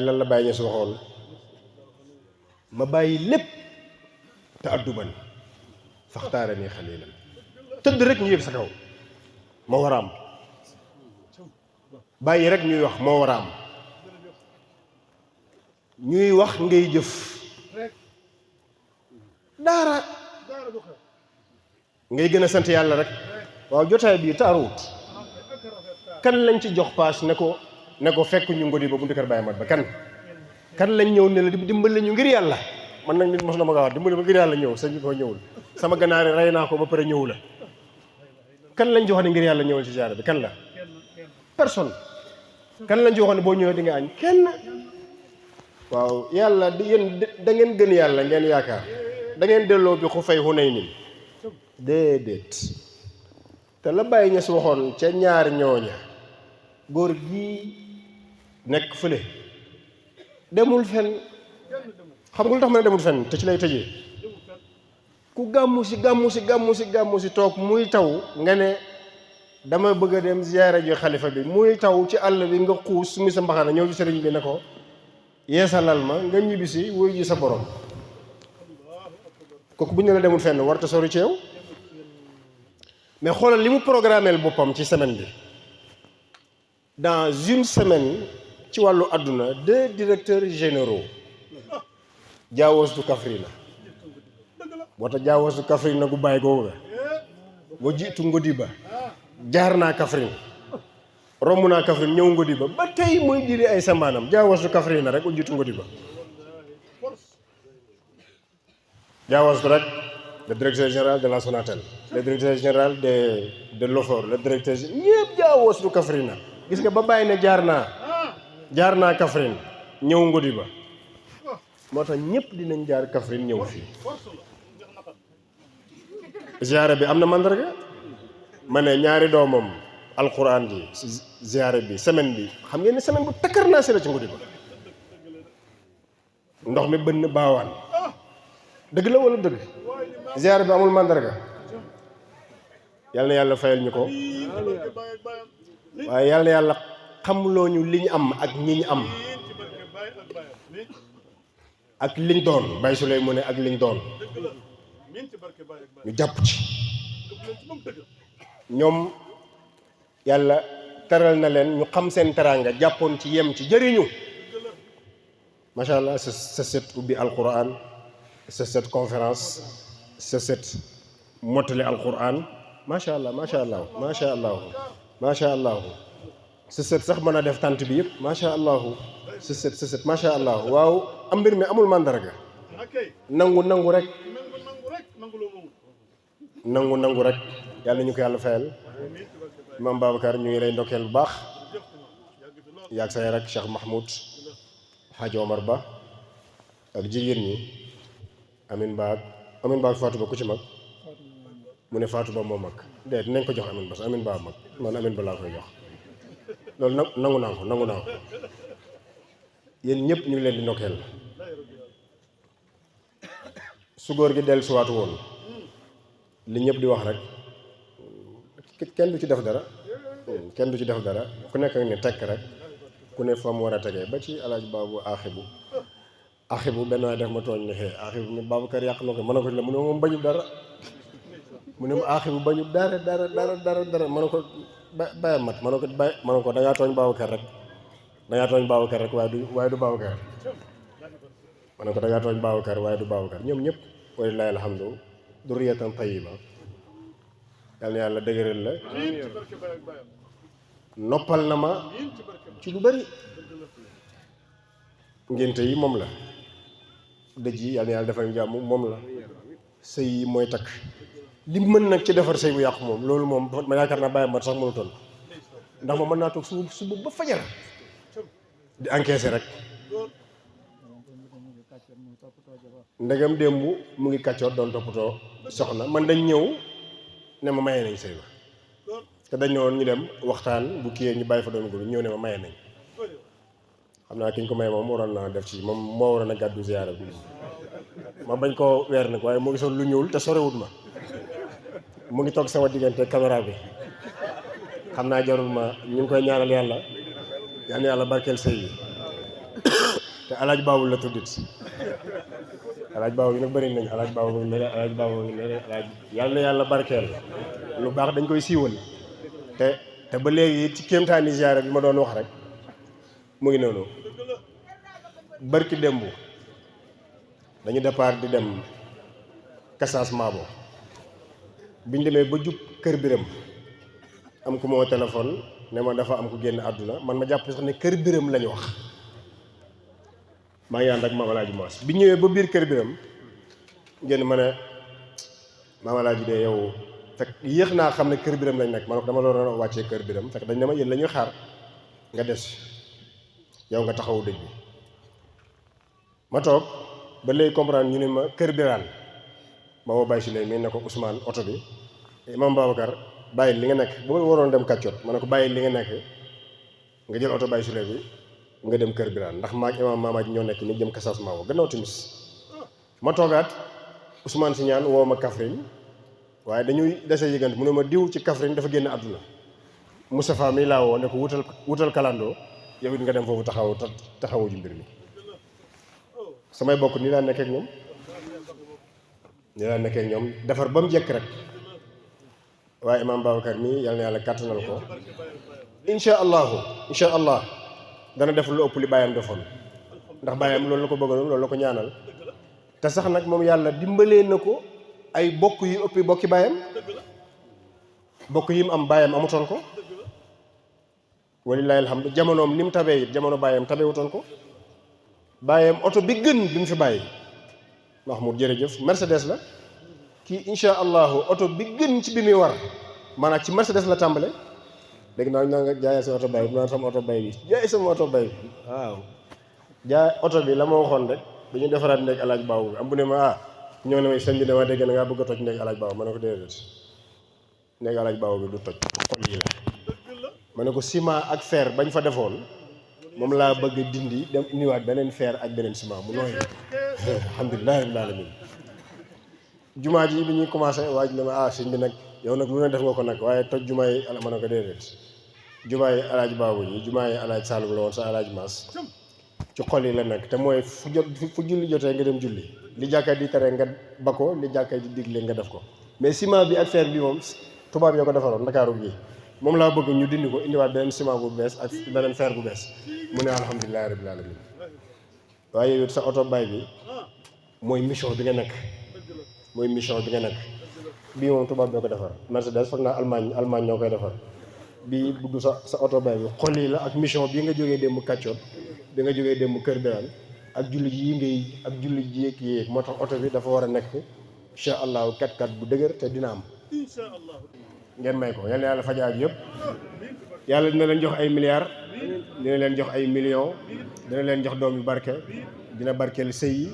[SPEAKER 10] lan la bàyyi ñes waxoon ma bàyyi lépp te adduban faxtaara nii xalilan tëdd rek ñu yëg sa kaw moo war a am bàyyi rek ñuy wax moo war a am ñuy wax ngay jëf daara ngay gën a sant yàlla rek waaw jotaay bii taaruwut kan lañ ci jox paas ne ko fekk ñu ngodi ba buntu kër Baye Mat ba kan lañ ñëw ne la dimbali ñu ngir yàlla man nag nit mos na ma ko wax dimbali ba ngir yàlla ñëw sëñ bi ko ñëwul sama ganaar rey naa ko ba pare ñëw la kan lañ jox ne ngir yàlla ñëwul ci jaara bi kan la personne kan lañ joxoon ne boo ñëwee di nga añ kenn waaw yàlla yéen da ngeen gën yàlla ngeen yaakaar da ngeen delloo bi xu fay xunay nin déedéet te la Baye Niass waxoon ca ñaar ñooña góor gii nekk fële demul fenn xam nga lu tax ma ne demul fenn te ci lay tëjee ku gàmmu si toog muy taw nga ne dama bëgg a dem ziyaara ji xalifa bi muy taw ci àll bi nga xuus su mi sa mbaxana ñëw ci sëriñ bi ne ko yeesalal ma nga ñibbisi wuy ji sa borom kooku bu ñu la demul fenn warta sori ci yow mais xoolal li mu programmeel boppam ci semaine bi dans une semaine ci wàllu àdduna 2 directeurs généraux Jaawoos du Kaffrine wota Jaawoos du Kaffrine gu bàyyi googu ga wo jiitu Ngodiba jaar naa Kaffrine romb naa Kaffrine ñëw Ngodiba ba tey muy diri ay sambaanam Jaawoos du Kaffrine rek o jiitu Ngodiba Jaawoos du rek le directeur général de la Sonatel le directeur général de l'OFOR le directeur ñëpp Jaawoos du Kaffrine gis nga ba bàyyi ne jaar naa Kaffrine ñëw Ngodiba moo tax ñëpp dinañ jaar Kaffrine ñëw fii ziyaare bi am na mandarga ma ne ñaari doomam alquran ji ziyaare bi semaine bi xam ngeen ne semaine bu takkar naa si la ci Ngodiba ndox mi bënn baawaan dëgg la wala dëgg ziyaare bi amul mandarga yal na yàlla fayal ñu ko waaye yal na yàlla xamloo ñu li ñu am ak ñi ñu am ak liñ doon Baye Souley mu ne ak liñ doon ñu jàpp ci ñoom yàlla teral na leen ñu xam seen teraanga jàppoon ci yem ci jëriñu macha allah sa set ubbi alquran sa set conférence sa set mottali alquran macha allah sa set sax mën a def tant bi yëpp macha allah sa set macha allah waaw am mbir mi amul màndarga nangu rek nangu rek yàlla ñu ko yàlla fayal Imam Babacar ñu ngi lay ndokkeel bu baax yaag say rek Cheikh Mahmoud Hadj Omar Ba ak jigéen ñi Amin Ba Fatou Ba ku ci mag mu ne Fatou Ba moo mag déet dinañ ko jox Amin Ba Amin Ba mag man Amin Ba laa koy jox loolu nangu naa ko yéen ñëpp ñu ngi leen di ndokkeel su góor gi dellu siwaatu woon li ñëpp di wax rek kenn du ci def dara ku nekk ne tekk rek ku ne fa mu war a tegee ba ci alaaj baabu aaxibu benn waay def ma tooñ ne xee aaxibu ne Babacar yàq na ko mën na ko la mu ne moom bañu dara mu ne ma aaxibu bañu dara mën na ko bàyyi mat mën na ko dangaa tooñ Babacar rek waaye du Babacar mën na ko dangaa tooñ Babacar waaye du Babacar ñoom ñëpp walilahi alhamdu durriyatan tayyiba yàlla na yàlla dëgëral la noppal na ma ci lu bari ngénte yi moom la dëj yi yàlla na yàlla defal jàmm moom la sëy yi mooy takk li mën nag ci defar sëy bu yàqu moom loolu moom ma yaakaar naa bàyyi ma sax mënu toll ndax ma mën naa toog suba ba fajar di encaisser rek ndegam démb mu ngi kàccoor doon toppatoo soxna man dañ ñëw ne ma maye nañ sëy ba te dañ ñëwoon ñu dem waxtaan bu kiyee ñu bàyyi fa doon gulu ñëw ne ma maye nañ xam naa ki ñu ko maye moom waroon naa def ci moom moo waroon a gàddu ziyaara bi ma bañ koo weer nag waaye mu ngi sol lu ñuul te sorewut ma mu ngi toog sama diggante caméra bi xam naa jarul ma ñu ngi koy ñaanal yàlla yal na yàlla barkeel sëy yi te alaaj baawul la tuddit alaaj baabu yi nag bëri nañ alaaj baabu ngi ne alaaj baabu ngi ne alaaj yàlla na yàlla barkeel lu baax dañ koy siiwal te ba léegi ci kéemtaani ziyaara bi ma doon wax rek mu ngi noonu barki démb dañu départ di dem Kasaas Maabo biñ demee ba jub kër biram am ku moo téléphone ne ma dafa am ku génn àdduna man ma jàpp sax ne kër biram lañu wax maa ngi ànd ak Maam Alaaji Maas bi ñëwee ba biir kër biram ngeen ma ne Maam Alaaji de yow fekk yéex naa xam ne kër biram lañ nekk man dama doon wàccee kër biram fekk dañ ne ma yéen la ñuy xaar nga des yow nga taxawu dëj bi ma toog ba léegi comprendre ñu ne ma kër biraan ma woo Baye Souley mi ne ko Ousmane oto bi Imam Babacar bàyyi li nga nekk bu ma waroon dem kàccoot ma ne ko bàyyi li nga nekk nga jël oto Baye Souley bi nga dem kër biraan ndax maag imam Mamadji ñoo nekk ni jëm Kasaas Maabo gannaaw timis ma toogaat Ousmane si ñaan woo ma Kaffrine waaye dañuy dese yëgante mu ne ma diw ci Kaffrine dafa génn àdduna Moustapha mi laa woo ne ko wutal kalandoo yow it nga dem foofu taxawu ji mbir mi samay bokk nii laa nekkee ak ñoom defar ba mu jekk rek waaye imaam Babacar mi yal na yàlla kàttanal ko incha allah dana def lu ëpp li bàyyam defoon ndax bàyyam loolu la ko bëggaloon loolu la ko ñaanal te sax nag moom yàlla dimbalee na ko ay bokk yu ëppi bokki bàyyam bokk yi mu am bàyyam amutoon ko walilahi alhamdu jamonoom ni mu tabee it jamono bàyyam tabewutoon ko bàyyam oto bi gën bi mu fi bàyyi Mahmoud jërëjëf Mercedes la kii incha allahu oto bi gën ci bi muy war maanaam ci Mercedes la tàmbale léegi naa nga jaayee sa oto bay bi naa sama oto bay bi jaay sama oto bay bi waaw jaay oto bi la ma waxoon rek dañu defaraat ndeg alaaj baaw bi am bu ne ma ñëw na may sëñ bi dama dégg na ngaa bëgg a toj ndeg alaaj baaw ma ne ko déedéet ndeg alaaj baaw bi du toj xol yi la ma ne ko ciment ak fer bañ fa defoon moom laa bëgg dindi dem indiwaat beneen fer ak beneen ciment mu nooy alhamdulilah rabbil alamin jumaa ji bi ñuy commencé waaj na ma sëñ bi nag yow nag lu ne def nga ko nag waaye toj jumaa yi ma ne ko déedéet jumaa yi alaaj baabu ji jumaa yi alaaj Saalum la woon sa alaaj Maas ci xol yi la nekk te mooy fu julli jotee nga dem julli li jàkka di tere nga ba ko li jàkka di digle nga def ko mais ciment bi ak fer bi moom tubaab yoo ko defaroon Ndakaaru gi moom laa bëgg ñu dindi ko indiwaat beneen ciment bu bees ak beneen fer bu bees mu ne alhamdulilah rabbil alamin waaye yow sa oto bay bi mooy mission bi nga nekk bii moom tubaab boo ko defar Mercedes foog naa Allemagne ñoo koy defar bii buddu sa oto bay bi xol yi la ak mission bii nga jógee démb kàccoot bi nga jógee démb Kër Birane ak julli ji yéeg moo tax oto bi dafa war a nekk incha allahu 4x4 bu dëgër te dina am ngeen may ko yal na yàlla fajaaj yëpp yàlla dina leen jox ay milliards dina leen jox ay millions dina leen jox doom yu barke dina barkeel sëy yi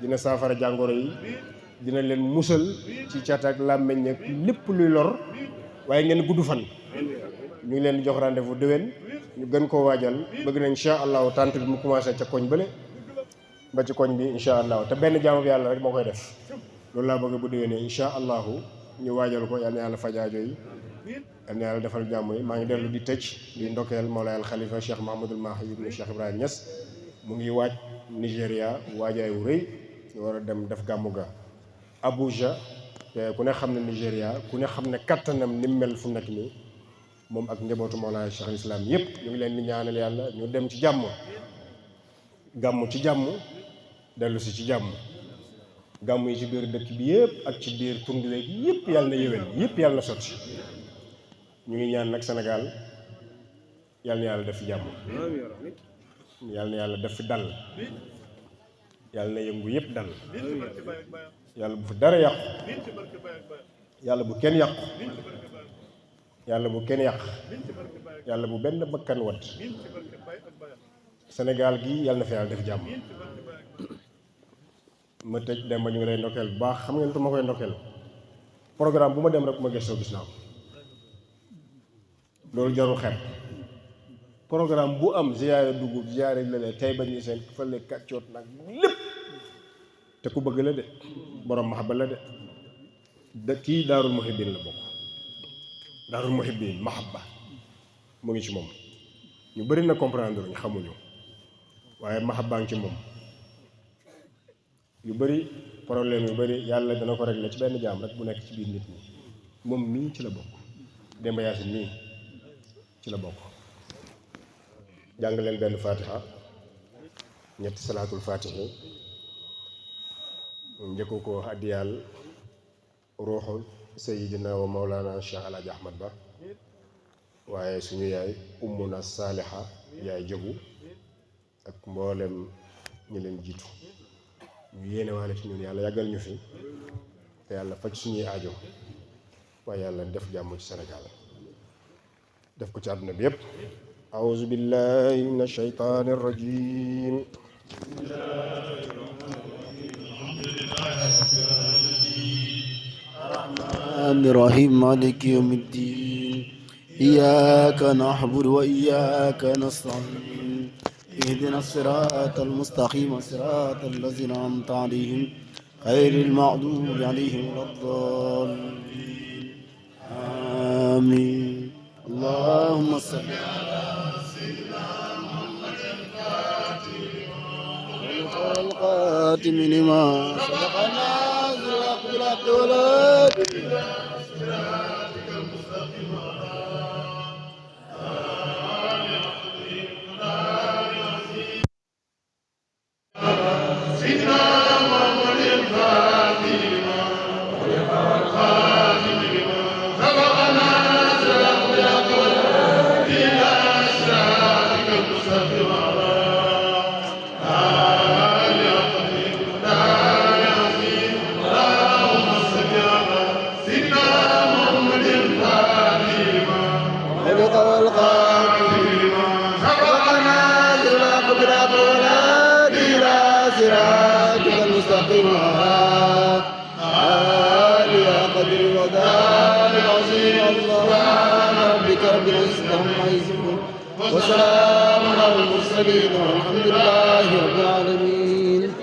[SPEAKER 10] dina saafara jàngoro yi dina leen musal ci cat ak làmmeñ ak lépp luy lor waaye ngeen gudd fan ñu ngi leen di jox rendez-vous déwén ñu gën koo waajal bëgg nañ incha allahu tant bi mu commencé ca koñ bële ba ci koñ bi incha allahu te benn jaamu bi yàlla rek moo koy def loolu laa bëgg bu déwénee incha allahu ñu waajal ko yal na yàlla faj aajo yi yal na yàlla defal jàmm yi maa ngi dellu di tëj di ndokkeel Mawlaay al Khalifa Cheikh Mahamadul Mahi ibnu Cheikh Ibrahima Niass mu ngi waaj Nigéria waajaay wu rëy ñu war a dem def gàmmu ga Abuja te ku ne xam ne Nigéria ku ne xam ne kattanam ni mu mel fu nekk nii moom ak njabootu Mawlaay Cheikh al Islam yëpp ñu ngi leen di ñaanal yàlla ñu dem ci jàmm gàmmu ci jàmm dellu si ci jàmm gàmmu yi ci biir dëkk bi yëpp ak ci biir tund weeg yëpp yàlla na yéwén yëpp yàlla na sotti ñu ngi ñaan nag Sénégal yàlla na yàlla def fi jàmm yàlla na yàlla def fi dal yàlla na yëngu yëpp dal yàlla bu fi dara yàqu yàlla bu kenn yàqu yàlla bu kenn yàq yàlla bu benn bakkan wat Sénégal gi yàlla na fi yàlla def jàmm ma tëj dem ba ñu ngi lay ndokkeel bu baax xam ngeen tu ma koy ndokkeel programme bu ma dem rek bu ma gëstoo gis naa ko loolu jarul xeeb programme bu am ziyaare dugub ziyaare lële tey ba ñu seen fële kàccoot nag lépp te ku bëgg la de borom mahabba la de kii daarul muhibbin la bokk daarul muhibbin mahabba mu ngi ci moom ñu bëri na comprendre ñu xamuñu waaye mahabba ngi ci moom yu bëri problème yu bëri yàlla dana ko régler ci benn jaam rek bu nekk ci biir nit ñi moom mii ci la bokk Demba Yaasin mii ci la bokk jàng leen benn fatiha ñetti salaatul fatiha njëkku ko addiyaal ruuxu sayidina wa maulana Cheikh Alaaji Ahmad Ba waaye suñu yaay ummuna saaliha yaay jëbu ak mboolem ñi leen jiitu ñu yéene waale ci ñun yàlla yàggal ñu fi te yàlla faj suñuy aajo waaye yàlla def jàmm ci Sénégal def ko ci àdduna bi yépp أعوذ بالله من الشيطان الرجيم
[SPEAKER 11] الرحمن الرحيم مالك يوم الدين إياك نعبد وإياك نستعين اهدنا الصراط المستقيم صراط الذين أنعمت عليهم غير المغضوب عليهم ولا الضالين آمين. اللهم صل على سيدنا محمد الخاتم لما سبق الناس الحق بالحق والهادي وسلام على المرسلين والحمد لله رب العالمين.